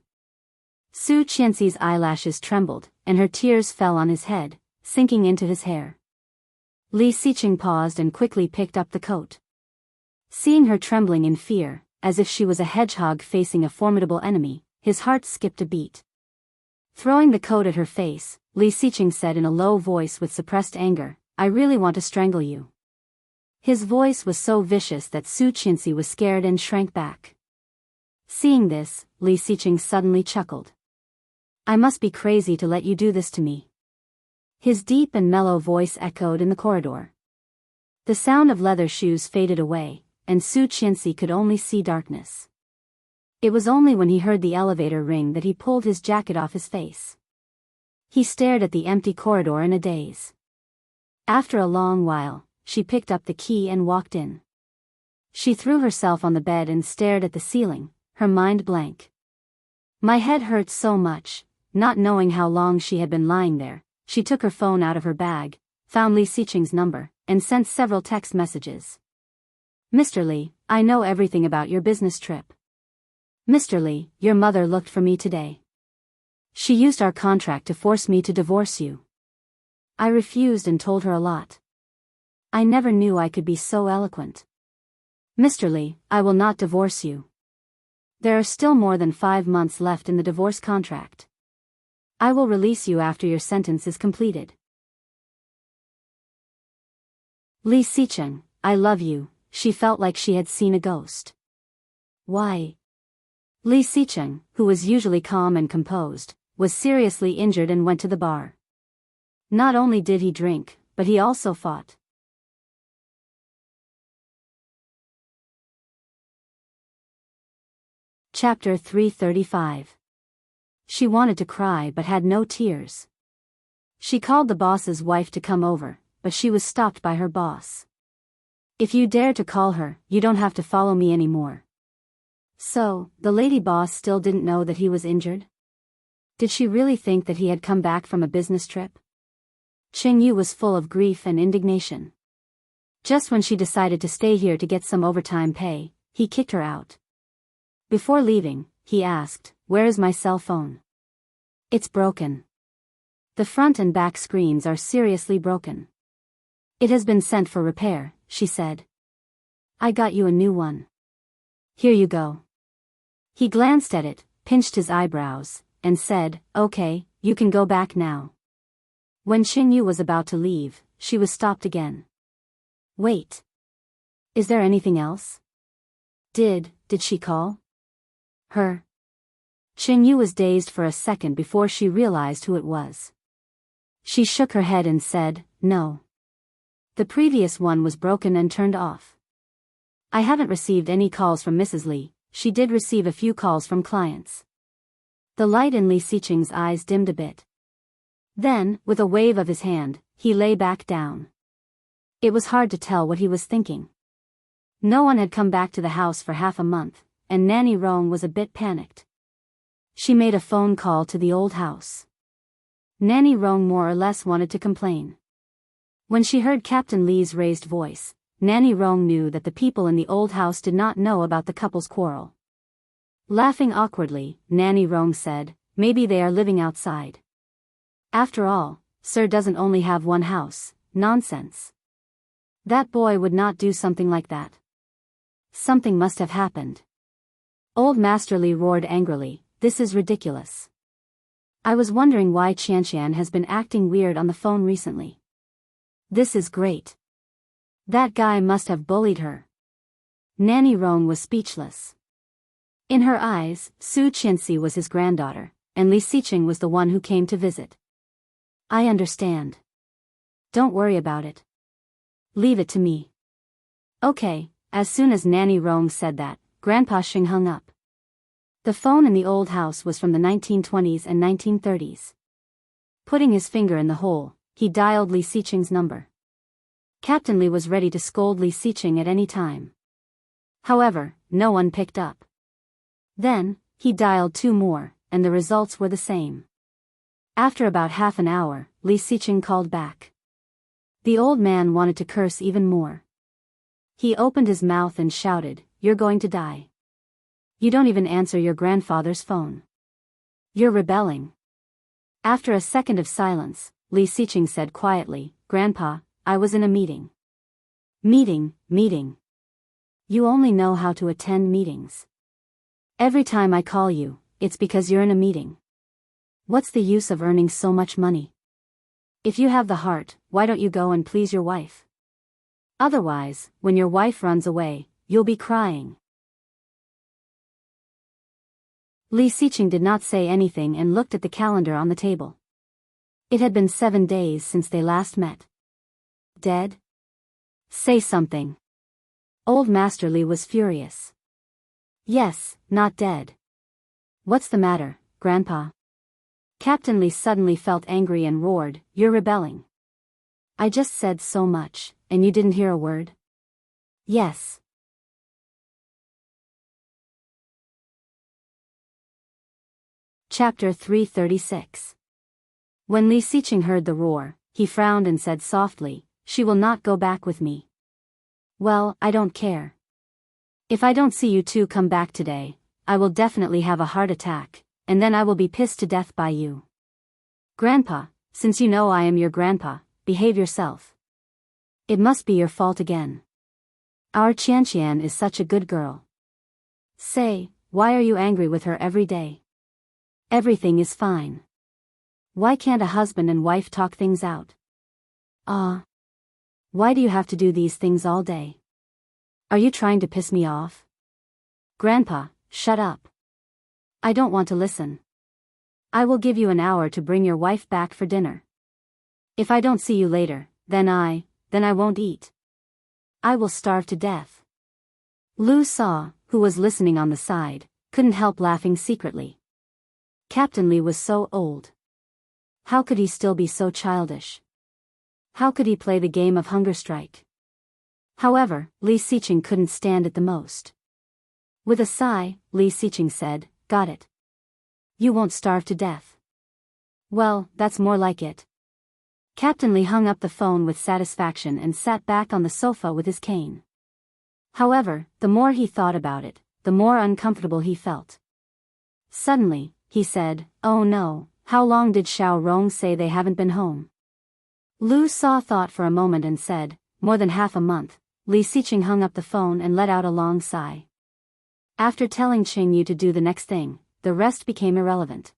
Su Qianxi's eyelashes trembled, and her tears fell on his head, sinking into his hair. Li Xiqing paused and quickly picked up the coat. Seeing her trembling in fear, as if she was a hedgehog facing a formidable enemy, his heart skipped a beat. Throwing the coat at her face, Li Xiqing said in a low voice with suppressed anger, "I really want to strangle you." His voice was so vicious that Su Qianxi was scared and shrank back. Seeing this, Li Xiqing suddenly chuckled. "I must be crazy to let you do this to me." His deep and mellow voice echoed in the corridor. The sound of leather shoes faded away, and Su Qianxi could only see darkness. It was only when he heard the elevator ring that he pulled his jacket off his face. He stared at the empty corridor in a daze. After a long while, she picked up the key and walked in. She threw herself on the bed and stared at the ceiling, her mind blank. My head hurt so much. Not knowing how long she had been lying there, she took her phone out of her bag, found Li Xiqing's number, and sent several text messages. "Mr. Li, I know everything about your business trip. Mr. Li, your mother looked for me today. She used our contract to force me to divorce you. I refused and told her a lot. I never knew I could be so eloquent. Mr. Li, I will not divorce you. There are still more than 5 months left in the divorce contract. I will release you after your sentence is completed. Li Xicheng, I love you. She felt like she had seen a ghost. Why? Li Xicheng, who was usually calm and composed, was seriously injured and went to the bar. Not only did he drink, but he also fought. Chapter 335. She wanted to cry but had no tears. She called the boss's wife to come over, but she was stopped by her boss. If you dare to call her, you don't have to follow me anymore. So, the lady boss still didn't know that he was injured? Did she really think that he had come back from a business trip? Qing Yu was full of grief and indignation. Just when she decided to stay here to get some overtime pay, he kicked her out. Before leaving, he asked, "Where is my cell phone?" "It's broken. The front and back screens are seriously broken." "It has been sent for repair," she said. "I got you a new one. Here you go." He glanced at it, pinched his eyebrows, and said, "Okay, you can go back now." When Qing Yu was about to leave, she was stopped again. "Wait. Is there anything else? Did she call? Her?" Qing Yu was dazed for a second before she realized who it was. She shook her head and said, "No. The previous one was broken and turned off. I haven't received any calls from Mrs. Li. She did receive a few calls from clients." The light in Li Xicheng's eyes dimmed a bit. Then, with a wave of his hand, he lay back down. It was hard to tell what he was thinking. No one had come back to the house for half a month, and Nanny Rong was a bit panicked. She made a phone call to the old house. Nanny Rong more or less wanted to complain. When she heard Captain Li's raised voice, Nanny Rong knew that the people in the old house did not know about the couple's quarrel. Laughing awkwardly, Nanny Rong said, "Maybe they are living outside. After all, Sir doesn't only have one house." "Nonsense. That boy would not do something like that. Something must have happened." Old Master Li roared angrily, "This is ridiculous. I was wondering why Qianqian has been acting weird on the phone recently. This is great. That guy must have bullied her." Nanny Rong was speechless. In her eyes, Su Qianxi was his granddaughter, and Li Xicheng was the one who came to visit. "I understand. Don't worry about it. Leave it to me." "Okay." As soon as Nanny Rong said that, Grandpa Xing hung up. The phone in the old house was from the 1920s and 1930s. Putting his finger in the hole, he dialed Li Xicheng's number. Captain Li was ready to scold Li Xicheng at any time. However, no one picked up. Then, he dialed 2 more, and the results were the same. After about half an hour, Li Xicheng called back. The old man wanted to curse even more. He opened his mouth and shouted, "You're going to die. You don't even answer your grandfather's phone. You're rebelling." After a second of silence, Li Xicheng said quietly, "Grandpa, I was in a meeting." Meeting. You only know how to attend meetings. Every time I call you, it's because you're in a meeting. What's the use of earning so much money? If you have the heart, why don't you go and please your wife? Otherwise, when your wife runs away, you'll be crying. Li Xicheng did not say anything and looked at the calendar on the table. It had been 7 days since they last met. Dead? Say something. Old Master Li was furious. "Yes, not dead. What's the matter, Grandpa?" Captain Li suddenly felt angry and roared, "You're rebelling. I just said so much, and you didn't hear a word?" "Yes." Chapter 336. When Li Xicheng heard the roar, he frowned and said softly, "She will not go back with me." "Well, I don't care. If I don't see you two come back today, I will definitely have a heart attack, and then I will be pissed to death by you. Grandpa, since you know I am your grandpa, behave yourself. It must be your fault again." Our Qianqian is such a good girl. Say, why are you angry with her every day? Everything is fine. Why can't a husband and wife talk things out? Why do you have to do these things all day? Are you trying to piss me off? Grandpa, shut up. I don't want to listen. I will give you an hour to bring your wife back for dinner. If I don't see you later, then I won't eat. I will starve to death. Lu Sa, who was listening on the side, couldn't help laughing secretly. Captain Li was so old. How could he still be so childish? How could he play the game of hunger strike? However, Li Siqing couldn't stand it the most. With a sigh, Li Siqing said, "Got it. You won't starve to death." Well, that's more like it. Captain Li hung up the phone with satisfaction and sat back on the sofa with his cane. However, the more he thought about it, the more uncomfortable he felt. Suddenly, he said, "Oh no, how long did Xiao Rong say they haven't been home?" Lu Sa thought for a moment and said, "More than half a month." Li Siqing hung up the phone and let out a long sigh. After telling Qing Yu to do the next thing, the rest became irrelevant.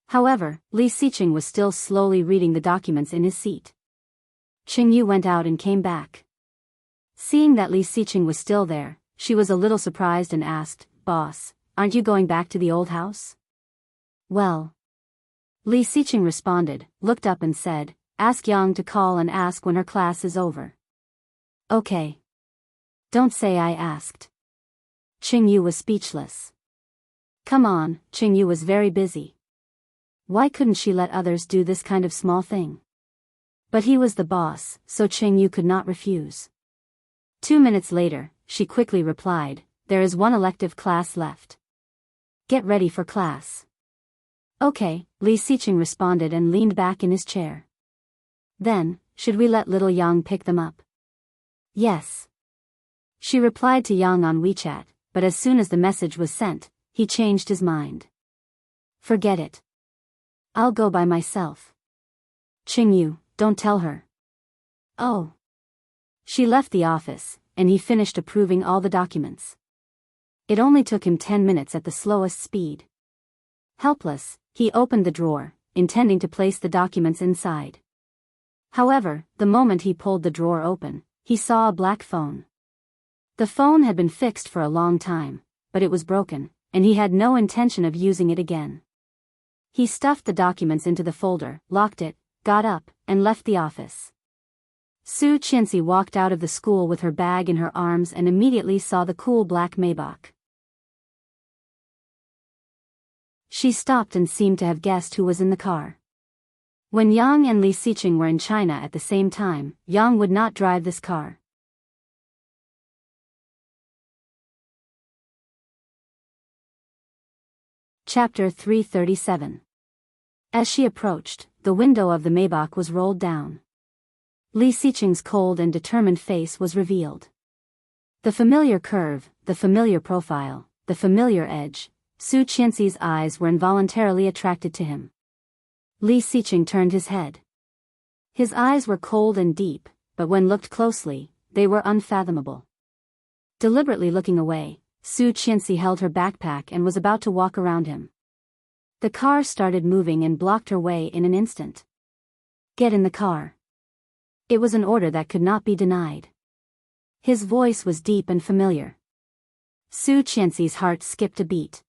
However, Li Siqing was still slowly reading the documents in his seat. Qing Yu went out and came back. Seeing that Li Siqing was still there, she was a little surprised and asked, "Boss, aren't you going back to the old house?" "Well." Li Siqing responded, looked up and said, "Ask Yang to call and ask when her class is over." "Okay. Don't say I asked." Qing Yu was speechless. Come on, Qing Yu was very busy. Why couldn't she let others do this kind of small thing? But he was the boss, so Qing Yu could not refuse. 2 minutes later, she quickly replied, "There is one elective class left. Get ready for class." "Okay," Li Siqing responded and leaned back in his chair. "Then, should we let little Yang pick them up?" "Yes." She replied to Yang on WeChat, but as soon as the message was sent, he changed his mind. "Forget it. I'll go by myself." "Qing Yu, don't tell her." "Oh." She left the office, and he finished approving all the documents. It only took him 10 minutes at the slowest speed. Helpless, he opened the drawer, intending to place the documents inside. However, the moment he pulled the drawer open, he saw a black phone. The phone had been fixed for a long time, but it was broken, and he had no intention of using it again. He stuffed the documents into the folder, locked it, got up, and left the office. Su Qianxi walked out of the school with her bag in her arms and immediately saw the cool black Maybach. She stopped and seemed to have guessed who was in the car. When Yang and Li Siqing were in China at the same time, Yang would not drive this car. Chapter 337. As she approached, the window of the Maybach was rolled down. Li Siqing's cold and determined face was revealed. The familiar curve, the familiar profile, the familiar edge, Su Qianxi's eyes were involuntarily attracted to him. Li Siqing turned his head. His eyes were cold and deep, but when looked closely, they were unfathomable. Deliberately looking away, Su Qianxi held her backpack and was about to walk around him. The car started moving and blocked her way in an instant. "Get in the car." It was an order that could not be denied. His voice was deep and familiar. Su Qianxi's heart skipped a beat.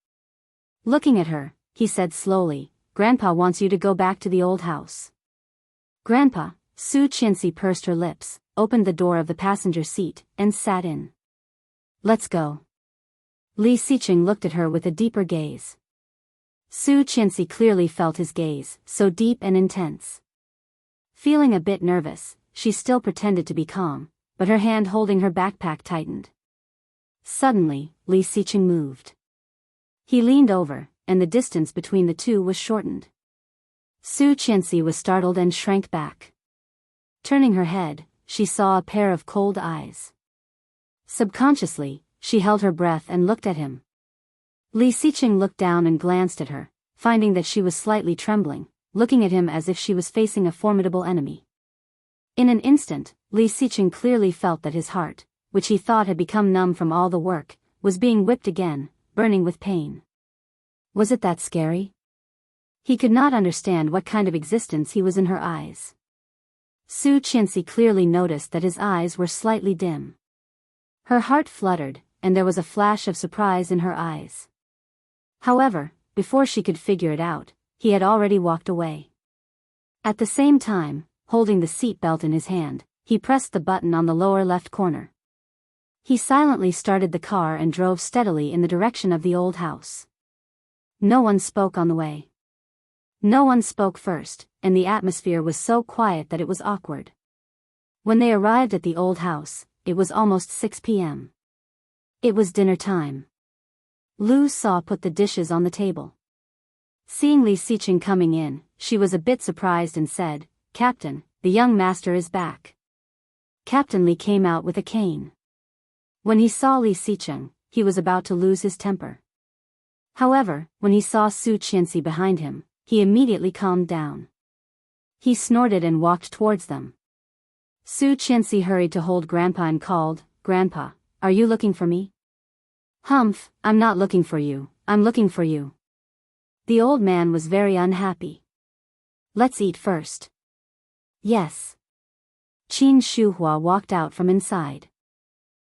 Looking at her, he said slowly, "Grandpa wants you to go back to the old house." "Grandpa?" Su Qianxi pursed her lips, opened the door of the passenger seat, and sat in. "Let's go." Li Siqing looked at her with a deeper gaze. Su Qianxi clearly felt his gaze, so deep and intense. Feeling a bit nervous, she still pretended to be calm, but her hand holding her backpack tightened. Suddenly, Li Siqing moved. He leaned over, and the distance between the two was shortened. Su Qianxi was startled and shrank back. Turning her head, she saw a pair of cold eyes. Subconsciously, she held her breath and looked at him. Li Siqing looked down and glanced at her, finding that she was slightly trembling, looking at him as if she was facing a formidable enemy. In an instant, Li Siqing clearly felt that his heart, which he thought had become numb from all the work, was being whipped again, burning with pain. Was it that scary? He could not understand what kind of existence he was in her eyes. Su Qianxi clearly noticed that his eyes were slightly dim. Her heart fluttered, and there was a flash of surprise in her eyes. However, before she could figure it out, he had already walked away. At the same time, holding the seat belt in his hand, he pressed the button on the lower left corner. He silently started the car and drove steadily in the direction of the old house. No one spoke on the way. No one spoke first, and the atmosphere was so quiet that it was awkward. When they arrived at the old house, it was almost 6 p.m. It was dinner time. Lu Sa put the dishes on the table. Seeing Li Xiqing coming in, she was a bit surprised and said, "Captain, the young master is back." Captain Li came out with a cane. When he saw Li Xiqing, he was about to lose his temper. However, when he saw Su Qianxi behind him, he immediately calmed down. He snorted and walked towards them. Su Qianxi hurried to hold Grandpa and called, "Grandpa, are you looking for me?" "Humph, I'm not looking for you, I'm looking for you." The old man was very unhappy. "Let's eat first." "Yes." Qin Shuhua walked out from inside.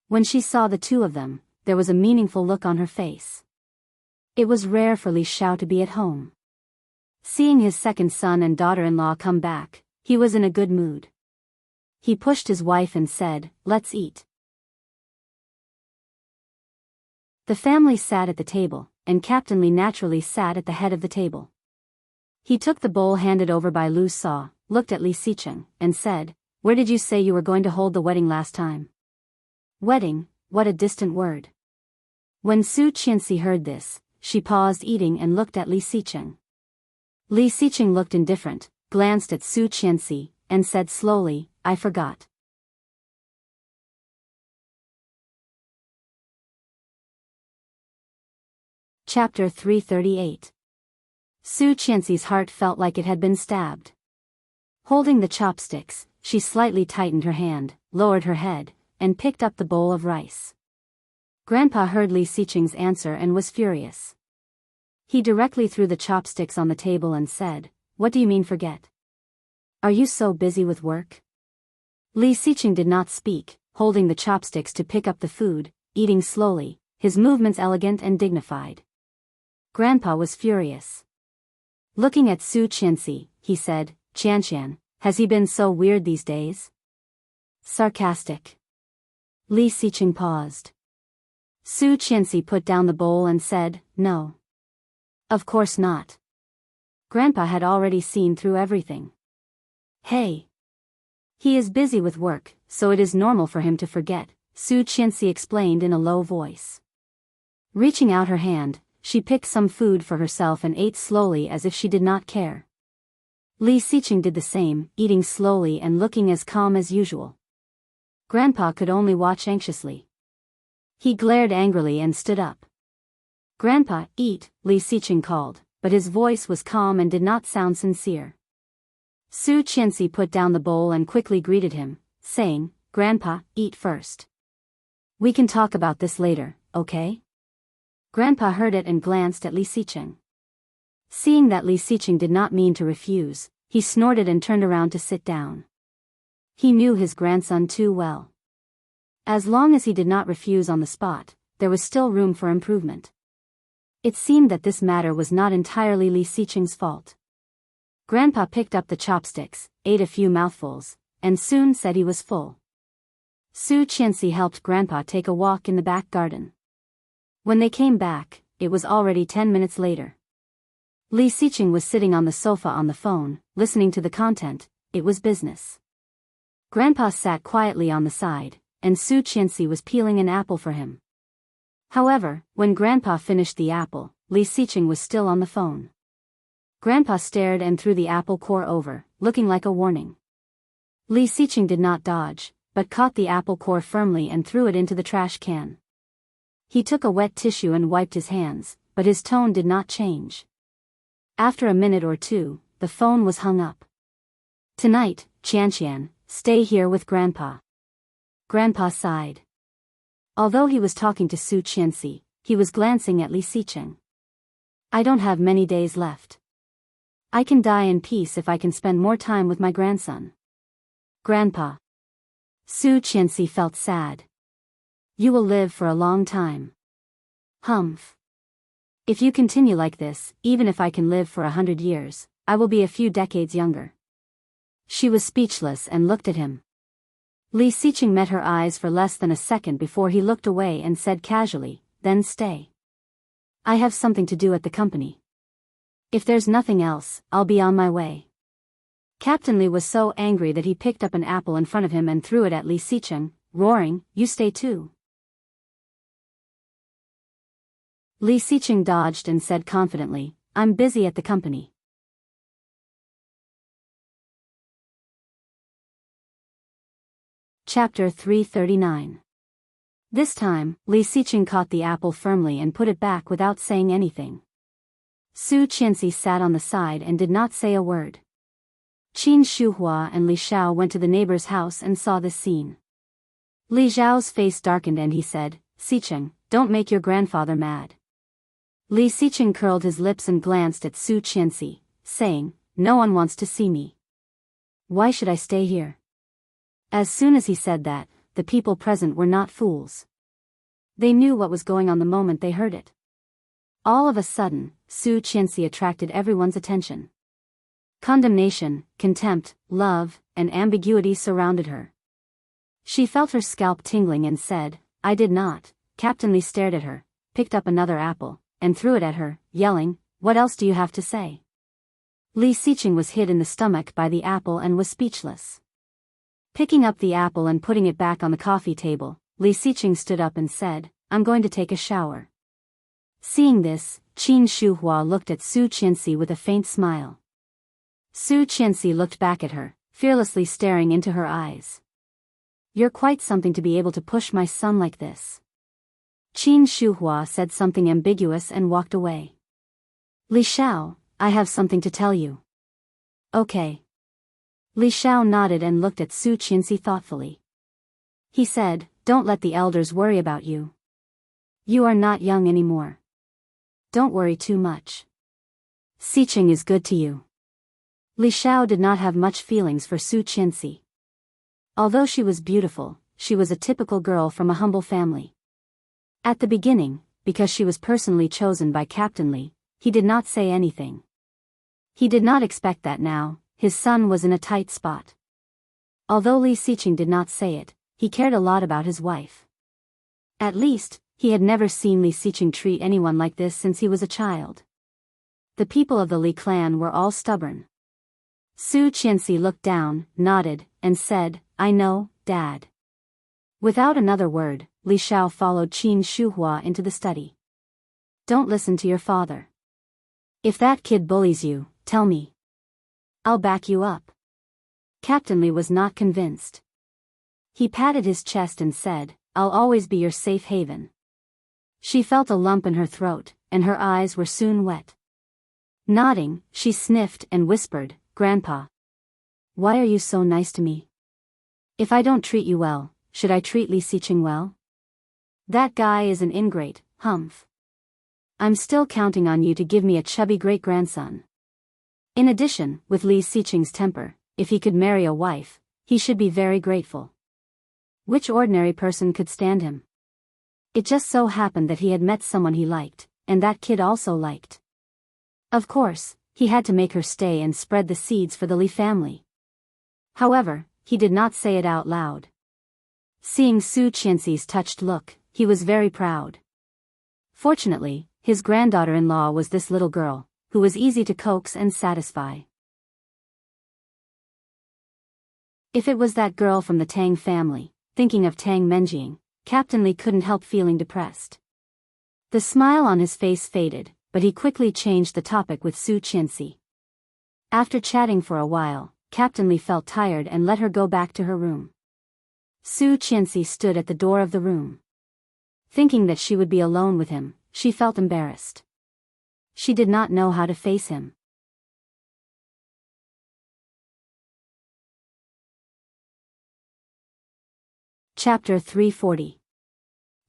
When she saw the two of them, there was a meaningful look on her face. It was rare for Li Xiao to be at home. Seeing his second son and daughter-in-law come back, he was in a good mood. He pushed his wife and said, "Let's eat." The family sat at the table, and Captain Li naturally sat at the head of the table. He took the bowl handed over by Lu Sa, looked at Li Xiqing, and said, "Where did you say you were going to hold the wedding last time?" Wedding, what a distant word. When Su Qianxi heard this, she paused eating and looked at Li Xiqing. Li Xiqing looked indifferent, glanced at Su Qianxi, and said slowly, "I forgot." Chapter 338. Su Qianxi's heart felt like it had been stabbed. Holding the chopsticks, she slightly tightened her hand, lowered her head, and picked up the bowl of rice. Grandpa heard Li Xiqing's answer and was furious. He directly threw the chopsticks on the table and said, "What do you mean forget? Are you so busy with work?" Li Xiqing did not speak, holding the chopsticks to pick up the food, eating slowly, his movements elegant and dignified. Grandpa was furious. Looking at Su Qianxi, he said, "Qianqian, has he been so weird these days?" Sarcastic. Li Xiqing paused. Su Qianxi put down the bowl and said, "No. Of course not." Grandpa had already seen through everything. "Hey. He is busy with work, so it is normal for him to forget," Su Qianxi explained in a low voice. Reaching out her hand, she picked some food for herself and ate slowly as if she did not care. Li Xiqing did the same, eating slowly and looking as calm as usual. Grandpa could only watch anxiously. He glared angrily and stood up. "Grandpa, eat," Li Xiqing called, but his voice was calm and did not sound sincere. Su Qianxi put down the bowl and quickly greeted him, saying, "Grandpa, eat first. We can talk about this later, okay?" Grandpa heard it and glanced at Li Xiqing. Seeing that Li Xiqing did not mean to refuse, he snorted and turned around to sit down. He knew his grandson too well. As long as he did not refuse on the spot, there was still room for improvement. It seemed that this matter was not entirely Li Xiqing's fault. Grandpa picked up the chopsticks, ate a few mouthfuls, and soon said he was full. Su Qianxi helped Grandpa take a walk in the back garden. When they came back, it was already 10 minutes later. Li Xiqing was sitting on the sofa on the phone, listening to the content. It was business. Grandpa sat quietly on the side, and Su Qianxi was peeling an apple for him. However, when Grandpa finished the apple, Li Xiqing was still on the phone. Grandpa stared and threw the apple core over, looking like a warning. Li Xiqing did not dodge, but caught the apple core firmly and threw it into the trash can. He took a wet tissue and wiped his hands, but his tone did not change. After a minute or two, the phone was hung up. "Tonight, Qianqian, stay here with Grandpa." Grandpa sighed. Although he was talking to Su Qianxi, he was glancing at Li Xiqing. I don't have many days left. I can die in peace if I can spend more time with my grandson. Grandpa. Su Qianxi felt sad. You will live for a long time. Humph. If you continue like this, even if I can live for 100 years, I will be a few decades younger. She was speechless and looked at him. Li Xiqing met her eyes for less than a second before he looked away and said casually, then stay. I have something to do at the company. If there's nothing else, I'll be on my way. Captain Li was so angry that he picked up an apple in front of him and threw it at Li Xiqing, roaring, you stay too. Li Xiqing dodged and said confidently, I'm busy at the company. Chapter 339. This time, Li Xiqing caught the apple firmly and put it back without saying anything. Su Qianxi sat on the side and did not say a word. Qin Shuhua and Li Xiao went to the neighbor's house and saw this scene. Li Xiao's face darkened and he said, Xiqing, don't make your grandfather mad. Li Xiqing curled his lips and glanced at Su Qianxi, saying, no one wants to see me. Why should I stay here? As soon as he said that, the people present were not fools. They knew what was going on the moment they heard it. All of a sudden, Su Qianxi attracted everyone's attention. Condemnation, contempt, love, and ambiguity surrounded her. She felt her scalp tingling and said, I did not. Captain Li stared at her, picked up another apple, and threw it at her, yelling, what else do you have to say? Li Xiqing was hit in the stomach by the apple and was speechless. Picking up the apple and putting it back on the coffee table, Li Xiqing stood up and said, I'm going to take a shower. Seeing this, Qin Shuhua looked at Su Qianxi with a faint smile. Su Qianxi looked back at her, fearlessly staring into her eyes. You're quite something to be able to push my son like this. Qin Shuhua said something ambiguous and walked away. Li Xiao, I have something to tell you. Okay. Li Xiao nodded and looked at Su Qianxi thoughtfully. He said, don't let the elders worry about you. You are not young anymore. Don't worry too much. Xiqing is good to you. Li Xiao did not have much feelings for Su Qianxi. Although she was beautiful, she was a typical girl from a humble family. At the beginning, because she was personally chosen by Captain Li, he did not say anything. He did not expect that now, his son was in a tight spot. Although Li Xiqing did not say it, he cared a lot about his wife. At least, he had never seen Li Xiqing treat anyone like this since he was a child. The people of the Li clan were all stubborn. Su Qianxi looked down, nodded, and said, I know, Dad. Without another word, Li Xiao followed Qin Shuhua into the study. Don't listen to your father. If that kid bullies you, tell me. I'll back you up. Captain Li was not convinced. He patted his chest and said, I'll always be your safe haven. She felt a lump in her throat, and her eyes were soon wet. Nodding, she sniffed and whispered, Grandpa. Why are you so nice to me? If I don't treat you well, should I treat Li Xiqing well? That guy is an ingrate, humph. I'm still counting on you to give me a chubby great-grandson. In addition, with Li Xiqing's temper, if he could marry a wife, he should be very grateful. Which ordinary person could stand him? It just so happened that he had met someone he liked, and that kid also liked. Of course, he had to make her stay and spread the seeds for the Li family. However, he did not say it out loud. Seeing Su Qianxi's touched look, he was very proud. Fortunately, his granddaughter-in-law was this little girl, who was easy to coax and satisfy. If it was that girl from the Tang family, thinking of Tang Menjing, Captain Li couldn't help feeling depressed. The smile on his face faded, but he quickly changed the topic with Su Qianxi. After chatting for a while, Captain Li felt tired and let her go back to her room. Su Qianxi stood at the door of the room. Thinking that she would be alone with him, she felt embarrassed. She did not know how to face him. Chapter 340.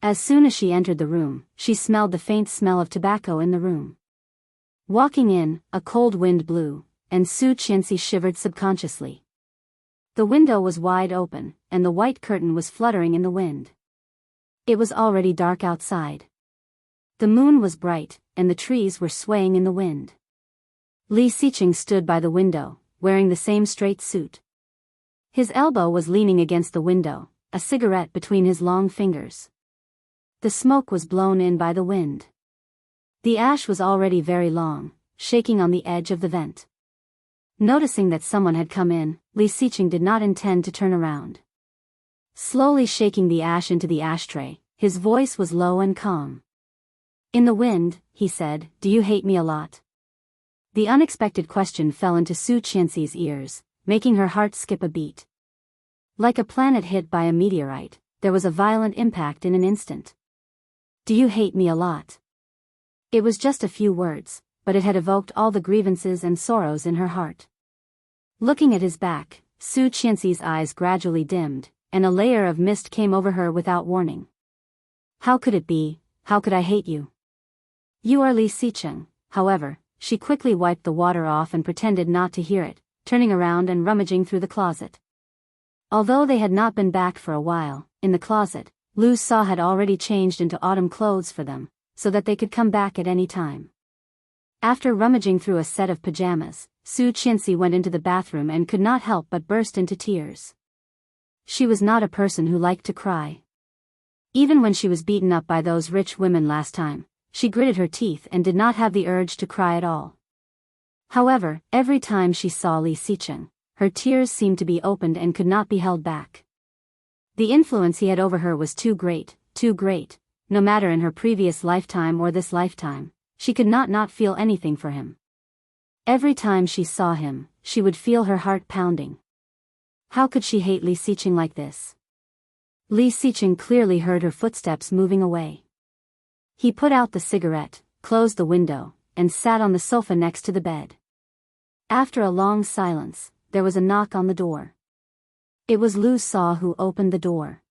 As soon as she entered the room, she smelled the faint smell of tobacco in the room. Walking in, a cold wind blew, and Su Qianxi shivered subconsciously. The window was wide open, and the white curtain was fluttering in the wind. It was already dark outside. The moon was bright, and the trees were swaying in the wind. Li Xiqing stood by the window, wearing the same straight suit. His elbow was leaning against the window, a cigarette between his long fingers. The smoke was blown in by the wind. The ash was already very long, shaking on the edge of the vent. Noticing that someone had come in, Li Xiqing did not intend to turn around. Slowly shaking the ash into the ashtray, his voice was low and calm. "In the wind," he said, "do you hate me a lot?" The unexpected question fell into Su Qianxi's ears, making her heart skip a beat. Like a planet hit by a meteorite, there was a violent impact in an instant. "Do you hate me a lot?" It was just a few words, but it had evoked all the grievances and sorrows in her heart. Looking at his back, Su Qianxi's eyes gradually dimmed, and a layer of mist came over her without warning. "How could it be? How could I hate you?" "You are Li Xiqing." However, she quickly wiped the water off and pretended not to hear it, turning around and rummaging through the closet. Although they had not been back for a while, in the closet, Lu Sa had already changed into autumn clothes for them, so that they could come back at any time. After rummaging through a set of pajamas, Su Qianxi went into the bathroom and could not help but burst into tears. She was not a person who liked to cry. Even when she was beaten up by those rich women last time, she gritted her teeth and did not have the urge to cry at all. However, every time she saw Li Xiqing, her tears seemed to be opened and could not be held back. The influence he had over her was too great, no matter in her previous lifetime or this lifetime, she could not feel anything for him. Every time she saw him, she would feel her heart pounding. How could she hate Li Xiqing like this? Li Xiqing clearly heard her footsteps moving away. He put out the cigarette, closed the window, and sat on the sofa next to the bed. After a long silence, there was a knock on the door. It was Lu Sa who opened the door.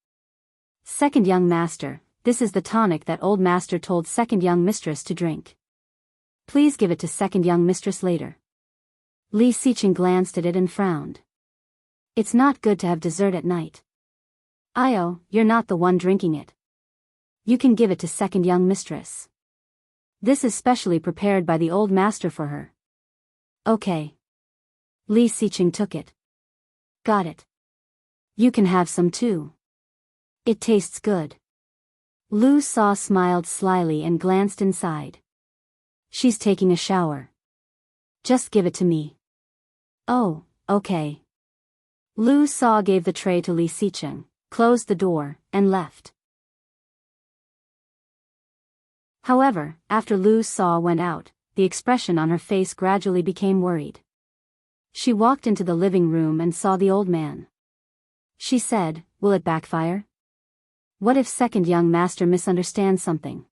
"Second young master, this is the tonic that old master told second young mistress to drink. Please give it to second young mistress later." Li Xiqing glanced at it and frowned. "It's not good to have dessert at night." "Io, you're not the one drinking it. You can give it to second young mistress. This is specially prepared by the old master for her." "Okay." Li Xiqing took it. "Got it. You can have some too. It tastes good." Lu Sa smiled slyly and glanced inside. "She's taking a shower. Just give it to me." "Oh, okay." Lu Sa gave the tray to Li Xiqing, closed the door, and left. However, after Lu Sa went out, the expression on her face gradually became worried. She walked into the living room and saw the old man. She said, "Will it backfire? What if second young master misunderstands something?"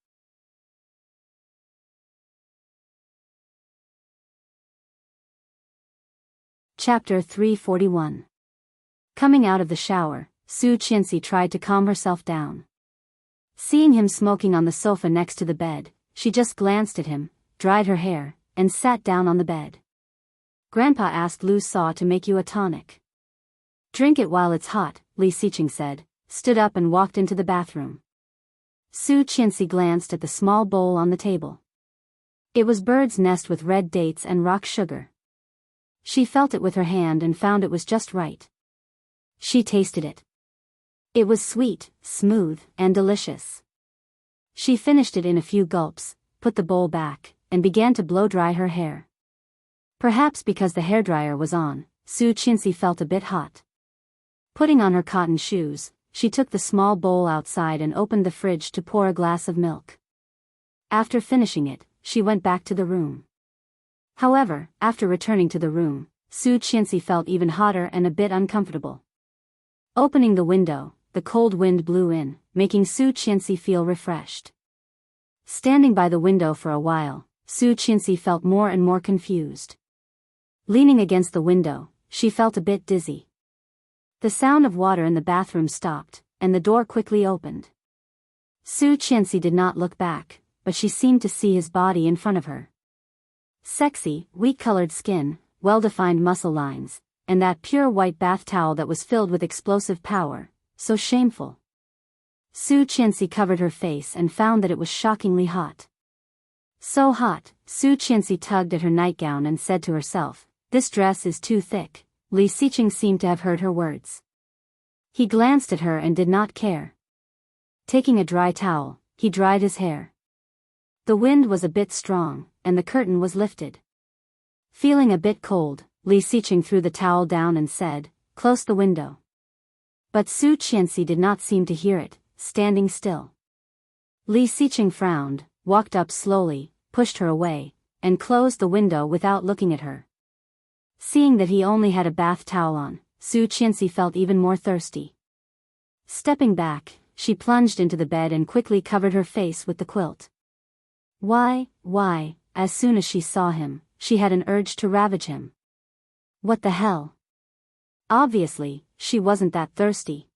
Chapter 341. Coming out of the shower, Su Qianxi tried to calm herself down. Seeing him smoking on the sofa next to the bed, she just glanced at him, dried her hair, and sat down on the bed. "Grandpa asked Lu Sa to make you a tonic. Drink it while it's hot," Li Xiqing said, stood up and walked into the bathroom. Su Qianxi glanced at the small bowl on the table. It was bird's nest with red dates and rock sugar. She felt it with her hand and found it was just right. She tasted it. It was sweet, smooth, and delicious. She finished it in a few gulps, put the bowl back, and began to blow-dry her hair. Perhaps because the hairdryer was on, Su Qianxi felt a bit hot. Putting on her cotton shoes, she took the small bowl outside and opened the fridge to pour a glass of milk. After finishing it, she went back to the room. However, after returning to the room, Su Qianxi felt even hotter and a bit uncomfortable. Opening the window, the cold wind blew in, making Su Qianxi feel refreshed. Standing by the window for a while, Su Qianxi felt more and more confused. Leaning against the window, she felt a bit dizzy. The sound of water in the bathroom stopped, and the door quickly opened. Su Qianxi did not look back, but she seemed to see his body in front of her. Sexy, wheat-colored skin, well-defined muscle lines, and that pure white bath towel that was filled with explosive power, so shameful. Su Qianxi covered her face and found that it was shockingly hot. So hot, Su Qianxi tugged at her nightgown and said to herself, "This dress is too thick." Li Xiqing seemed to have heard her words. He glanced at her and did not care. Taking a dry towel, he dried his hair. The wind was a bit strong, and the curtain was lifted. Feeling a bit cold, Li Xiqing threw the towel down and said, "Close the window." But Su Qianxi did not seem to hear it, standing still. Li Xiqing frowned, walked up slowly, pushed her away, and closed the window without looking at her. Seeing that he only had a bath towel on, Su Qianxi felt even more thirsty. Stepping back, she plunged into the bed and quickly covered her face with the quilt. Why, as soon as she saw him, she had an urge to ravage him. What the hell? Obviously, she wasn't that thirsty.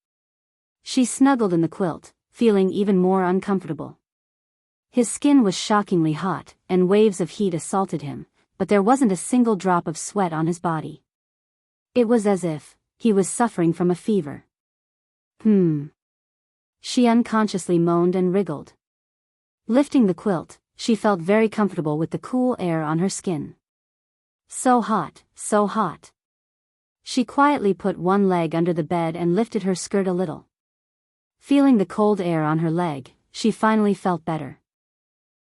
She snuggled in the quilt, feeling even more uncomfortable. His skin was shockingly hot, and waves of heat assaulted him, but there wasn't a single drop of sweat on his body. It was as if he was suffering from a fever. She unconsciously moaned and wriggled. Lifting the quilt, she felt very comfortable with the cool air on her skin. So hot, so hot. She quietly put one leg under the bed and lifted her skirt a little. Feeling the cold air on her leg, she finally felt better.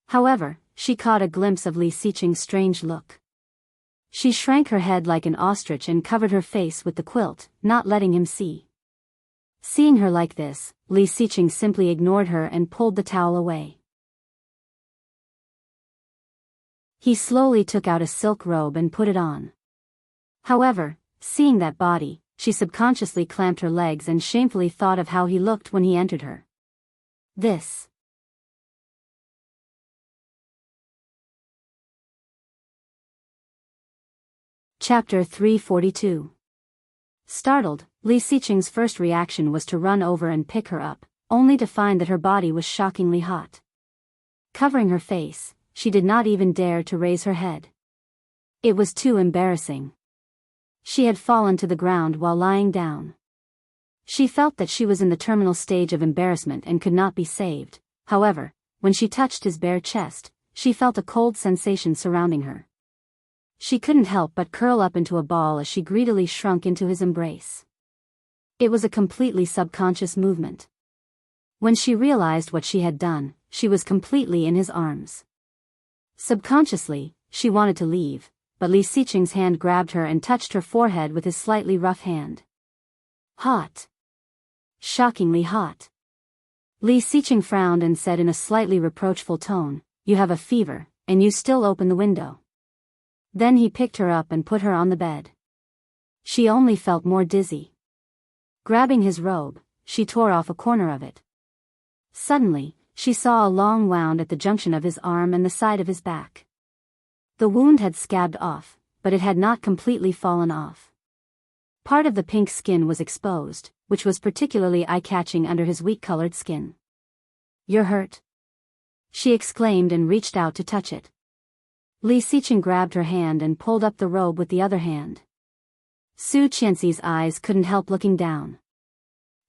However, she caught a glimpse of Li Xiqing's strange look. She shrank her head like an ostrich and covered her face with the quilt, not letting him see. Seeing her like this, Li Xiqing simply ignored her and pulled the towel away. He slowly took out a silk robe and put it on. However, seeing that body, she subconsciously clamped her legs and shamefully thought of how he looked when he entered her. This. Chapter 342. Startled, Li Xiqing's first reaction was to run over and pick her up, only to find that her body was shockingly hot. Covering her face, she did not even dare to raise her head. It was too embarrassing. She had fallen to the ground while lying down. She felt that she was in the terminal stage of embarrassment and could not be saved. However, when she touched his bare chest, she felt a cold sensation surrounding her. She couldn't help but curl up into a ball as she greedily shrunk into his embrace. It was a completely subconscious movement. When she realized what she had done, she was completely in his arms. Subconsciously, she wanted to leave, but Li Xiqing's hand grabbed her and touched her forehead with his slightly rough hand. Hot. Shockingly hot. Li Xiqing frowned and said in a slightly reproachful tone, "You have a fever, and you still open the window." Then he picked her up and put her on the bed. She only felt more dizzy. Grabbing his robe, she tore off a corner of it. Suddenly, she saw a long wound at the junction of his arm and the side of his back. The wound had scabbed off, but it had not completely fallen off. Part of the pink skin was exposed, which was particularly eye-catching under his wheat-colored skin. "You're hurt?" she exclaimed and reached out to touch it. Li Xiqing grabbed her hand and pulled up the robe with the other hand. Su Qianxi's eyes couldn't help looking down.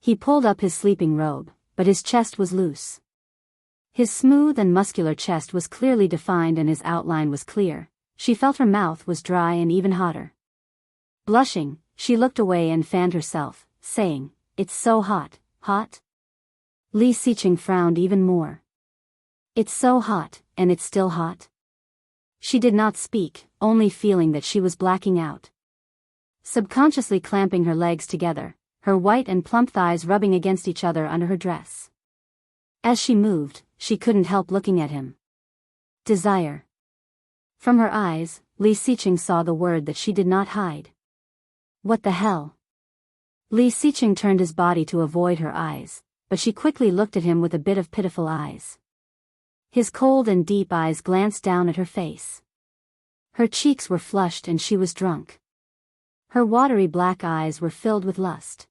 He pulled up his sleeping robe, but his chest was loose. His smooth and muscular chest was clearly defined and his outline was clear. She felt her mouth was dry and even hotter. Blushing, she looked away and fanned herself, saying, "It's so hot, hot?" Li Xiqing frowned even more. "It's so hot, and it's still hot?" She did not speak, only feeling that she was blacking out. Subconsciously clamping her legs together, her white and plump thighs rubbing against each other under her dress. As she moved, she couldn't help looking at him. Desire. From her eyes, Li Xiqing saw the word that she did not hide. What the hell? Li Xiqing turned his body to avoid her eyes, but she quickly looked at him with a bit of pitiful eyes. His cold and deep eyes glanced down at her face. Her cheeks were flushed and she was drunk. Her watery black eyes were filled with lust.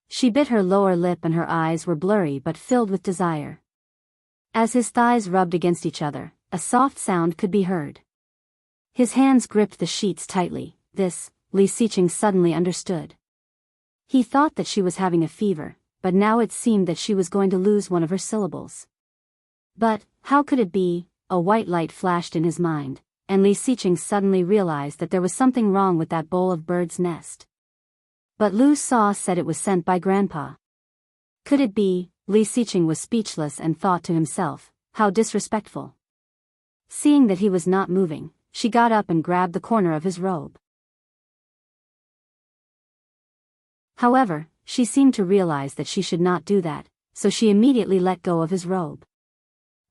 She bit her lower lip and her eyes were blurry but filled with desire. As his thighs rubbed against each other, a soft sound could be heard. His hands gripped the sheets tightly. This, Li Xiqing suddenly understood. He thought that she was having a fever, but now it seemed that she was going to lose one of her syllables. But, how could it be? A white light flashed in his mind, and Li Xiqing suddenly realized that there was something wrong with that bowl of bird's nest. But Lu Sa said it was sent by Grandpa. Could it be? Li Xiqing was speechless and thought to himself, how disrespectful. Seeing that he was not moving, she got up and grabbed the corner of his robe. However, she seemed to realize that she should not do that, so she immediately let go of his robe.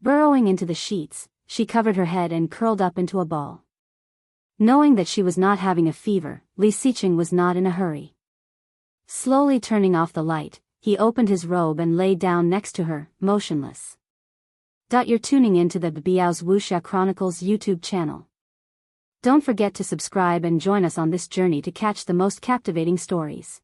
Burrowing into the sheets, she covered her head and curled up into a ball. Knowing that she was not having a fever, Li Xiqing was not in a hurry. Slowly turning off the light, he opened his robe and lay down next to her, motionless. You're tuning into the Biyao's Wuxia Chronicles YouTube channel. Don't forget to subscribe and join us on this journey to catch the most captivating stories.